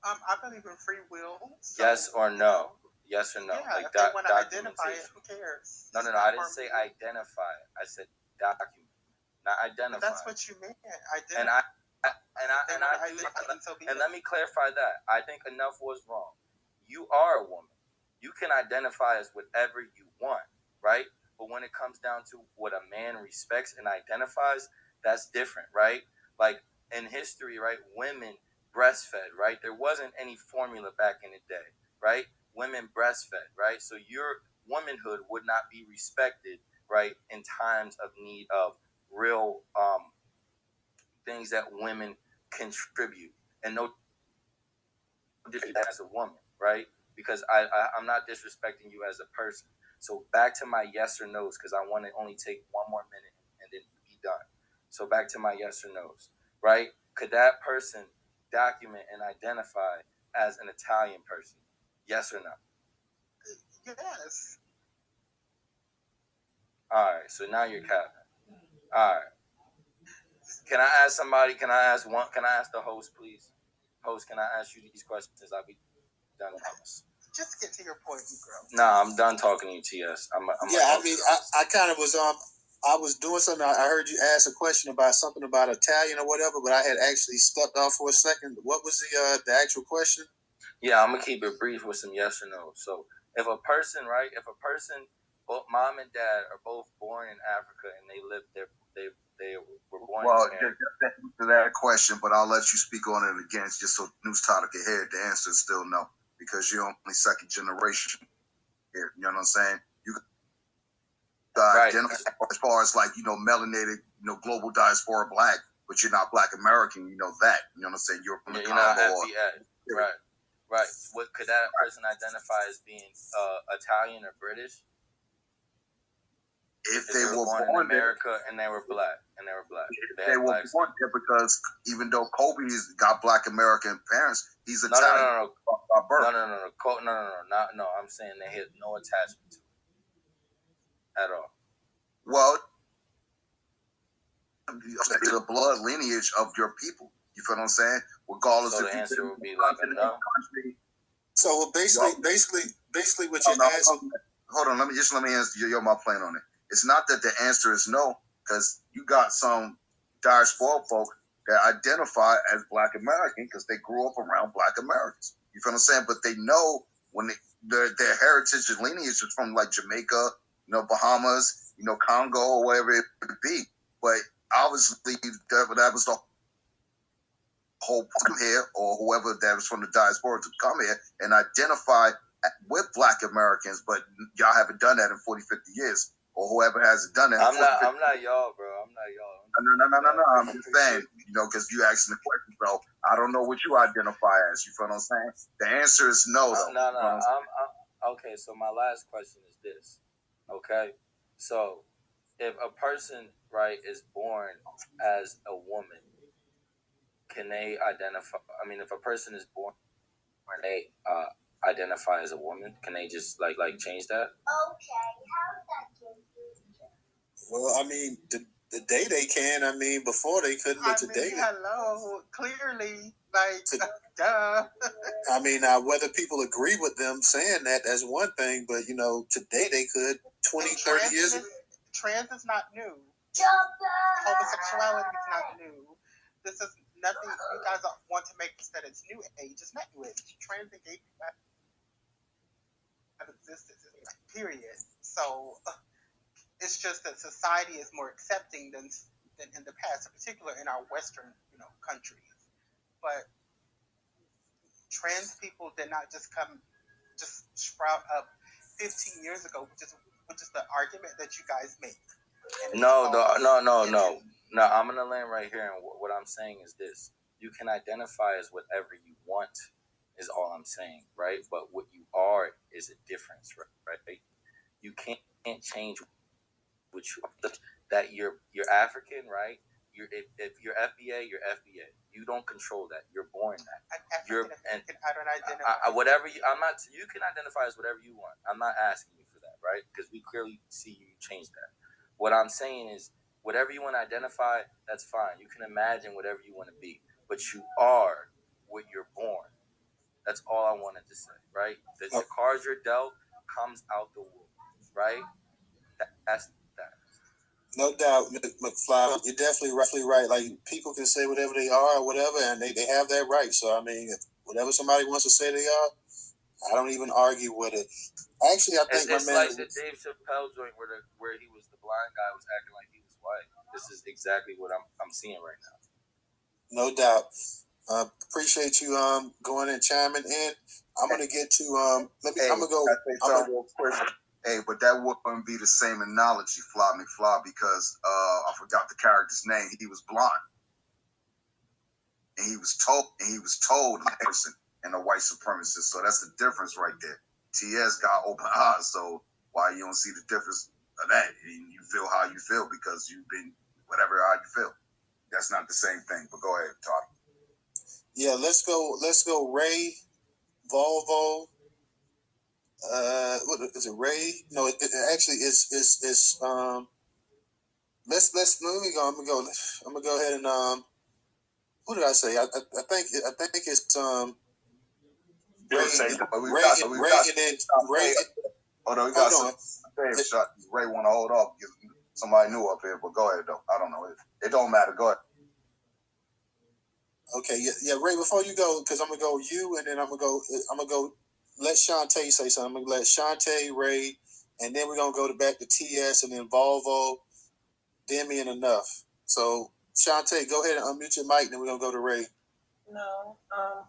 Speaker 13: I believe in free will. So,
Speaker 9: yes or no? Yes or no?
Speaker 13: Yeah,
Speaker 9: like
Speaker 13: if they want to identify it, who cares?
Speaker 9: No, I didn't say identify. I said document, not identify.
Speaker 13: But that's what you meant.
Speaker 9: And let me clarify that. I think enough was wrong. You are a woman. You can identify as whatever you want, right? But when it comes down to what a man respects and identifies, that's different, right? Like in history, right? Women breastfed, right? There wasn't any formula back in the day, right? Women breastfed, right? So your womanhood would not be respected, right? In times of need of real things that women contribute, and no different as a woman, right? Because I'm not disrespecting you as a person. So back to my yes or no's, because I want to only take one more minute and then be done. So back to my yes or no's, right? Could that person document and identify as an Italian person? Yes or no?
Speaker 13: Yes.
Speaker 9: All right. So now you're capping. All right. Can I ask somebody? Can I ask the host, please? Host, can I ask you these questions? I'll be done.
Speaker 13: Just get to your point, you girl.
Speaker 9: Nah, I'm done talking to you, TS.
Speaker 2: I kind of was I was doing something. I heard you ask a question about something about Italian or whatever, but I had actually stepped off for a second. What was the actual question?
Speaker 9: Yeah, I'm gonna keep it brief with some yes or no. So if a person, both mom and dad are both born in Africa and they lived there, they were born in America.
Speaker 3: Just to that question, but I'll let you speak on it again, just so Newstoter can hear it. The answer is still no, because you're only second generation here. You know what I'm saying? You identify as far as melanated, global diaspora black, but you're not black American. You know that. You know what I'm saying? You're from the Congo.
Speaker 9: Right. What could that person identify as being Italian or British?
Speaker 3: If they were born
Speaker 9: in America and they were black,
Speaker 3: they were born there, because even though Kobe's got black American parents, he's Italian.
Speaker 9: No. I'm saying they had no attachment to it at all.
Speaker 3: Well, the blood lineage of your people. You feel what I'm saying? Regardless,
Speaker 9: so the answer would be like a no.
Speaker 2: So basically, what you're asking.
Speaker 3: Hold on, let me answer my plan on it. It's not that the answer is no, because you got some diaspora folk that identify as black American because they grew up around black Americans. You feel what I'm saying? But they know when their heritage and lineage is from like Jamaica, Bahamas, Congo, or whatever it would be. But obviously that was the whole come here, or whoever that was from the diaspora to come here and identify with black Americans, but y'all haven't done that in 40, 50 years. Or whoever hasn't done that.
Speaker 9: I'm not y'all, bro. I'm not y'all.
Speaker 3: No. I'm just saying, because you asking the question, so I don't know what you identify as. You feel what I'm saying? The answer is no, though.
Speaker 9: No. Okay, so my last question is this. Okay, so if a person, is born as a woman, can they identify? I mean, if a person is born and they identify as a woman, can they just like change that?
Speaker 6: Okay, how does that change?
Speaker 2: Well, I mean, the day they can. I mean, before they couldn't, but today.
Speaker 13: Hello, clearly, duh.
Speaker 2: I mean, whether people agree with them saying that's one thing, but today they could. 20, 30 years ago.
Speaker 13: Trans is not new. Homosexuality is not new. This is nothing you guys want to make that it's new age. It's not new age. Trans and gay people have existed, period. So it's just that society is more accepting than in the past, in particular in our Western, countries. But trans people did not just sprout up 15 years ago, which is the argument that you guys make.
Speaker 14: No. I'm gonna land right here, and what I'm saying is this: you can identify as whatever you want, is all I'm saying, right? But what you are is a difference, right? You can't change what you are. That you're African, right? If you're FBA, you're FBA. You don't control that. You're born that.
Speaker 13: I don't identify.
Speaker 14: Whatever you. I'm not. You can identify as whatever you want. I'm not asking you for that, right? Because we clearly see you change that. What I'm saying is, whatever you want to identify, that's fine. You can imagine whatever you want to be, but you are what you're born. That's all I wanted to say, right? The cards you're dealt comes out the womb, right? That's that.
Speaker 2: No doubt, McFly. You're definitely right. Like, people can say whatever they are or whatever, and they have that right. So, I mean, if whatever somebody wants to say they are, I don't even argue with it. Actually, I think
Speaker 14: it's like the Dave Chappelle joint where he was the blind guy was acting like he was white. This is exactly what I'm seeing right now.
Speaker 2: No doubt. Appreciate you going and chiming in. I'm gonna get to I'm gonna go.
Speaker 3: Real quick. Hey, but that wouldn't be the same analogy, Fly McFly, because I forgot the character's name. He was blind, and he was told a person and a white supremacist. So that's the difference right there. TS got open eyes, so why you don't see the difference of that? You feel how you feel because you've been whatever how you feel. That's not the same thing. But go ahead, Todd.
Speaker 2: Yeah, let's go. Ray, Volvo. What is it? Ray? No, it actually is. Let me go. I'm gonna go ahead and Who did I say? I think it's Ray, and then Ray.
Speaker 3: Hold on, we got some shot. Ray want to hold off because somebody new up here, but go ahead though. I don't know. It don't matter. Go ahead.
Speaker 2: Okay, yeah, Ray. Before you go, because I'm gonna go you, and then I'm gonna go. Let Shantae say something. I'm gonna let Shantae, Ray, and then we're gonna go back to TS, and then Volvo, Demi, and Enough. So Shantae, go ahead and unmute your mic, then we're gonna go to Ray.
Speaker 15: No,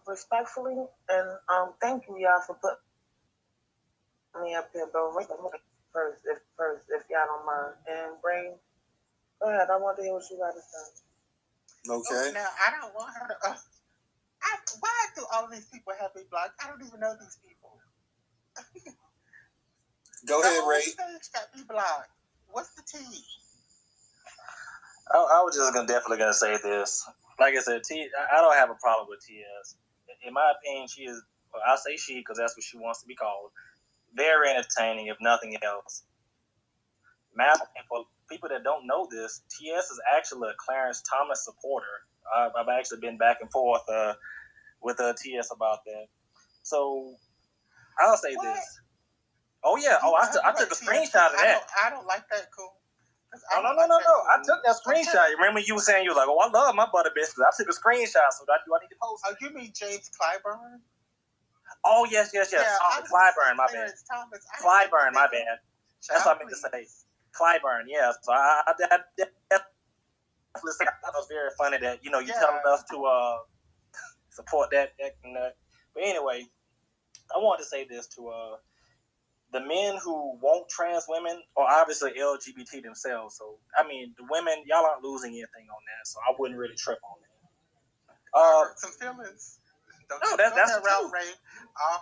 Speaker 15: respectfully, and thank you, y'all, for putting me up here, bro. First, if y'all don't mind, and Ray, go ahead. I want to hear what you got to say.
Speaker 2: Okay.
Speaker 13: Now, I don't want her to. Why do all of these people have me blocked? I don't even know these people.
Speaker 2: Go ahead, Ray.
Speaker 13: Stage got me blocked. What's the tea?
Speaker 9: I was just definitely gonna say this. Like I said, I don't have a problem with TS. In my opinion, she is. Well, I say she because that's what she wants to be called. Very entertaining, if nothing else. And for people that don't know this, TS is actually a Clarence Thomas supporter. I've actually been back and forth with TS about that. So I'll say this. Oh yeah. Oh, I took a screenshot of that.
Speaker 13: I don't like that. Cool.
Speaker 9: No. I took that screenshot. You remember you were saying you were like, "Oh, I love my butter biscuits." I took a screenshot, so do I need to post?
Speaker 13: Oh, you mean James Clyburn?
Speaker 9: Oh yes. Yeah, Clyburn, my bad. Clyburn, my bad. That's what I meant to say. Clyburn, yeah. So I was very funny that you telling us to support that. But anyway, I wanted to say this to the men who want trans women are obviously LGBT themselves. So I mean, the women, y'all aren't losing anything on that. So I wouldn't really trip on that.
Speaker 13: Some feelings.
Speaker 9: That's the truth.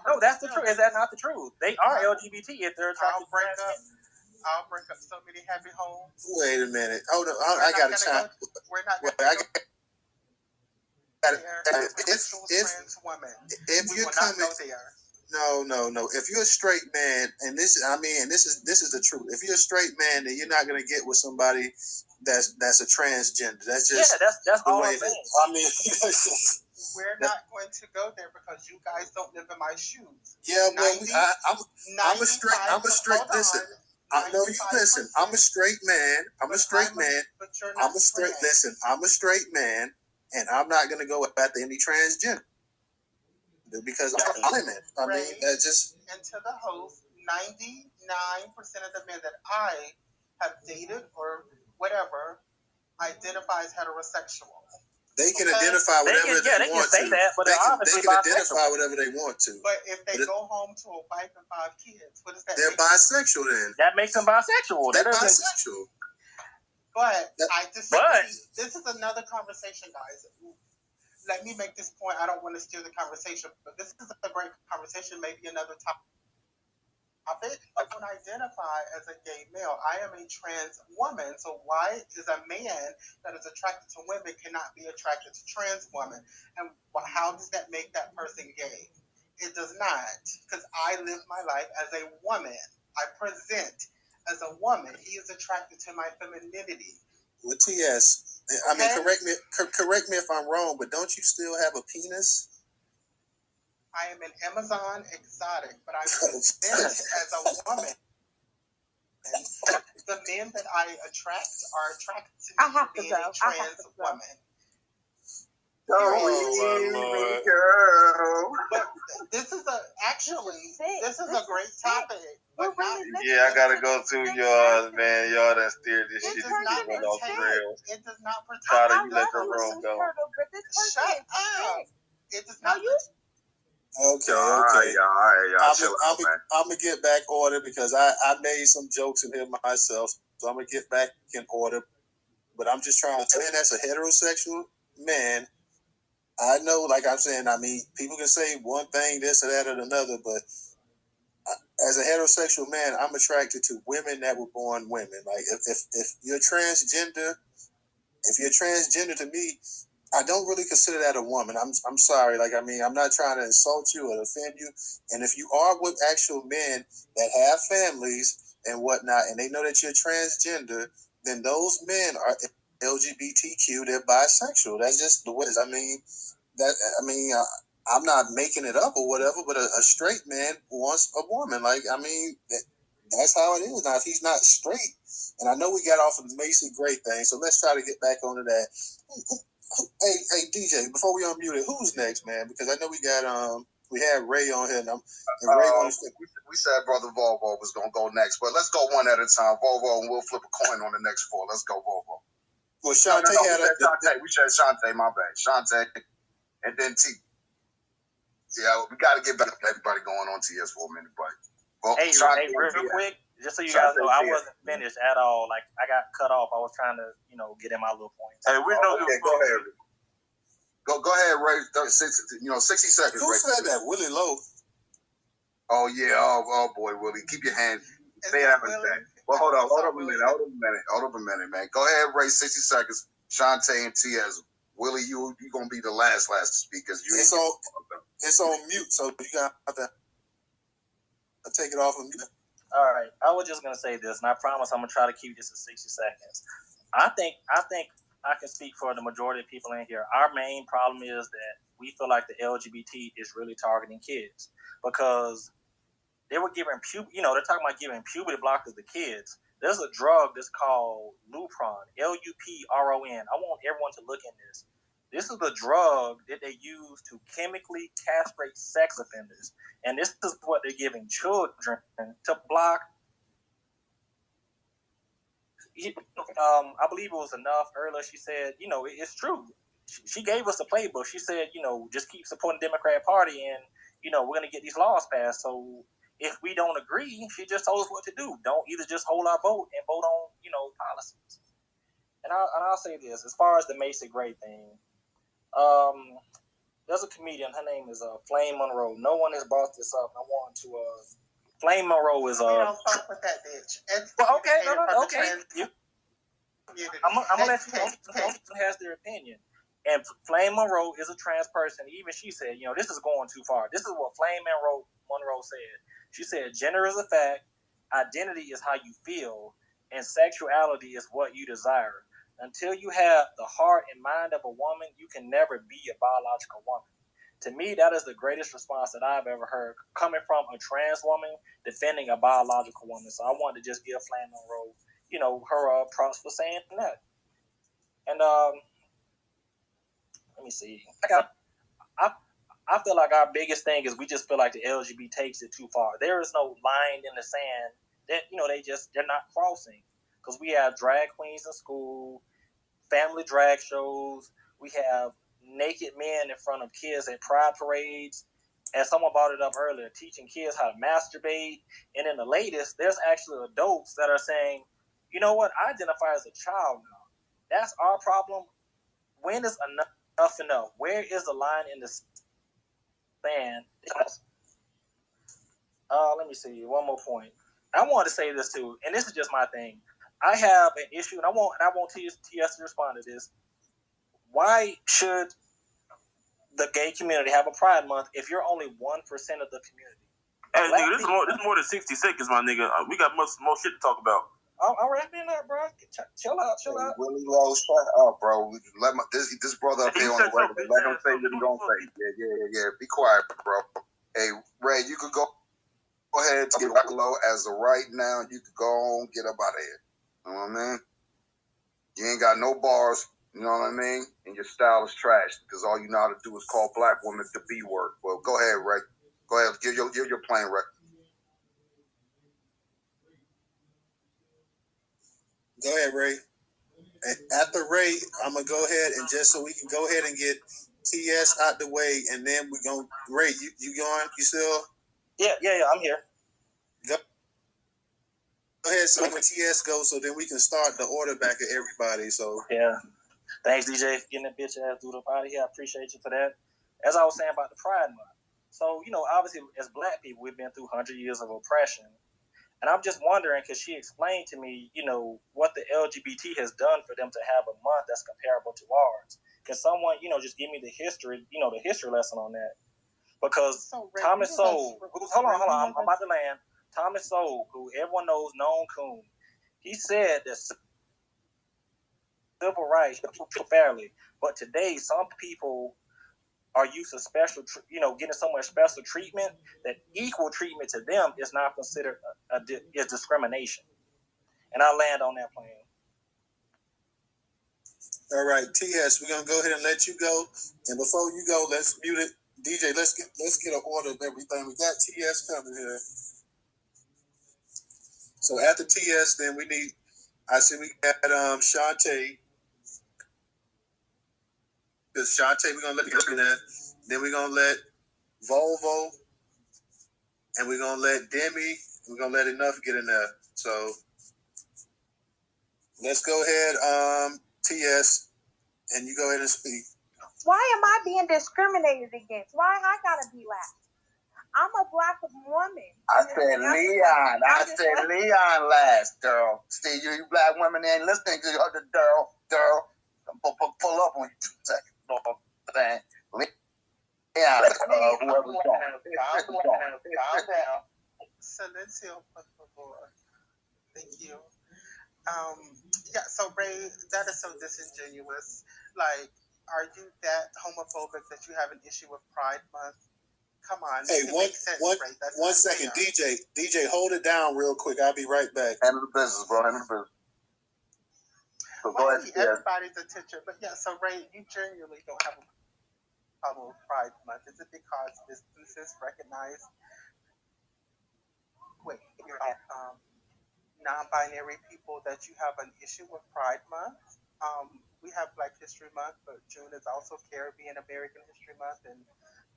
Speaker 9: No, that's the truth. Is that not the truth? They are LGBT if they're attracted to trans men.
Speaker 13: I'll break up so many happy homes.
Speaker 2: Wait a minute. Hold on. I got a time.
Speaker 13: We're not going
Speaker 2: to if you're coming, no. If you're a straight man, and this is the truth. If you're a straight man, then you're not going to get with somebody that's a transgender. That's just
Speaker 9: that's all I'm saying.
Speaker 2: I mean,
Speaker 13: we're not going to go there because you guys don't live in my shoes.
Speaker 2: Yeah, well, I'm a straight. Listen. No, you listen. I'm a straight man. I'm a straight man, and I'm not gonna go after any transgender because I'm women. I mean, that's just.
Speaker 13: And to the host, 99% of the men that I have dated or whatever, identify as heterosexual.
Speaker 2: They can identify whatever they want to.
Speaker 9: Say that, but
Speaker 2: they
Speaker 9: obviously
Speaker 2: can identify whatever they want to.
Speaker 13: But if they go home to a wife and 5 kids, what does that
Speaker 2: They're bisexual then.
Speaker 9: That makes them bisexual.
Speaker 2: They're bisexual.
Speaker 13: But I disagree. This is another conversation, guys. Let me make this point. I don't want to steer the conversation, but this is a great conversation, maybe another topic. I don't identify as a gay male. I am a trans woman. So why is a man that is attracted to women cannot be attracted to trans women? And how does that make that person gay? It does not, because I live my life as a woman. I present as a woman. He is attracted to my femininity.
Speaker 2: With TS, I mean, correct me if I'm wrong, but don't you still have a penis?
Speaker 13: I am an Amazon exotic, but I present as a woman. And the men that I attract are attracted to me being a trans woman.
Speaker 2: Oh, girl.
Speaker 13: But this is a great topic. But
Speaker 1: I gotta go through yours, man. Y'all done steered this shit off the rails.
Speaker 13: It does not pertain.
Speaker 1: Try to let the room go.
Speaker 13: Shut up. It does not.
Speaker 2: Okay.
Speaker 1: All right, y'all.
Speaker 2: I'm gonna get back order because I made some jokes in here myself, so I'm gonna get back in order. But I'm just trying to tell you, that's a heterosexual man. I know, like I'm saying, I mean, people can say one thing, this or that or another, but as a heterosexual man, I'm attracted to women that were born women. Like if you're transgender, to me, I don't really consider that a woman. I'm sorry. Like, I mean, I'm not trying to insult you or offend you. And if you are with actual men that have families and whatnot, and they know that you're transgender, then those men are LGBTQ. They're bisexual. That's just the way it is. I'm not making it up or whatever, but a straight man wants a woman. Like, I mean, that's how it is. Now, if he's not straight, and I know we got off of the Macy Gray thing, so let's try to get back onto that. Hey, DJ, before we unmute it, who's next, man? Because I know we had Ray on here, and Ray
Speaker 3: we said Brother Volvo was gonna go next, but let's go one at a time. Volvo, and we'll flip a coin on the next 4. Let's go, Volvo.
Speaker 2: Well, Shantae
Speaker 3: we said Shantae, my bad. Shantae, and then T. Yeah, we got to get back to everybody going on TS for a minute, but
Speaker 9: hey, real quick, just so you guys know, I wasn't finished at all. Like, I got cut off. I was trying to, get in my little points.
Speaker 3: Hey, we know. Okay, go ahead. Go ahead, Ray. 60 seconds.
Speaker 2: Who said that? Willie Lowe.
Speaker 3: Oh yeah. Oh boy, Willie, keep your hand. Stay out of that. Well, hold up a minute, man. Go ahead, Ray. 60 seconds. Shantae and TS. Willie, you gonna be the last to speak because you.
Speaker 2: It's on mute, so you got to take it off of mute.
Speaker 9: All right, I was just gonna say this, and I promise I'm gonna try to keep this in 60 seconds. I think I can speak for the majority of people in here. Our main problem is that we feel like the LGBT is really targeting kids because they were giving they're talking about giving puberty blockers to kids. There's a drug that's called Lupron, Lupron. I want everyone to look in this. This is the drug that they use to chemically castrate sex offenders. And this is what they're giving children to block. I believe it was enough earlier. She said, it's true. She gave us the playbook. She said, just keep supporting the Democrat Party and, we're going to get these laws passed. So if we don't agree, she just told us what to do. Don't either just hold our vote and vote on, policies. And I'll say this, as far as the Macy Gray thing, there's a comedian. Her name is Flame Monroe. No one has brought this up. I want to. Flame Monroe is.
Speaker 13: We don't fuck with that bitch.
Speaker 9: Okay, okay. I'm gonna let you know. Has their opinion, and Flame Monroe is a trans person. Even she said, this is going too far. This is what Flame Monroe said. She said, "Gender is a fact. Identity is how you feel, and sexuality is what you desire. Until you have the heart and mind of a woman, you can never be a biological woman." To me, that is the greatest response that I've ever heard coming from a trans woman defending a biological woman. So I wanted to just give Flame Monroe, her props for saying that. And let me see. I feel like our biggest thing is we just feel like the LGBT takes it too far. There is no line in the sand that they're not crossing, because we have drag queens in school, family drag shows. We have naked men in front of kids at pride parades. And someone brought it up earlier, teaching kids how to masturbate. And in the latest, there's actually adults that are saying, you know what, I identify as a child now. That's our problem. When is enough enough? Where is the line in the sand? Let me see. One more point. I want to say this too, and this is just my thing. I have an issue, and I want TS to respond to this. Why should the gay community have a Pride Month if you're only 1% of the community?
Speaker 16: Hey, nigga, this is more than 60 seconds, my nigga. We got more shit to talk about.
Speaker 9: I'm wrapping up, bro. Chill out.
Speaker 3: Willie Lowe, shut up, bro. Let this brother up here on the record. Let him say what he's gonna say. Yeah. Be quiet, bro. Hey, Ray, you could go ahead and get low as of right now. You could go on, get up out of here. You know what I mean? You ain't got no bars. You know what I mean? And your style is trash because all you know how to do is call black women the B word. Well, go ahead, Ray. Go ahead. Give your plain record.
Speaker 2: Go ahead, Ray. And after Ray, I'm gonna go ahead and just so we can go ahead and get TS out the way, and then we're gonna Ray. You going? You still?
Speaker 9: Yeah. I'm here.
Speaker 2: Go ahead. So when TS goes, so then we can start the order back of everybody. So
Speaker 9: yeah. Thanks, DJ, for getting that bitch ass dude up out of here. I appreciate you for that. As I was saying about the Pride Month. So, obviously, as black people, we've been through 100 years of oppression. And I'm just wondering, because she explained to me, what the LGBT has done for them to have a month that's comparable to ours. Can someone, just give me the history lesson on that? Because Thomas Sowell, hold on, I'm about to land. Thomas Sowell, who everyone knows, known coon, he said that civil rights fairly, but today some people are used to special, getting so much special treatment that equal treatment to them is not considered is discrimination. And I land on that plane.
Speaker 2: All right, TS, we're gonna go ahead and let you go. And before you go, let's mute it. DJ, let's get an order of everything. We got TS coming here. So after TS, then we got Shantae. Because Shantae, we're gonna let you get that. Then we're gonna let Volvo, and we're gonna let Demi. We're gonna let Enough get in there. So let's go ahead, TS, and you go ahead and speak.
Speaker 12: Why am I being discriminated against? Why I gotta be last? I'm a black woman.
Speaker 3: I said Leon. I said Leon last, girl. See, you black women ain't listening to the other girl. Pull up on you 2 seconds. Leon, whoever's going.
Speaker 13: Calm down. Silencio, por favor. Thank you. Yeah, so Ray, that is so disingenuous. Like, are you that homophobic that you have an issue with Pride Month? Come on.
Speaker 2: Hey, one second, DJ, hold it down real quick. I'll be right back.
Speaker 3: Handle the business, bro. Handle the business. So go ahead,
Speaker 13: everybody's attention. But yeah, so Ray, you genuinely don't have a problem with Pride Month. Is it because businesses recognize non-binary people that you have an issue with Pride Month? We have Black History Month, but June is also Caribbean American History Month and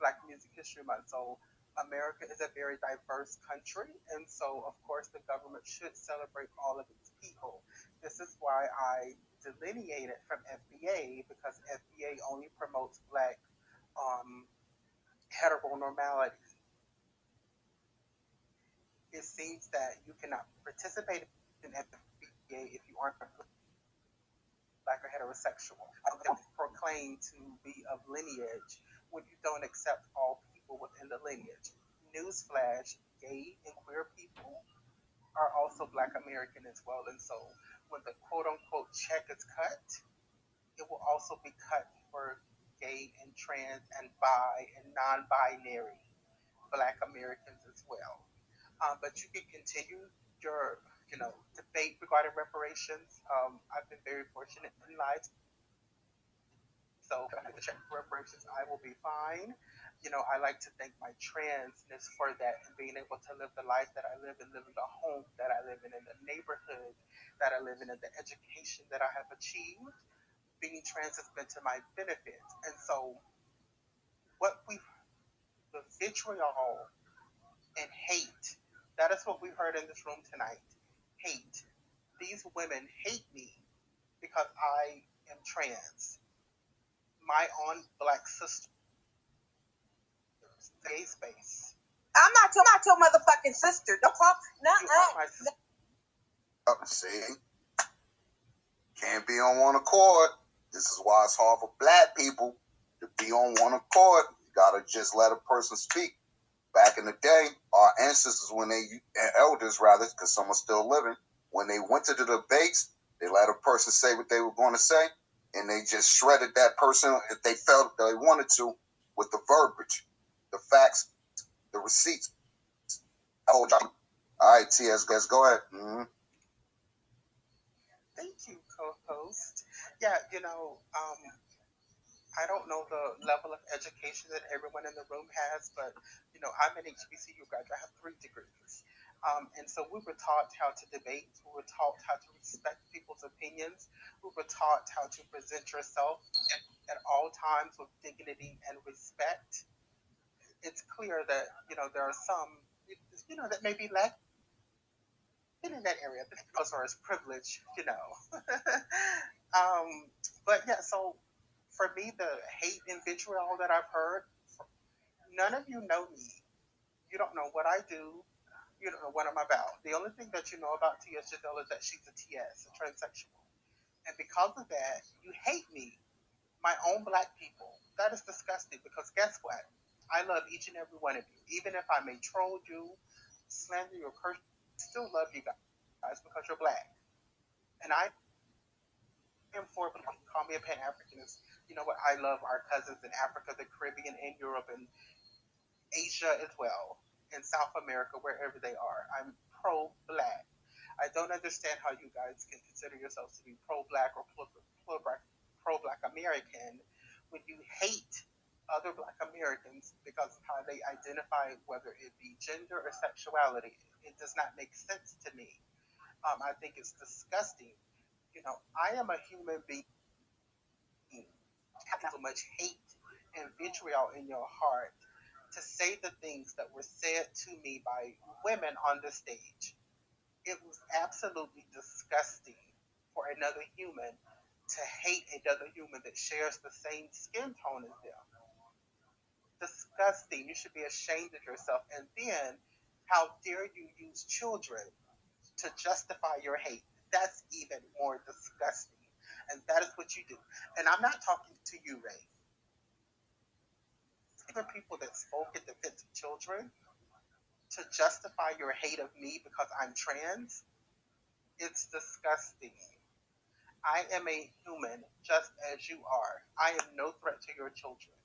Speaker 13: Black Music History Month. So America is a very diverse country, and so of course the government should celebrate all of its people. This is why I delineated from FBA, because FBA only promotes Black heteronormality. It seems that you cannot participate in FBA if you aren't Black or heterosexual. Proclaim to be of lineage when you don't accept all people within the lineage. Newsflash, gay and queer people are also Black American as well. And so when the quote unquote check is cut, it will also be cut for gay and trans and bi and non-binary Black Americans as well. But you can continue your debate regarding reparations. I've been very fortunate in life. So the check for reparations, I will be fine. I like to thank my transness for that and being able to live the life that I live and live in the home that I live in the neighborhood that I live in, and the education that I have achieved. being trans has been to my benefit. And so the vitriol and hate, that is what we heard in this room tonight. Hate. These women hate me because I am trans. My own Black sister, gay space.
Speaker 12: I'm not your motherfucking sister. Don't call.
Speaker 13: You are my sister.
Speaker 3: See, can't be on one accord. This is why it's hard for Black people to be on one accord. You gotta just let a person speak. Back in the day, our ancestors, elders rather, because some are still living, when they went to the debates, they let a person say what they were going to say, and they just shredded that person if they felt they wanted to with the verbiage, the facts, the receipts. All right, TS, guys, go ahead. Mm-hmm.
Speaker 13: Thank you, co-host. Yeah, I don't know the level of education that everyone in the room has, but, I'm an HBCU graduate. I have 3 degrees. And so we were taught how to debate. We were taught how to respect people's opinions. We were taught how to present yourself at all times with dignity and respect. It's clear that, there are some, that may be lacking in that area because of as privilege, But yeah, so for me, the hate and vitriol that I've heard, none of you know me. You don't know what I do. You don't know what I'm about. The only thing that you know about T.S. Giselle is that she's a TS, a transsexual. And because of that, you hate me, my own Black people. That is disgusting because guess what? I love each and every one of you. Even if I may troll you, slander you, or curse, I still love you guys because you're Black. And I am for, call me a Pan-Africanist. You know what? I love our cousins in Africa, the Caribbean, and Europe, and Asia as well, and South America, wherever they are. I'm pro-Black. I don't understand how you guys can consider yourselves to be pro-Black or pro-Black American when you hate other Black Americans because of how they identify, whether it be gender or sexuality. It does not make sense to me. I think it's disgusting. I am a human being. Have so much hate and vitriol in your heart to say the things that were said to me by women on the stage. It was absolutely disgusting for another human to hate another human that shares the same skin tone as them. Disgusting. You should be ashamed of yourself. And then, how dare you use children to justify your hate? That's even more disgusting. And that is what you do. And I'm not talking to you, Ray. Even people that spoke in defense of children to justify your hate of me because I'm trans, it's disgusting. I am a human just as you are. I am no threat to your children.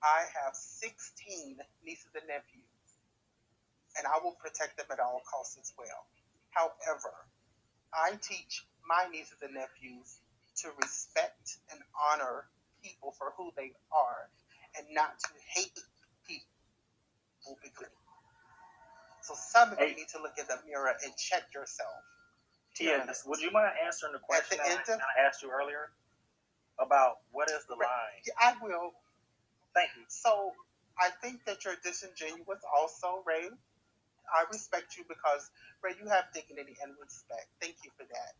Speaker 13: I have 16 nieces and nephews, and I will protect them at all costs as well. However, I teach my nieces and nephews to respect and honor people for who they are and not to hate people because. So some of you need to look in the mirror and check yourself.
Speaker 9: Yes, would you mind answering the question I asked you earlier about what is the line?
Speaker 13: Yeah, I will.
Speaker 9: Thank you.
Speaker 13: So I think that you're disingenuous also, Ray. I respect you because, Ray, you have dignity and respect. Thank you for that.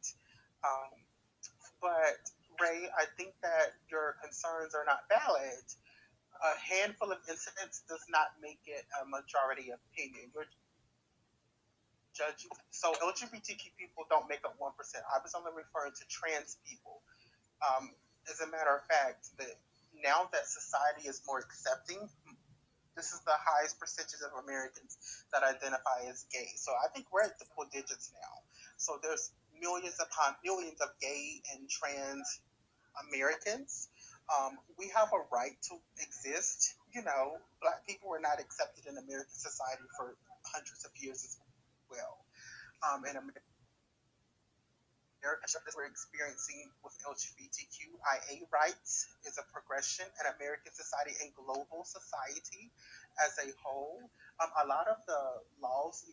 Speaker 13: But, Ray, I think that your concerns are not valid. A handful of incidents does not make it a majority opinion. You're judging. So LGBTQ people don't make up 1%. I was only referring to trans people. As a matter of fact, now that society is more accepting, this is the highest percentage of Americans that identify as gay. So I think we're at triple digits now. So there's millions upon millions of gay and trans Americans. We have a right to exist. Black people were not accepted in American society for hundreds of years as well. In America, as we're experiencing with LGBTQIA rights is a progression in American society and global society as a whole. A lot of the laws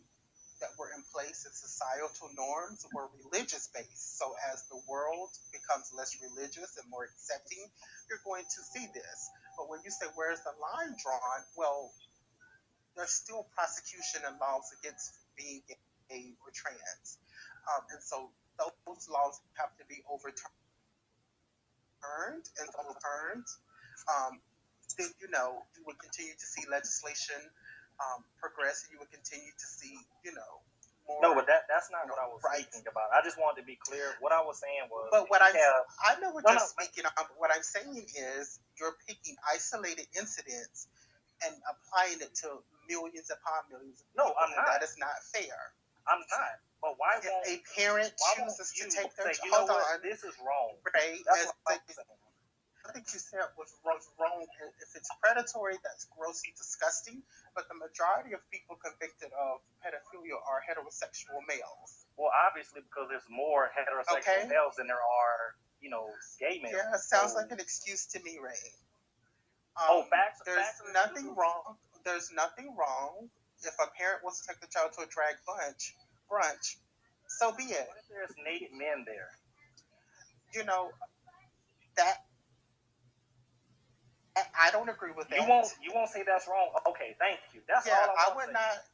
Speaker 13: that were in place in societal norms were religious based. So as the world becomes less religious and more accepting, you're going to see this. But when you say where's the line drawn, well, there's still prosecution and laws against being gay or trans. And so those laws have to be overturned and overturned. Then, you know, you would continue to see legislation progress, and you would continue to see, you know, more.
Speaker 9: No, but that's not what I was speaking about. I just wanted to be clear. What I was saying was,
Speaker 13: but what I know what you're speaking on. But what I'm saying is, you're picking isolated incidents and applying it to millions upon millions of people.
Speaker 9: No, I'm not.
Speaker 13: That is not fair.
Speaker 9: I'm not. But why
Speaker 13: if
Speaker 9: won't
Speaker 13: a parent chooses to take their
Speaker 9: child? Hold on, this is wrong.
Speaker 13: Right?
Speaker 9: That's what I'm saying.
Speaker 13: I think you said was wrong. If it's predatory, that's grossly disgusting. But the majority of people convicted of pedophilia are heterosexual males.
Speaker 9: Well, obviously, because there's more heterosexual males than there are, you know, gay males.
Speaker 13: Yeah, sounds like an excuse to me, Ray. There's nothing wrong. There's nothing wrong if a parent wants to take the child to a drag brunch. So be it.
Speaker 9: What if there's naked men there?
Speaker 13: You know, that. I don't agree with that.
Speaker 9: You won't say that's wrong. Okay, thank you. That's all
Speaker 13: I would not.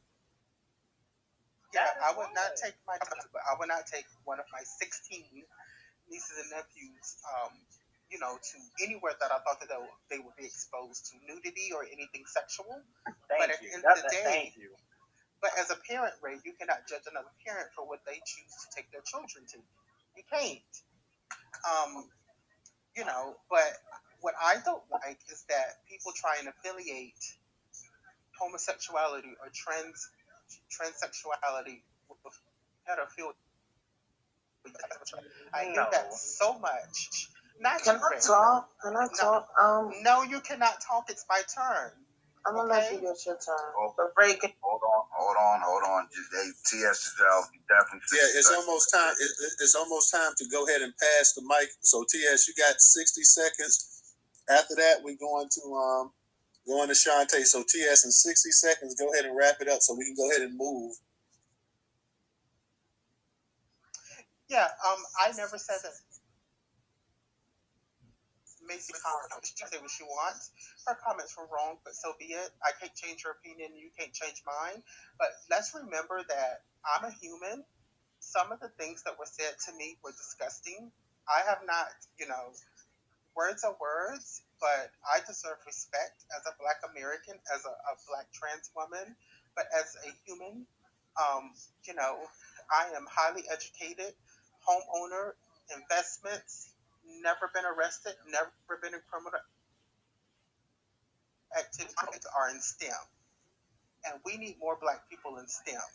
Speaker 13: Yeah, I would not take one of my 16 nieces and nephews, you know, to anywhere that I thought that they would be exposed to nudity or anything sexual. But at the end of the day, but as a parent, Ray, you cannot judge another parent for what they choose to take their children to. You can't. You know, but what I don't like is that people try and affiliate homosexuality or transsexuality with pedophilia. I hear that so much.
Speaker 15: Can I talk?
Speaker 13: No, you cannot talk. It's my turn.
Speaker 15: I'm gonna let you get your turn.
Speaker 3: But break it. Hold on. TS, you definitely.
Speaker 2: Yeah, it's almost time. It's almost time to go ahead and pass the mic. So TS, you got 60 seconds. After that, we're going to Shantae. So TS, in 60 seconds, go ahead and wrap it up so we can go ahead and move.
Speaker 13: Yeah, I never said that Macy Gray, she can say what she wants. Her comments were wrong, but so be it. I can't change her opinion. You can't change mine. But let's remember that I'm a human. Some of the things that were said to me were disgusting. I have not, you know, words are words, but I deserve respect as a Black American, as a Black trans woman. But as a human, you know, I am highly educated, homeowner, investments, never been arrested, never been in criminal activities, are in STEM. And we need more Black people in STEM.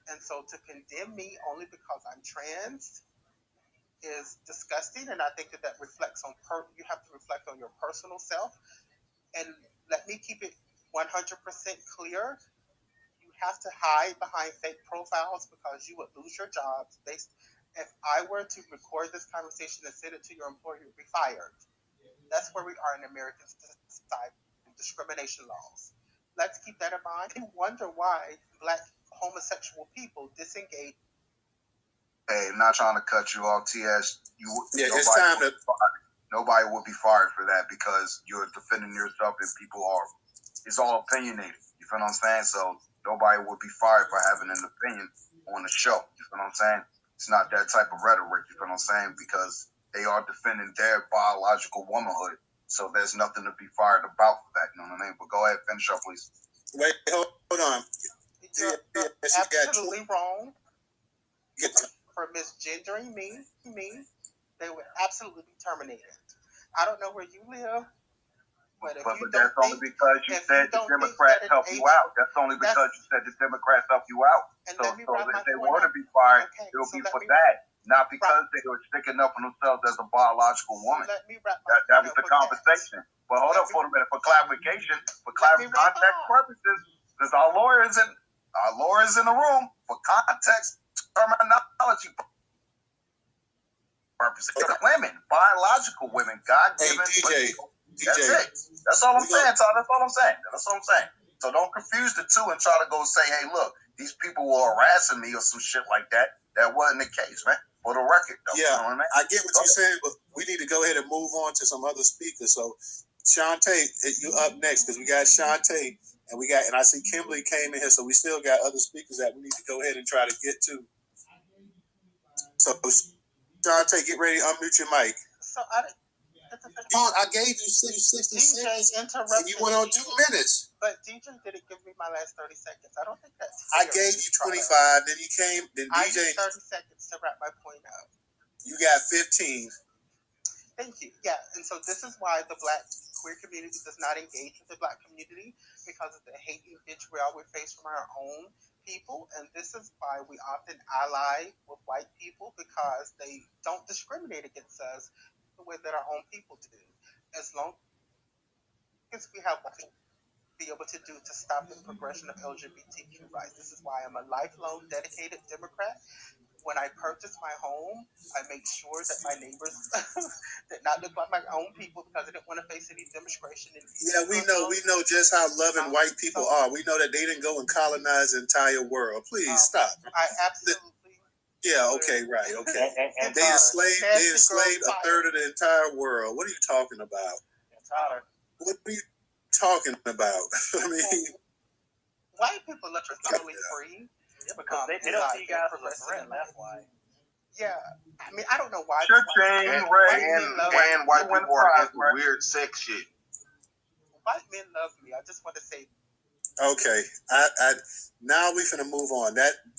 Speaker 13: And so to condemn me only because I'm trans is disgusting. And I think that reflects on, you have to reflect on your personal self. And let me keep it 100% clear. You have to hide behind fake profiles because you would lose your jobs. If I were to record this conversation and send it to your employer, you'd be fired. That's where we are in American society, discrimination laws. Let's keep that in mind. I wonder why Black homosexual people disengage.
Speaker 3: Hey, I'm not trying to cut you off, TS.
Speaker 2: It's time to.
Speaker 3: Nobody would be fired for that because you're defending yourself and people are. It's all opinionated. You feel what I'm saying? So nobody would be fired for having an opinion on the show. You feel what I'm saying? It's not that type of rhetoric, you know what I'm saying? Because they are defending their biological womanhood. So there's nothing to be fired about for that, you know what I mean? But go ahead, finish up, please.
Speaker 2: Wait, hold on.
Speaker 13: You're absolutely wrong for misgendering me. They would absolutely be terminated. I don't know where you live, but
Speaker 3: that's only because you said the Democrats help you out. That's only because you said the Democrats help you out. So if they were to be fired, it'll be for that, not because they were sticking up for themselves as a biological woman. That was the conversation. But hold up for a minute. For clarification, context purposes, because our lawyers in the room, for context terminology purposes, women, biological women, God-given.
Speaker 2: Hey, DJ.
Speaker 3: That's it. That's all I'm saying, Todd. That's all I'm saying. So don't confuse the two and try to go say, hey, look, these people were harassing me or some shit like that. That wasn't the case, man. For the record, though.
Speaker 2: Yeah,
Speaker 3: you know what I mean?
Speaker 2: I get what you're saying, but we need to go ahead and move on to some other speakers. So, Shantae, you up next because we got Shantae and I see Kimberly came in here, so we still got other speakers that we need to go ahead and try to get to. So, Shantae, get ready to unmute your mic.
Speaker 13: So
Speaker 2: I gave you 60 seconds, and you went on 2 minutes.
Speaker 13: But DJ didn't give me my last 30 seconds. I don't think that's
Speaker 2: I gave you 25, then you came, then
Speaker 13: I
Speaker 2: DJ.
Speaker 13: need 30 seconds to wrap my point up.
Speaker 2: You got 15.
Speaker 13: Thank you. Yeah, and so this is why the Black queer community does not engage with the Black community, because of the hate and vitriol we face from our own people, and this is why we often ally with white people, because they don't discriminate against us the way that our own people do. As long as we have what to be able to do to stop the progression of LGBTQ rights. This is why I'm a lifelong dedicated Democrat. When I purchased my home, I make sure that my neighbors did not look like my own people, because I didn't want to face any demonstration.
Speaker 2: Yeah, we know just how loving white people are. We know that they didn't go and colonize the entire world. Please stop.
Speaker 13: I absolutely.
Speaker 2: Yeah. Okay. Right. Okay. And they enslaved a third of the entire world. What are you talking about? What are you talking about? I mean,
Speaker 13: white people are totally free.
Speaker 9: Yeah, because they don't see you guys as a threat, and that's why.
Speaker 13: Yeah, I mean, I don't know why.
Speaker 1: And white people are into weird sex shit.
Speaker 13: White men love me. I just want to say.
Speaker 2: Okay, now we finna move on.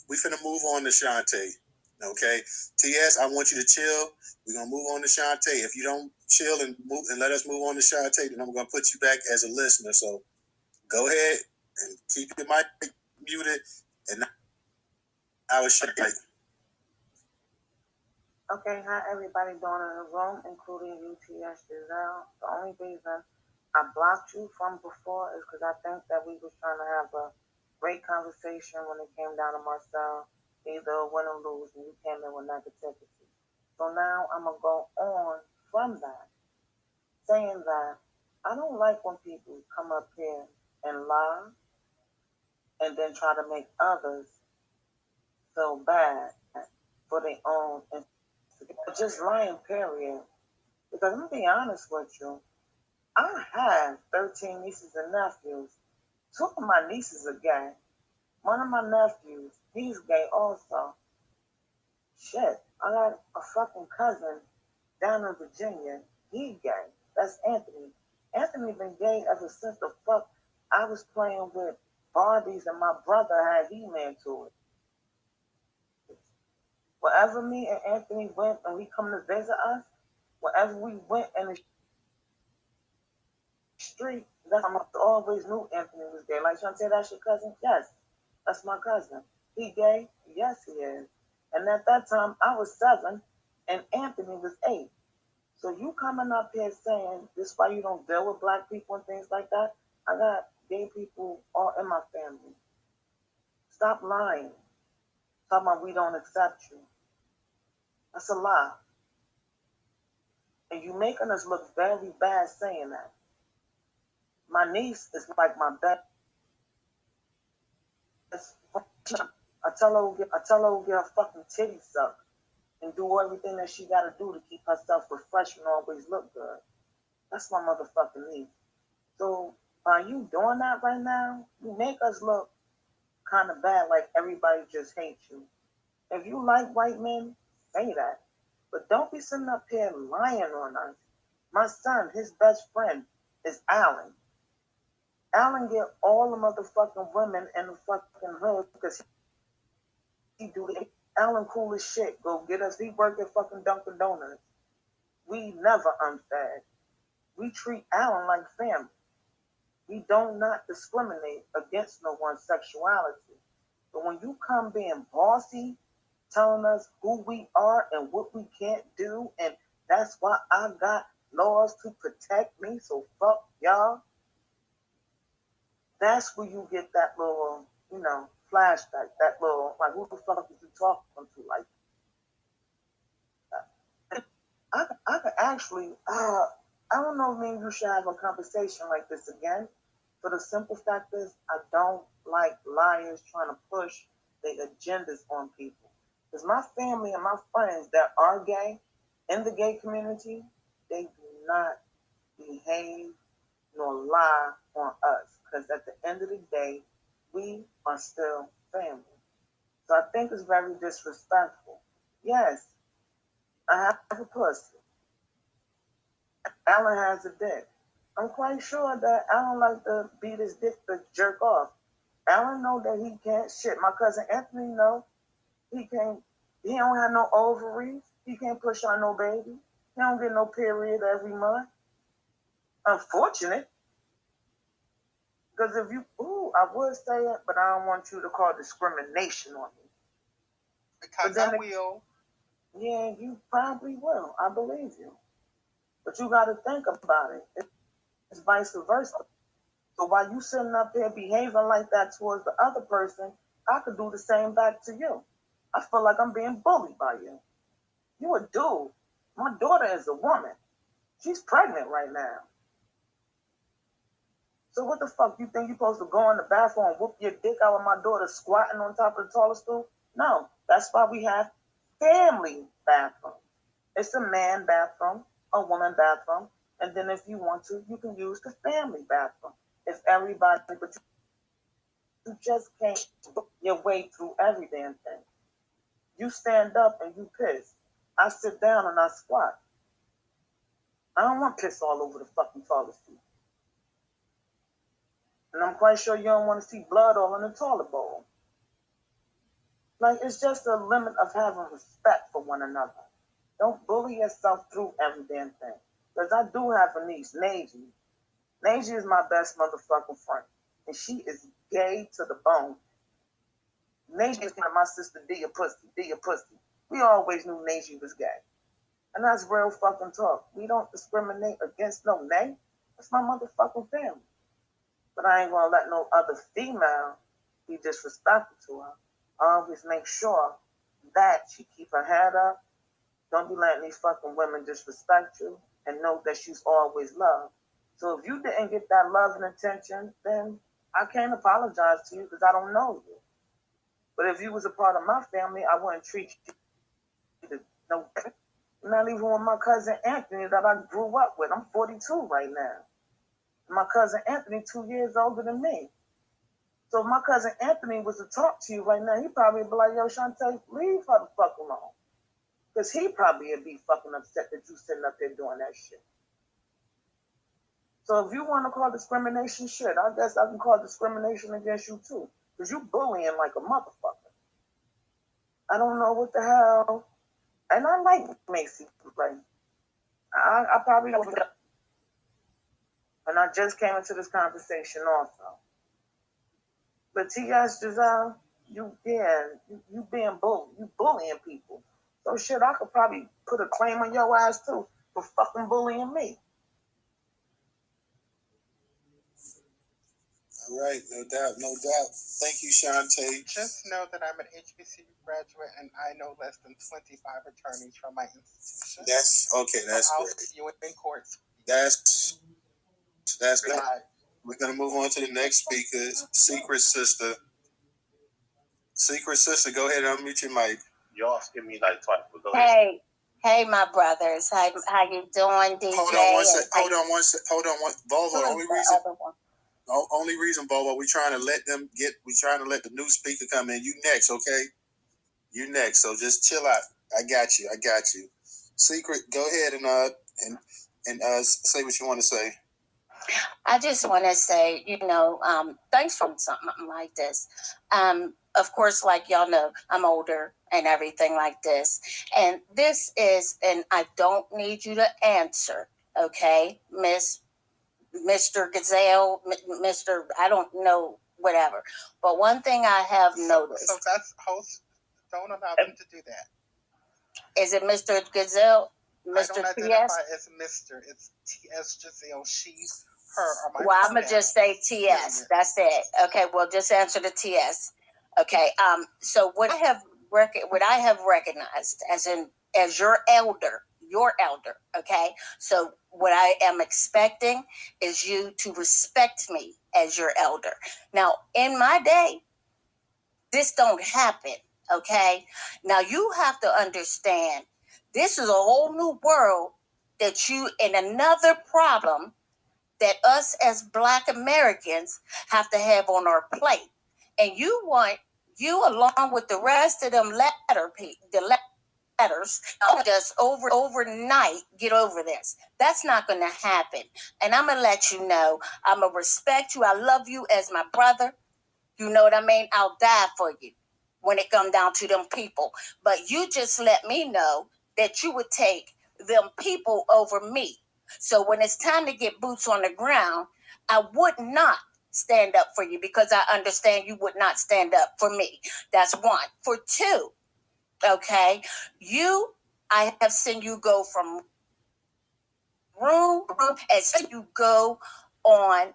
Speaker 2: We finna move on to Shantae. Okay, TS, I want you to chill. We're gonna move on to Shantae. If you don't chill and move and let us move on to Shantae, then I'm gonna put you back as a listener. So go ahead and keep your mic muted. And I was Shantae.
Speaker 15: Okay, how everybody doing in the room, including UTS Giselle. The only reason I blocked you from before is because I think that we was trying to have a great conversation when it came down to Marcel, either win or lose, and you came in with negativity. So now I'm going to go on from that, saying that I don't like when people come up here and lie and then try to make others feel bad for their own just lying, period. Because I'm going to be honest with you, I have 13 nieces and nephews. 2 of my nieces are gay. One of my nephews, he's gay also. Shit, I got a fucking cousin down in Virginia. He gay. That's Anthony. Anthony been gay ever since the fuck I was playing with Barbies and my brother had He-Man to it. Wherever me and Anthony went and he come to visit us, wherever we went in the street, that's how I always knew Anthony was gay. Like, Shantae, that's your cousin? Yes, that's my cousin. He gay? Yes, he is. And at that time, I was 7 and Anthony was 8. So you coming up here saying this is why you don't deal with black people and things like that? I got gay people all in my family. Stop lying. Talking about we don't accept you. That's a lie. And you making us look very bad saying that. My niece is like my best. I tell her to get her fucking titties sucked and do everything that she got to do to keep herself refreshed and always look good. That's my motherfucking niece. So by you doing that right now, you make us look kind of bad, like everybody just hates you. If you like white men, say that. But don't be sitting up here lying on us. My son, his best friend is Alan. Alan get all the motherfucking women in the fucking hood because he do it. Alan cool as shit. Go get us. He work at fucking Dunkin' Donuts. We never unfed. We treat Alan like family. We don't not discriminate against no one's sexuality. But when you come being bossy, telling us who we are and what we can't do, and that's why I got laws to protect me, so fuck y'all. That's where you get that little, flashback, that little, like, who the fuck is you talking to like that? I could actually, I don't know if me and you should have a conversation like this again, but the simple fact is, I don't like liars trying to push their agendas on people. Because my family and my friends that are gay in the gay community, they do not behave nor lie on us. Because at the end of the day, we are still family. So I think it's very disrespectful. Yes, I have a pussy. Alan has a dick. I'm quite sure that Alan like to beat his dick to jerk off. Alan know that he can't shit. My cousin Anthony know he can't. He don't have no ovaries. He can't push on no baby. He don't get no period every month. Unfortunate. Because if you, I would say it, but I don't want you to call discrimination on me.
Speaker 13: Because I will.
Speaker 15: Yeah, you probably will. I believe you. But you got to think about it. It's vice versa. So while you sitting up there behaving like that towards the other person, I could do the same back to you. I feel like I'm being bullied by you. You a dude. My daughter is a woman. She's pregnant right now. So what the fuck, you think you're supposed to go in the bathroom and whoop your dick out with my daughter squatting on top of the toilet stool? No, that's why we have family bathrooms. It's a man bathroom, a woman bathroom, and then if you want to, you can use the family bathroom. If everybody, but you just can't book your way through every damn thing. You stand up and you piss. I sit down and I squat. I don't want piss all over the fucking toilet seat. And I'm quite sure you don't want to see blood all in the toilet bowl. Like, it's just a limit of having respect for one another. Don't bully yourself through every damn thing. Because I do have a niece, Naji. Naji is my best motherfucking friend. And she is gay to the bone. Naji is my sister, D a pussy. We always knew Naji was gay. And that's real fucking talk. We don't discriminate against no name. That's my motherfucking family. But I ain't gonna let no other female be disrespectful to her. I always make sure that she keep her head up. Don't be letting these fucking women disrespect you, and know that she's always loved. So if you didn't get that love and attention, then I can't apologize to you because I don't know you. But if you was a part of my family, I wouldn't treat you no different. Not even with my cousin Anthony that I grew up with. I'm 42 right now. My cousin Anthony 2 years older than me. So if my cousin Anthony was to talk to you right now, he'd probably be like, yo, Shantae, leave her the fuck alone. Because he probably would be fucking upset that you sitting up there doing that shit. So if you want to call discrimination shit, I guess I can call discrimination against you too. Because you bullying like a motherfucker. I don't know what the hell. And I like Macy Gray. I probably know. And I just came into this conversation also. But T.S. Giselle, you being bullied. You bullying people. So shit, I could probably put a claim on your ass too for fucking bullying me.
Speaker 2: All right, no doubt. Thank you, Shantae.
Speaker 13: Just know that I'm an HBCU graduate and I know less than 25 attorneys from my institution.
Speaker 2: That's okay. That's
Speaker 13: I'll
Speaker 2: great.
Speaker 13: see you in court.
Speaker 2: That's great. We're gonna move on to the next speaker, Secret Sister. Secret Sister, go ahead and unmute your mic.
Speaker 16: Y'all skip me like twice, but go ahead.
Speaker 17: Hey, my brothers. How you doing, DJ?
Speaker 2: Hold on one second. Volvo, only reason, Volvo, we're trying to let the new speaker come in. You next, okay? You next. So just chill out. I got you. Secret, go ahead and say what you want to say.
Speaker 17: I just want to say, thanks for something like this. Of course, like y'all know, I'm older and everything like this. And this is, and I don't need you to answer, okay, Mr. Gazelle, Mr. I don't know, whatever. But one thing I have noticed.
Speaker 13: So that's host. Don't allow them to do that.
Speaker 17: Is it Mr. Gazelle? Mr.
Speaker 13: I don't identify as Mr. It's T.S. Giselle. She's her. Or my
Speaker 17: well, I'm going to just say T.S. That's it. Okay, well, just answer the T.S. Okay, so what I have recognized as your elder, your elder, okay? So what I am expecting is you to respect me as your elder. Now, in my day, this don't happen, okay? Now, you have to understand, this is a whole new world that you, in another problem that us as Black Americans have to have on our plate. And you want, you along with the rest of them the letters, just overnight get over this. That's not going to happen. And I'm going to let you know, I'm going to respect you. I love you as my brother. You know what I mean? I'll die for you when it comes down to them people. But you just let me know that you would take them people over me. So when it's time to get boots on the ground, I would not stand up for you because I understand you would not stand up for me. That's one. For two, okay, I have seen you go from room to room as you go on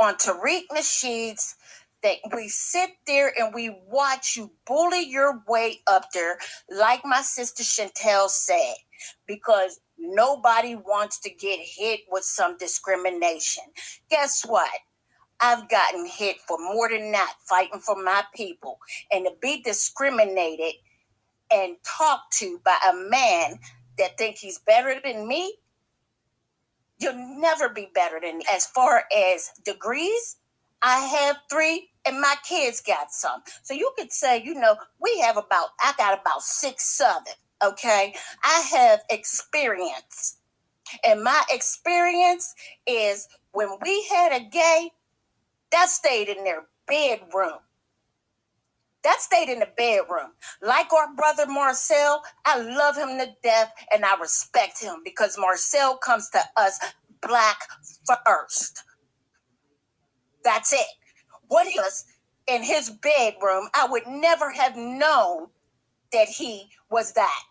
Speaker 17: Tariq Nasheed's that we sit there and we watch you bully your way up there, like my sister Chantel said, because nobody wants to get hit with some discrimination. Guess what? I've gotten hit for more than that, fighting for my people. And to be discriminated and talked to by a man that think he's better than me, you'll never be better than me. As far as degrees, I have 3 and my kids got some. So you could say, I got about 6 Southern, okay? I have experience. And my experience is when we had a gay, that stayed in their bedroom. That stayed in the bedroom. Like our brother Marcel, I love him to death and I respect him because Marcel comes to us Black first. That's it. What he was in his bedroom, I would never have known that he was that.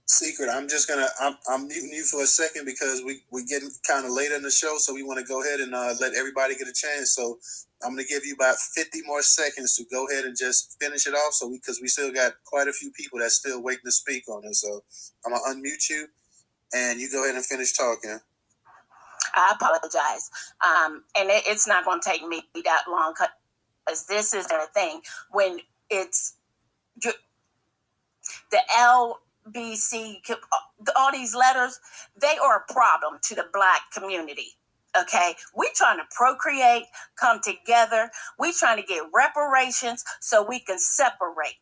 Speaker 2: Secret, I'm muting you for a second because we're getting kind of late in the show, so we want to go ahead and let everybody get a chance. So I'm going to give you about 50 more seconds to go ahead and just finish it off. So because we still got quite a few people that's still waiting to speak on it. So I'm going to unmute you and you go ahead and finish talking.
Speaker 17: I apologize. And it's not going to take me that long because this is the thing. When it's the LBC, all these letters, they are a problem to the Black community. Okay, we trying to procreate, come together. We trying to get reparations so we can separate.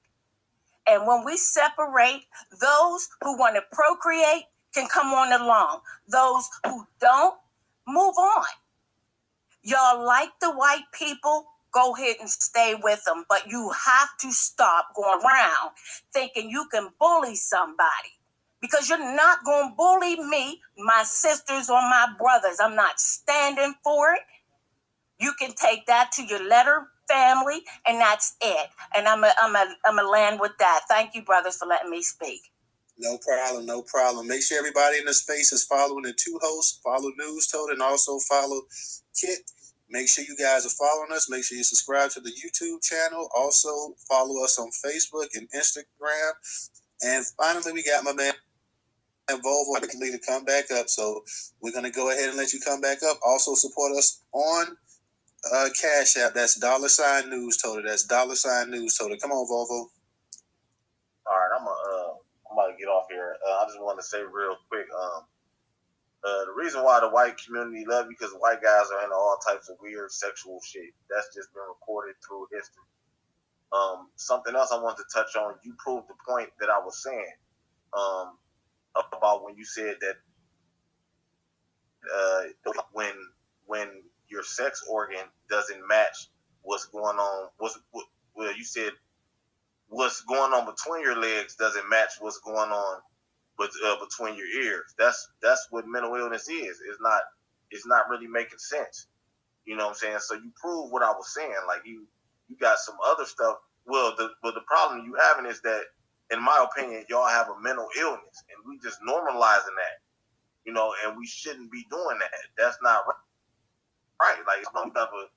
Speaker 17: And when we separate, those who want to procreate can come on along. Those who don't, move on. Y'all like the white people? Go ahead and stay with them. But you have to stop going around thinking you can bully somebody. Because you're not going to bully me, my sisters, or my brothers. I'm not standing for it. You can take that to your letter family, and that's it. And I'm a land with that. Thank you, brothers, for letting me speak.
Speaker 2: No problem, no problem. Make sure everybody in the space is following the 2 hosts. Follow Newstoter and also follow Kit. Make sure you guys are following us. Make sure you subscribe to the YouTube channel. Also follow us on Facebook and Instagram. And finally, we got my man Volvo to come back up. So we're going to go ahead and let you come back up. Also support us on Cash App. That's $Newstoter. That's $Newstoter. Come on, Volvo.
Speaker 5: All right, I'm about to get off here. I just want to say real quick, the reason why the white community love you because white guys are into all types of weird sexual shit. That's just been recorded through history. Something else I want to touch on. You proved the point that I was saying about when you said that when your sex organ doesn't match what's going on. You said what's going on between your legs doesn't match what's going on between your ears. That's what mental illness is. It's not really making sense. You know what I'm saying? So you prove what I was saying. Like you got some other stuff. Well, the problem you having is that, in my opinion, y'all have a mental illness, and we just normalizing that. And we shouldn't be doing that. That's not right. Like it's no type of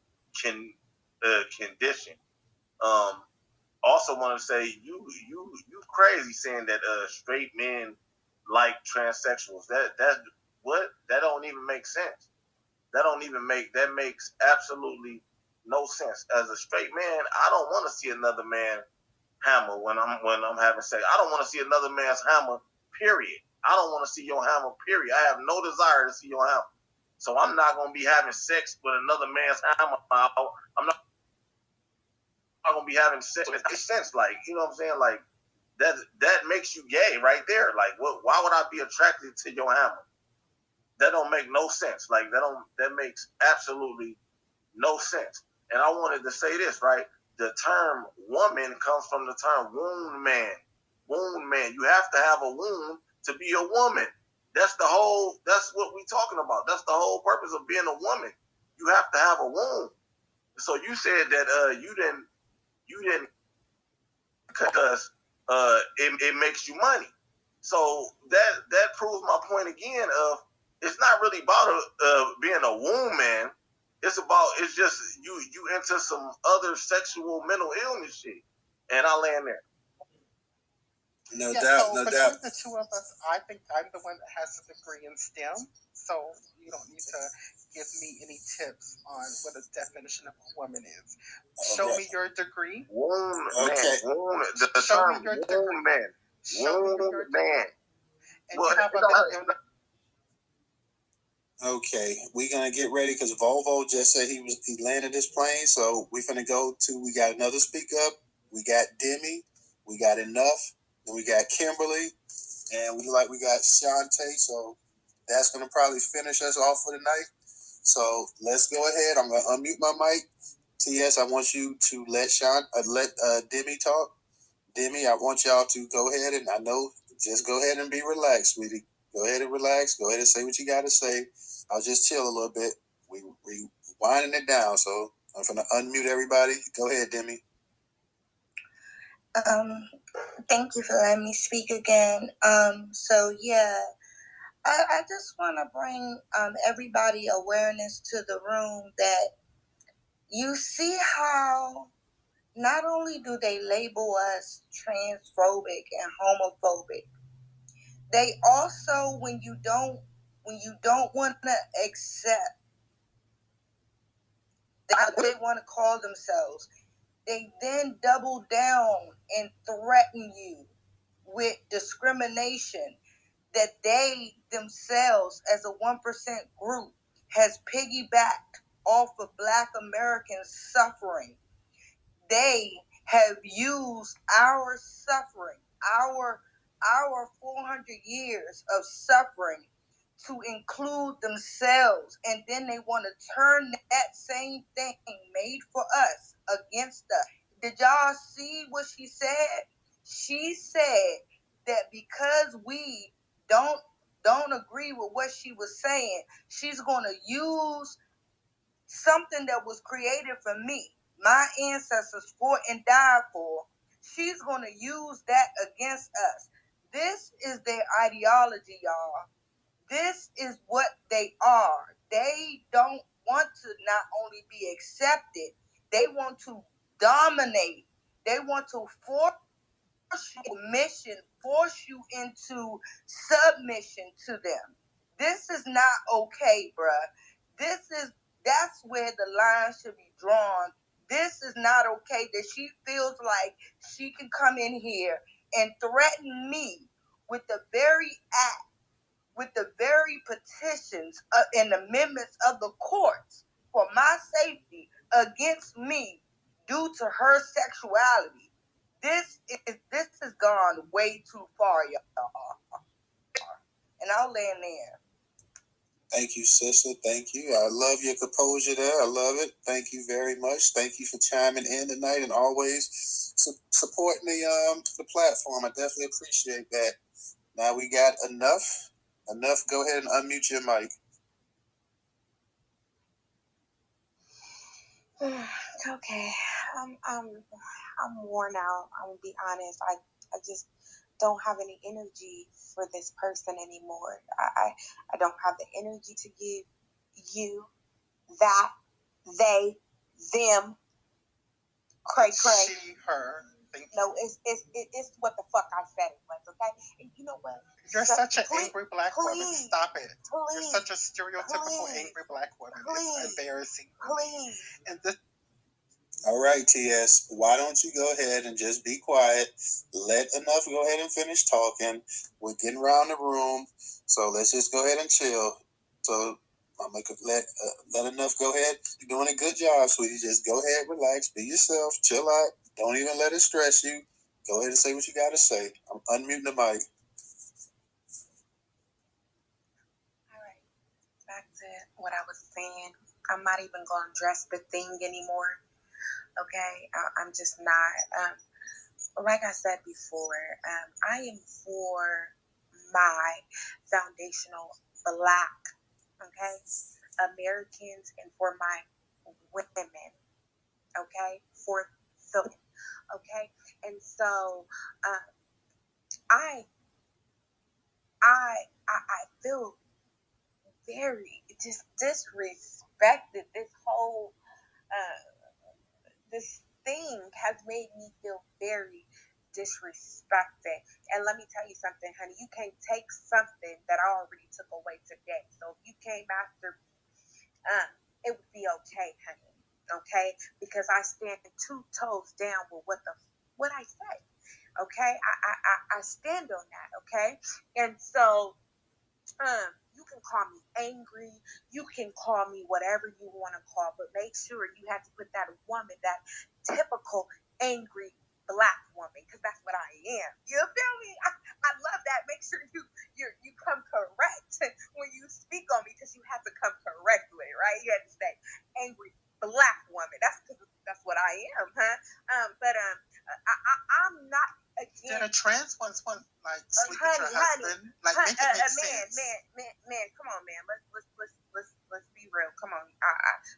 Speaker 5: condition.
Speaker 4: also want to say you crazy saying that straight men like transsexuals. That don't even make sense. That makes absolutely no sense. As a straight man, I don't want to see another man hammer when I'm having sex. I don't want to see another man's hammer, period. I don't want to see your hammer, period. I have no desire to see your hammer. So I'm not going to be having sex with another man's hammer. I'm not going to be having sex. It makes sense, like, you know what I'm saying? Like, that makes you gay right there. Like, why would I be attracted to your hammer? That don't make no sense. Like, that makes absolutely no sense. And I wanted to say this, right? The term woman comes from the term wound man. Wound man. You have to have a wound to be a woman. That's what we're talking about. That's the whole purpose of being a woman. You have to have a wound. So you said that you didn't because it makes you money. So that proves my point again of it's not really about being a womb man. It's just you into some other sexual mental illness shit. And I land there.
Speaker 2: No doubt.
Speaker 13: Between the two of us, I think I'm the one that has a degree in STEM. So you don't need to give me any tips on what a definition of a woman is. Show me your degree.
Speaker 4: Womb man. The term womb man. Womb man.
Speaker 13: And you have
Speaker 2: Okay, we're gonna get ready because Volvo just said he landed his plane, so we're gonna go to. We got another speak up. We got Demi. We got Enough. And we got Kimberly, and we got Shantae. So that's gonna probably finish us off for the night. So let's go ahead. I'm gonna unmute my mic. TS, I want you to let Demi talk. Demi, I want y'all to go ahead and just go ahead and be relaxed, sweetie. Go ahead and relax. Go ahead and say what you got to say. I'll just chill a little bit. We winding it down, so I'm gonna unmute everybody. Go ahead, Demi.
Speaker 6: Thank you for letting me speak again. So yeah, I just want to bring everybody awareness to the room that you see how not only do they label us transphobic and homophobic, they also when you don't want to accept what they want to call themselves, they then double down and threaten you with discrimination that they themselves as a 1% group has piggybacked off of Black Americans' suffering. They have used our suffering, our 400 years of suffering to include themselves, and then they want to turn that same thing made for us against us. Did y'all see what she said? She said that because we don't agree with what she was saying, she's going to use something that was created for me, my ancestors fought and died for. She's going to use that against us. This is their ideology, y'all. This is what they are. They don't want to not only be accepted, they want to dominate. They want to force you into submission to them. This is not okay, bruh. That's where the line should be drawn. This is not okay that she feels like she can come in here and threaten me with the very act, with the very petitions and amendments of the courts for my safety against me due to her sexuality. This has gone way too far, y'all. And I'll land there.
Speaker 2: Thank you, sister. Thank you. I love your composure there. I love it. Thank you very much. Thank you for chiming in tonight and always supporting the platform. I definitely appreciate that. Now we got Enough. Enough, go ahead and unmute your mic.
Speaker 12: Okay. I'm worn out. I'm gonna be honest. I just don't have any energy for this person anymore. I don't have the energy to give you that, they, them, cray,
Speaker 13: she, her. Thank you.
Speaker 12: No, it's what the fuck I said it was, okay? And you know what?
Speaker 13: You're such an angry black woman.
Speaker 12: Please.
Speaker 13: Stop it.
Speaker 12: Please.
Speaker 13: You're such a stereotypical angry black woman.
Speaker 12: Please.
Speaker 13: It's embarrassing.
Speaker 12: Please.
Speaker 13: And this.
Speaker 2: All right, TS, why don't you go ahead and just be quiet? Let Enough go ahead and finish talking. We're getting around the room, so let's just go ahead and chill. So I'm going to let Enough go ahead. You're doing a good job, sweetie. Just go ahead, relax, be yourself, chill out. Don't even let it stress you. Go ahead and say what you got to say. I'm unmuting the mic.
Speaker 12: All right, back to what I was saying. I'm not even going to address the thing anymore. Okay, I'm just not. Like I said before, I am for my foundational Black, okay, Americans, and for my women, okay, for the, okay, and so I feel very just disrespected. This whole this thing has made me feel very disrespected. And let me tell you something, honey, you can't take something that I already took away today. So if you came after me, it would be okay, honey. Okay? Because I stand 2 toes down with what I say. Okay? I stand on that, okay? And so you can call me angry, you can call me whatever you want to call, but make sure you have to put that woman, that typical angry Black woman, because that's what I am. You feel me? I love that. Make sure you come correct when you speak on me, because you have to come correctly, right? You have to say angry Black woman. That's what I am, huh? But I'm not against.
Speaker 13: Did a trans one like sleep with your husband? Like make it make sense.
Speaker 12: Man, come on, man. Let's be real. Come on.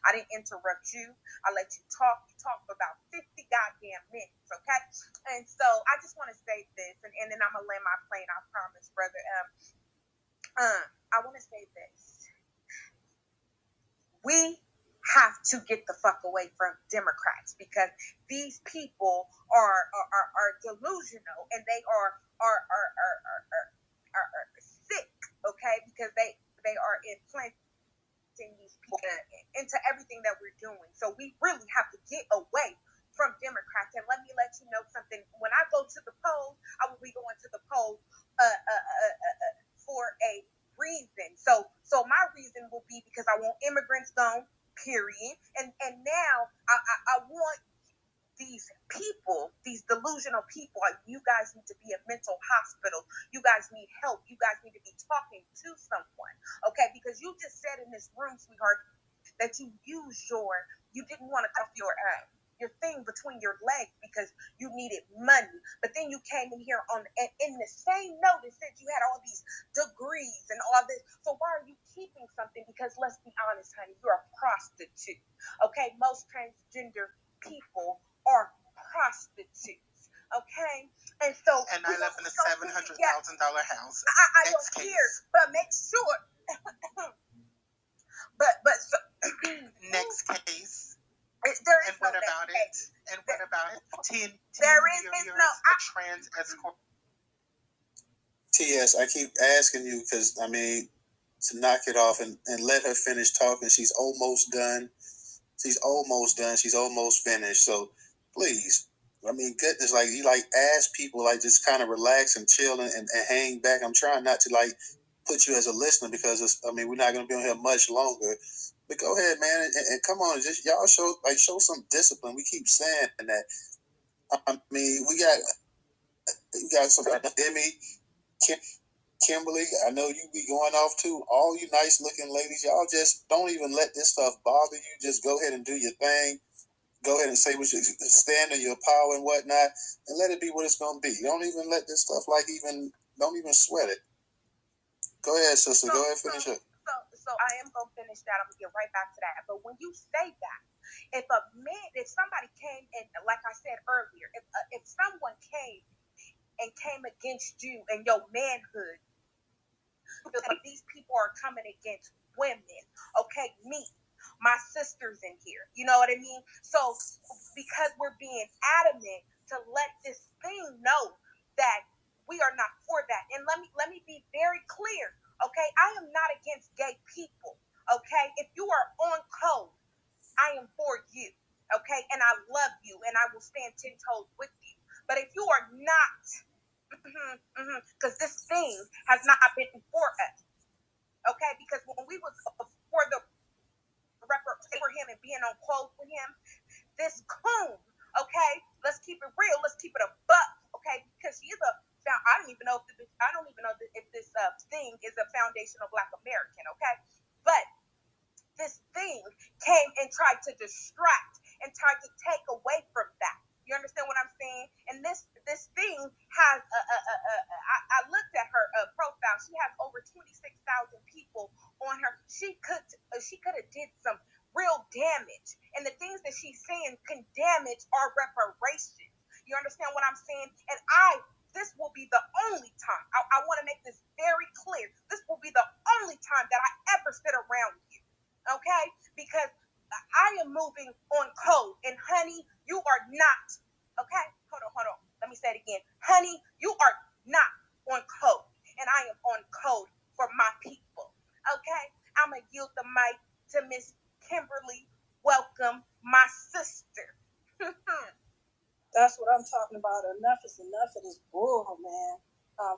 Speaker 12: I didn't interrupt you. I let you talk. You talk for about 50 goddamn minutes, okay? And so I just want to say this, and then I'm gonna land my plane. I promise, brother. I want to say this. We have to get the fuck away from Democrats, because these people are delusional, and they are sick, okay? Because they are implanting these people into everything that we're doing. So we really have to get away from Democrats. And let me let you know something. When I go to the polls, I will be going to the polls for a reason. So my reason will be because I want immigrants gone, period. And now I want these people, these delusional people, you guys need to be a mental hospital. You guys need help. You guys need to be talking to someone, okay? Because you just said in this room, sweetheart, that you didn't want to cuff your thing between your legs because you needed money. But then you came in here in the same notice that you had all these degrees and all this. So why are you keeping something? Because let's be honest, honey, you're a prostitute, okay? Most transgender people are prostitutes, okay? And so
Speaker 13: I live in a $700,000 house.
Speaker 12: I don't care, but make sure. but so,
Speaker 13: next case.
Speaker 12: There is
Speaker 13: and what
Speaker 12: no
Speaker 13: about it?
Speaker 12: Case.
Speaker 13: And what about it? 10
Speaker 12: there is
Speaker 13: years
Speaker 12: no
Speaker 13: a trans escort.
Speaker 2: TS, I keep asking you because I mean to knock it off and let her finish talking. She's almost done. She's almost finished. So please, I mean, goodness, like you like ask people like just kind of relax and chill and hang back. I'm trying not to like put you as a listener because we're not going to be on here much longer. But go ahead, man, and come on, just y'all show some discipline. We keep saying that. I mean, we got some Demi, Kimberly, I know you be going off too. All you nice looking ladies, y'all just don't even let this stuff bother you. Just go ahead and do your thing. Go ahead and say what you stand in your power and whatnot, and let it be what it's gonna be. Don't even let this stuff don't even sweat it. Go ahead, sister. Go ahead, finish it.
Speaker 12: So I am gonna finish that. I'm gonna get right back to that. But when you say that, if somebody came and, like I said earlier, if someone came against you and your manhood, these people are coming against women, okay? Me, my sisters in here, you know what I mean? So because we're being adamant to let this thing know that we are not for that. And let me be very clear, okay? I am not against gay people, okay? If you are on code, I am for you, okay? And I love you, and I will stand 10 toes with you. But if you are not, because this thing has not been for us, okay? Because when we was for the for him and being on code with him, this coon, okay? Let's keep it real. Let's keep it a buck, okay? Because she is I don't even know if this thing is a foundational Black American, okay? But this thing came and tried to distract and tried to take away from that. You understand what I'm saying? And this thing has I looked at her profile. She has over 26,000 people on her. She could have did some real damage. And the things that she's saying can damage our reparations. You understand what I'm saying? And this will be the only time. I want to make this very clear. This will be the only time that I ever sit around you. Okay? Because I am moving on code. And honey, you are not. Okay? Hold on. Let me say it again. Honey, you are not on code. And I am on code for my people. Okay? I'm going to yield the mic to Miss Kimberly. Welcome, my sister.
Speaker 18: That's what I'm talking about. Enough is enough of this bull, man.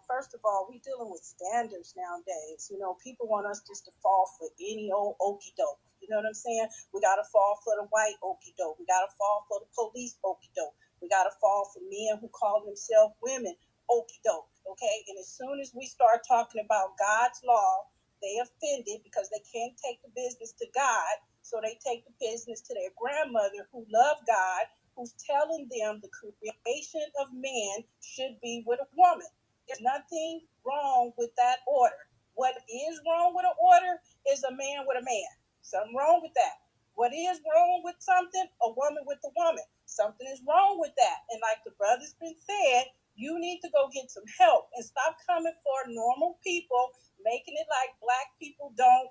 Speaker 18: First of all, we dealing with standards nowadays. You know, people want us just to fall for any old okie doke. You know what I'm saying? We got to fall for the white okie doke. We got to fall for the police okie doke. We got to fall for men who call themselves women okie doke. Okay? And as soon as we start talking about God's law, they offended because they can't take the business to God. So they take the business to their grandmother who loved God, who's telling them the creation of man should be with a woman. There's nothing wrong with that order. What is wrong with an order is a man with a man. Something wrong with that. What is wrong with something? A woman with a woman. Something is wrong with that. And like the brother's been said, you need to go get some help and stop coming for normal people, making it like Black people don't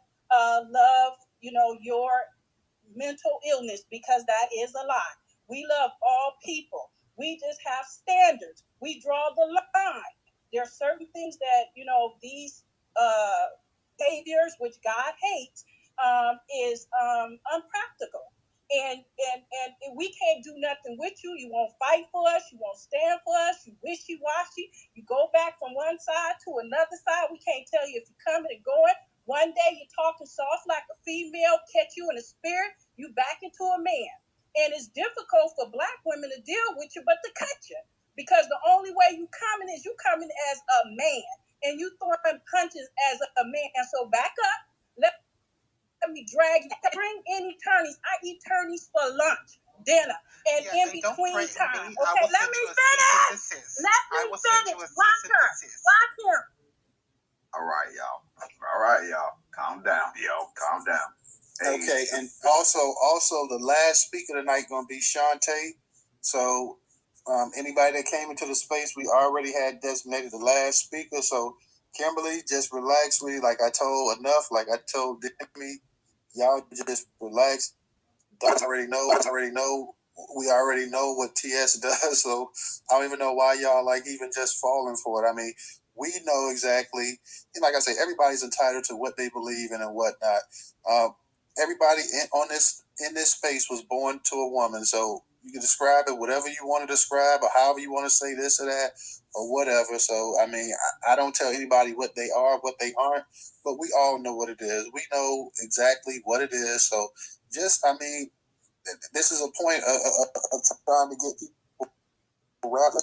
Speaker 18: love, your mental illness, because that is a lie. We love all people. We just have standards. We draw the line. There are certain things that, these behaviors, which God hates, is unpractical. And we can't do nothing with you. You won't fight for us. You won't stand for us. You wishy-washy. You go back from one side to another side. We can't tell you if you're coming and going. One day you're talking soft like a female, catch you in the spirit, you back into a man. And it's difficult for Black women to deal with you, but to cut you. Because the only way you coming is you coming as a man. And you throwing punches as a man. So back up. Let me drag you. Bring in attorneys. I eat attorneys for lunch, dinner, and in between time. Okay, let me finish. Watch her. Watch him.
Speaker 3: All right, y'all. Calm down, Calm down.
Speaker 2: Hey. Okay, and also the last speaker tonight gonna be Shantae. So anybody that came into the space, we already had designated the last speaker. So Kimberly, just relax, sweetie. Like I told Demi, y'all just relax. I already know. We already know what TS does, so I don't even know why y'all even just falling for it. I mean, we know exactly. And like I say, everybody's entitled to what they believe in and whatnot. Everybody in this space was born to a woman, so you can describe it whatever you want to describe, or however you want to say this or that, or whatever. So I mean, I don't tell anybody what they are, what they aren't, but we all know what it is. We know exactly what it is. So this is a point of trying to get people wrapped up.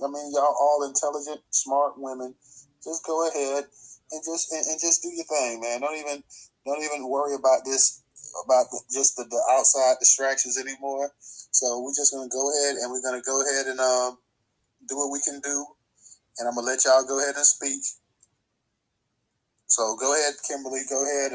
Speaker 2: Y'all all intelligent, smart women. Just go ahead and just do your thing, man. Don't even worry about the outside distractions anymore. So we're just gonna go ahead and do what we can do, and I'm gonna let y'all go ahead and speak. So go ahead, Kimberly. Go ahead.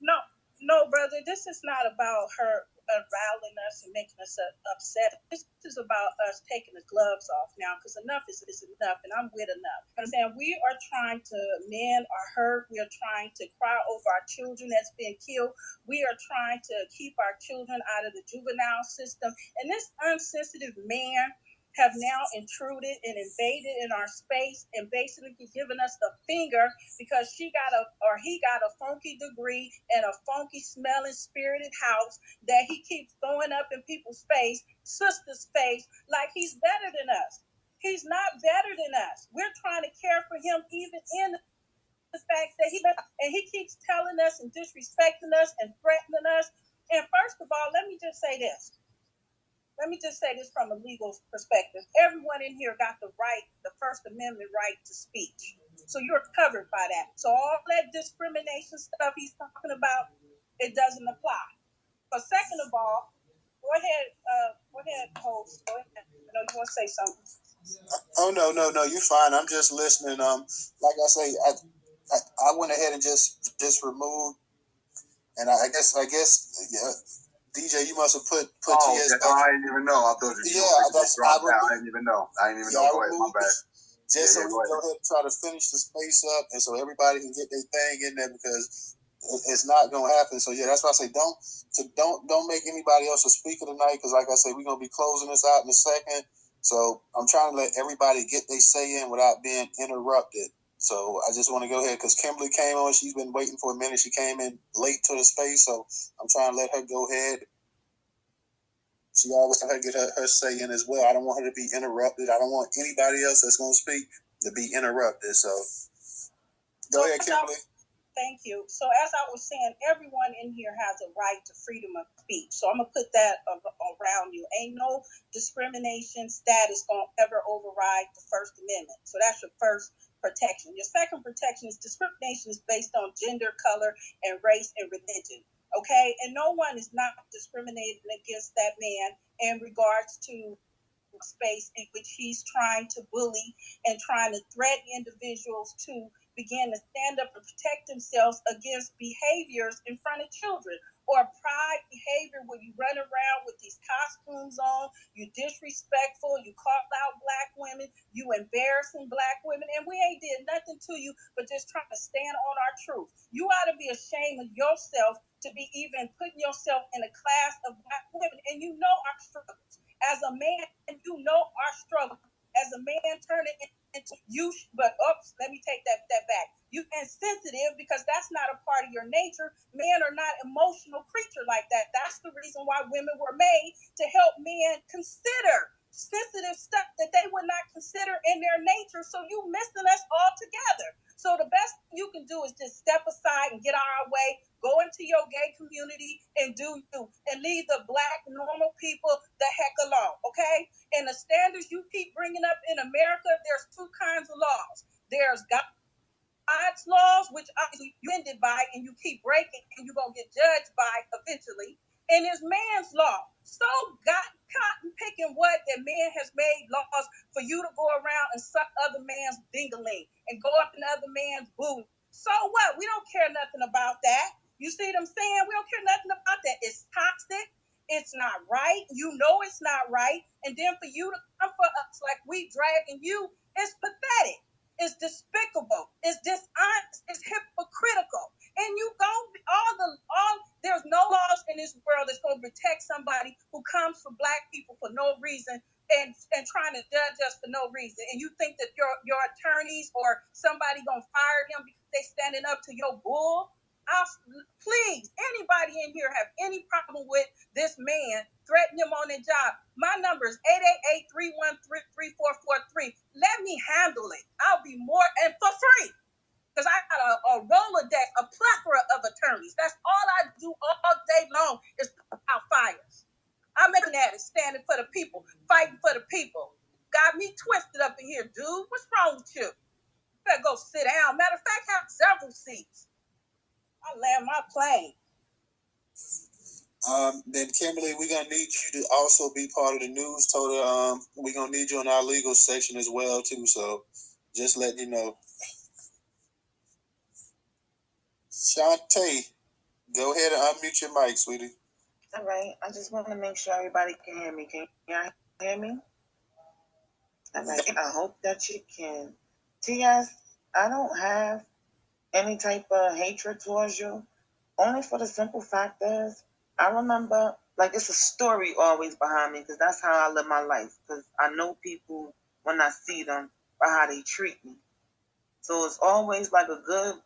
Speaker 18: No, brother. This is not about her riling us and making us upset. This is about us taking the gloves off now, because enough is enough, and I'm with enough. You understand? We are trying to men are hurt. We are trying to cry over our children that's been killed. We are trying to keep our children out of the juvenile system. And this unsensitive man have now intruded and invaded in our space and basically given us the finger because he got a funky degree and a funky smelling spirited house that he keeps throwing up in people's face, sisters' face, like he's better than us. He's not better than us. We're trying to care for him even in the fact that he keeps telling us and disrespecting us and threatening us. And first of all, let me just say this. Let me just say this from a legal perspective. Everyone in here got the right, the First Amendment right to speech. So you're covered by that. So all that discrimination stuff he's talking about, it doesn't apply. But second of all, go ahead, host. Go ahead. I know you want to say something.
Speaker 2: Oh no, you're fine. I'm just listening. Like I say, I went ahead and just removed, and I guess yeah. DJ, you must have put
Speaker 3: GS back. I didn't even know. I thought you I didn't even know. Go ahead, my bad.
Speaker 2: So we go ahead and try to finish the space up, and so everybody can get their thing in there because it's not gonna happen. So yeah, that's why I say don't make anybody else a speaker tonight because, like I say, we're gonna be closing this out in a second. So I'm trying to let everybody get their say in without being interrupted. So I just want to go ahead because Kimberly came on. She's been waiting for a minute. She came in late to the space, so I'm trying to let her go ahead. She always let her get her say in as well. I don't want her to be interrupted. I don't want anybody else that's going to speak to be interrupted. So go ahead, Kimberly.
Speaker 18: Thank you. So as I was saying, everyone in here has a right to freedom of speech. So I'm going to put that around you. Ain't no discrimination status going to ever override the First Amendment. So that's your first protection. Your second protection is discrimination is based on gender, color, and race and religion. Okay? And no one is not discriminating against that man in regards to space in which he's trying to bully and trying to threaten individuals to begin to stand up and protect themselves against behaviors in front of children or pride behavior where you run around with these costumes on, you disrespectful, you call out black women, you embarrassing black women, and we ain't did nothing to you but just trying to stand on our truth. You ought to be ashamed of yourself to be even putting yourself in a class of black women, and you know our struggles. As a man, you know our struggle. As a man, turn it into you. But let me take that back. You insensitive because that's not a part of your nature. Men are not emotional creature like that. That's the reason why women were made to help men consider sensitive stuff that they would not consider in their nature. So you missing us all together. So the best you can do is just step aside and get out of our way. Go into your gay community and do you, and leave the black normal people the heck alone, okay? And the standards you keep bringing up in America, there's two kinds of laws. There's God's laws, which obviously you ended by and you keep breaking and you're going to get judged by eventually. And there's man's law. So cotton picking what that man has made laws for you to go around and suck other man's dingling and go up in other man's booty. So what? We don't care nothing about that. You see what I'm saying? We don't care nothing about that. It's toxic. It's not right. You know it's not right. And then for you to come for us like we dragging you, it's pathetic. It's despicable. It's dishonest. It's hypocritical. And you there's no laws in this world that's going to protect somebody who comes for black people for no reason and trying to judge us for no reason. And you think that your attorneys or somebody going to fire him because they standing up to your bull? Please, anybody in here have any problem with this man threatening him on their job? My number is 888-313-3443. Let me handle it. I'll be more, and for free. Because I got a Rolodex, a plethora of attorneys. That's all I do all day long is put out fires. I'm making that standing for the people, fighting for the people. Got me twisted up in here, dude. What's wrong with you? You better go sit down. Matter of fact, have several seats. I land my plane.
Speaker 2: Then Kimberly, we're gonna need you to also be part of the Newstoter. We're gonna need you in our legal section as well too. So just letting you know. Shantae, go ahead and unmute your mic, sweetie.
Speaker 15: All right. I just want to make sure everybody can hear me. Can y'all hear me? All right. I hope that you can. TS, I don't have any type of hatred towards you. Only for the simple fact is, I remember like it's a story always behind me, because that's how I live my life. Because I know people when I see them by how they treat me. So it's always like a good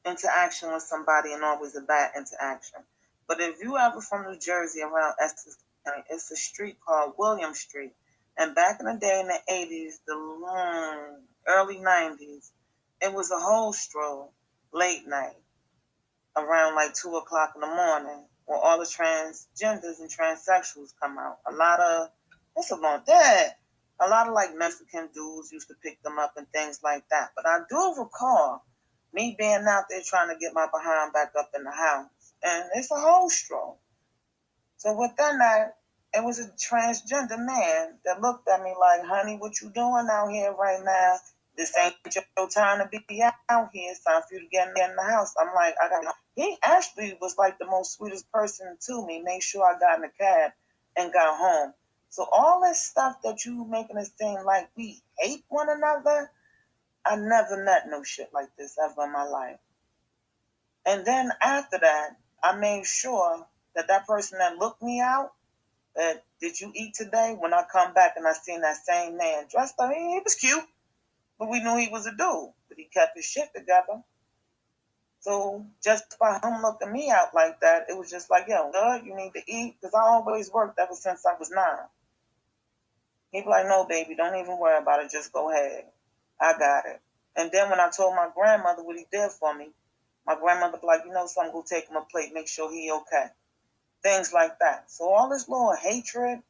Speaker 15: interaction with somebody and always a bad interaction. But if you ever from New Jersey around Essex County, it's a street called William Street. And back in the day in the 80s, the early 90s, it was a whole stroll late night around like 2 o'clock in the morning where all the transgenders and transsexuals come out. A lot of like Mexican dudes used to pick them up and things like that. But I do recall me being out there trying to get my behind back up in the house. And it's a whole stroll. So within that, it was a transgender man that looked at me like, honey, what you doing out here right now? This ain't your time to be out here. It's time for you to get in the house. I'm like, he actually was like the most sweetest person to me. Made sure I got in the cab and got home. So all this stuff that you making it seem like we hate one another, I never met no shit like this ever in my life. And then after that, I made sure that person that looked me out, that did you eat today? When I come back and I seen that same man dressed up, he was cute, but we knew he was a dude, but he kept his shit together. So just by him looking me out like that, it was just like, yo, good, you need to eat, because I always worked ever since I was 9. He'd be like, no, baby, don't even worry about it. Just go ahead. I got it. And then when I told my grandmother what he did for me, my grandmother be like, you know something, go take him a plate, make sure he okay. Things like that. So all this little hatred,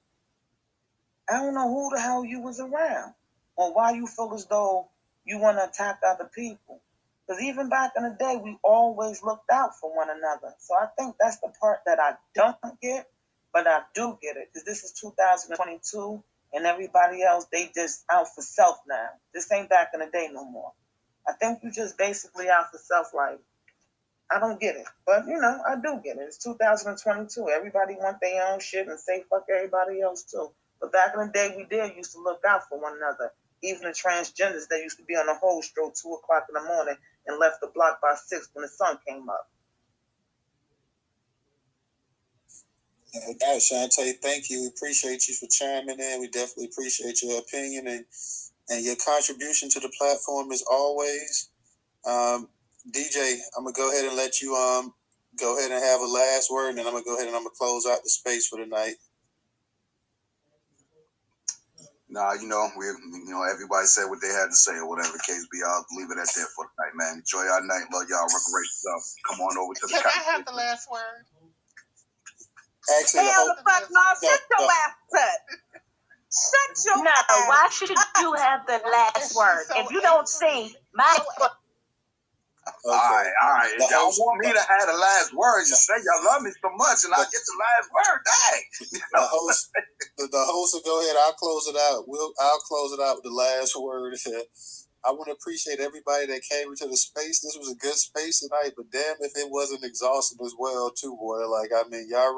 Speaker 15: I don't know who the hell you was around or why you feel as though you want to attack other people. Because even back in the day, we always looked out for one another. So I think that's the part that I don't get, but I do get it. Because this is 2022, and everybody else, they just out for self now. This ain't back in the day no more. I think you just basically out for self, like, I don't get it. But, I do get it. It's 2022. Everybody want their own shit and say fuck everybody else too. But back in the day, we used to look out for one another. Even the transgenders, they used to be on the whole stroll 2 o'clock in the morning and left the block by 6 when the sun came up.
Speaker 2: No doubt, Shantae. Thank you. We appreciate you for chiming in. We definitely appreciate your opinion and your contribution to the platform as always. DJ, I'm gonna go ahead and let you go ahead and have a last word, and then I'm gonna go ahead and I'm gonna close out the space for the night.
Speaker 3: Nah, everybody said what they had to say or whatever the case be. I'll leave it at that for the night, man. Enjoy your night. Love y'all. Reparations up. Come on over to the
Speaker 13: Can I have the last word?
Speaker 2: Actually,
Speaker 6: hell the fuck no, shut your ass up. Shut your ass up.
Speaker 17: Why should you have the last word? If you don't see my
Speaker 3: All right. If y'all want me to have the last word, you say y'all love me so much, and I get the last word. Dang.
Speaker 2: The host will go ahead. I'll close it out. I'll close it out with the last word. I want to appreciate everybody that came into the space. This was a good space tonight, but damn if it wasn't exhausting as well too, boy. Like, I mean, y'all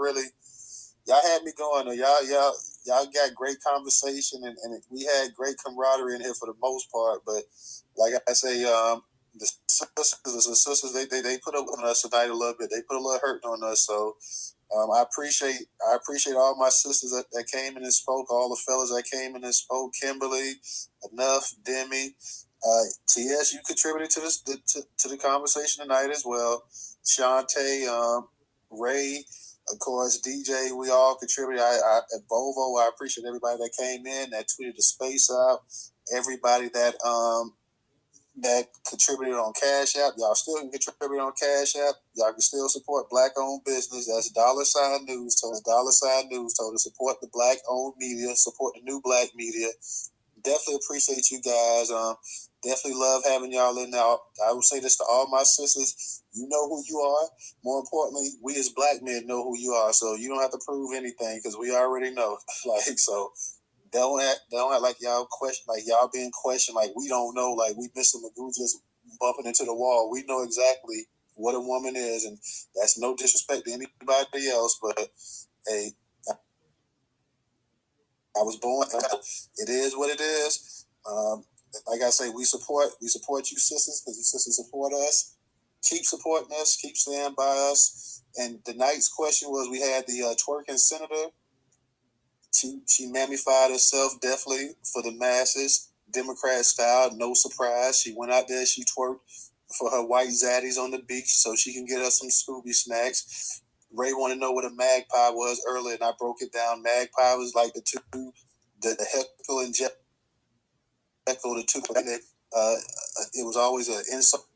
Speaker 2: had me going. Y'all got great conversation, and we had great camaraderie in here for the most part. But like I say, the sisters, they put up on us tonight a little bit. They put a little hurt on us. So I appreciate all my sisters that came in and spoke, all the fellas that came in and spoke. Kimberly, Enough, Demi, TS, you contributed to this to the conversation tonight as well. Shantae, Ray, of course, DJ, we all contributed. At Volvo, I appreciate everybody that came in, that tweeted the space out, everybody that contributed on Cash App. Y'all still can contribute on Cash App. Y'all can still support Black-owned business. That's $sign News. So it's $sign News. So to support the Black-owned media, support the new Black media. Definitely appreciate you guys. Definitely love having y'all in there. I will say this to all my sisters. You know who you are. More importantly, we as Black men know who you are. So you don't have to prove anything because we already know. So don't act like y'all being questioned like we don't know, like we Mr. Magoo just bumping into the wall. We know exactly what a woman is, and that's no disrespect to anybody else, but hey, I was born. It is what it is. Like I say, we support you sisters because you sisters support us. Keep supporting us. Keep standing by us. And the night's question was, we had the twerking senator. She mammified herself definitely for the masses, Democrat style, no surprise. She went out there, she twerked for her white zaddies on the beach so she can get her some Scooby snacks. Ray wanted to know what a magpie was earlier, and I broke it down. Magpie was like the Heckle and Jekyll, the two. It was always an insult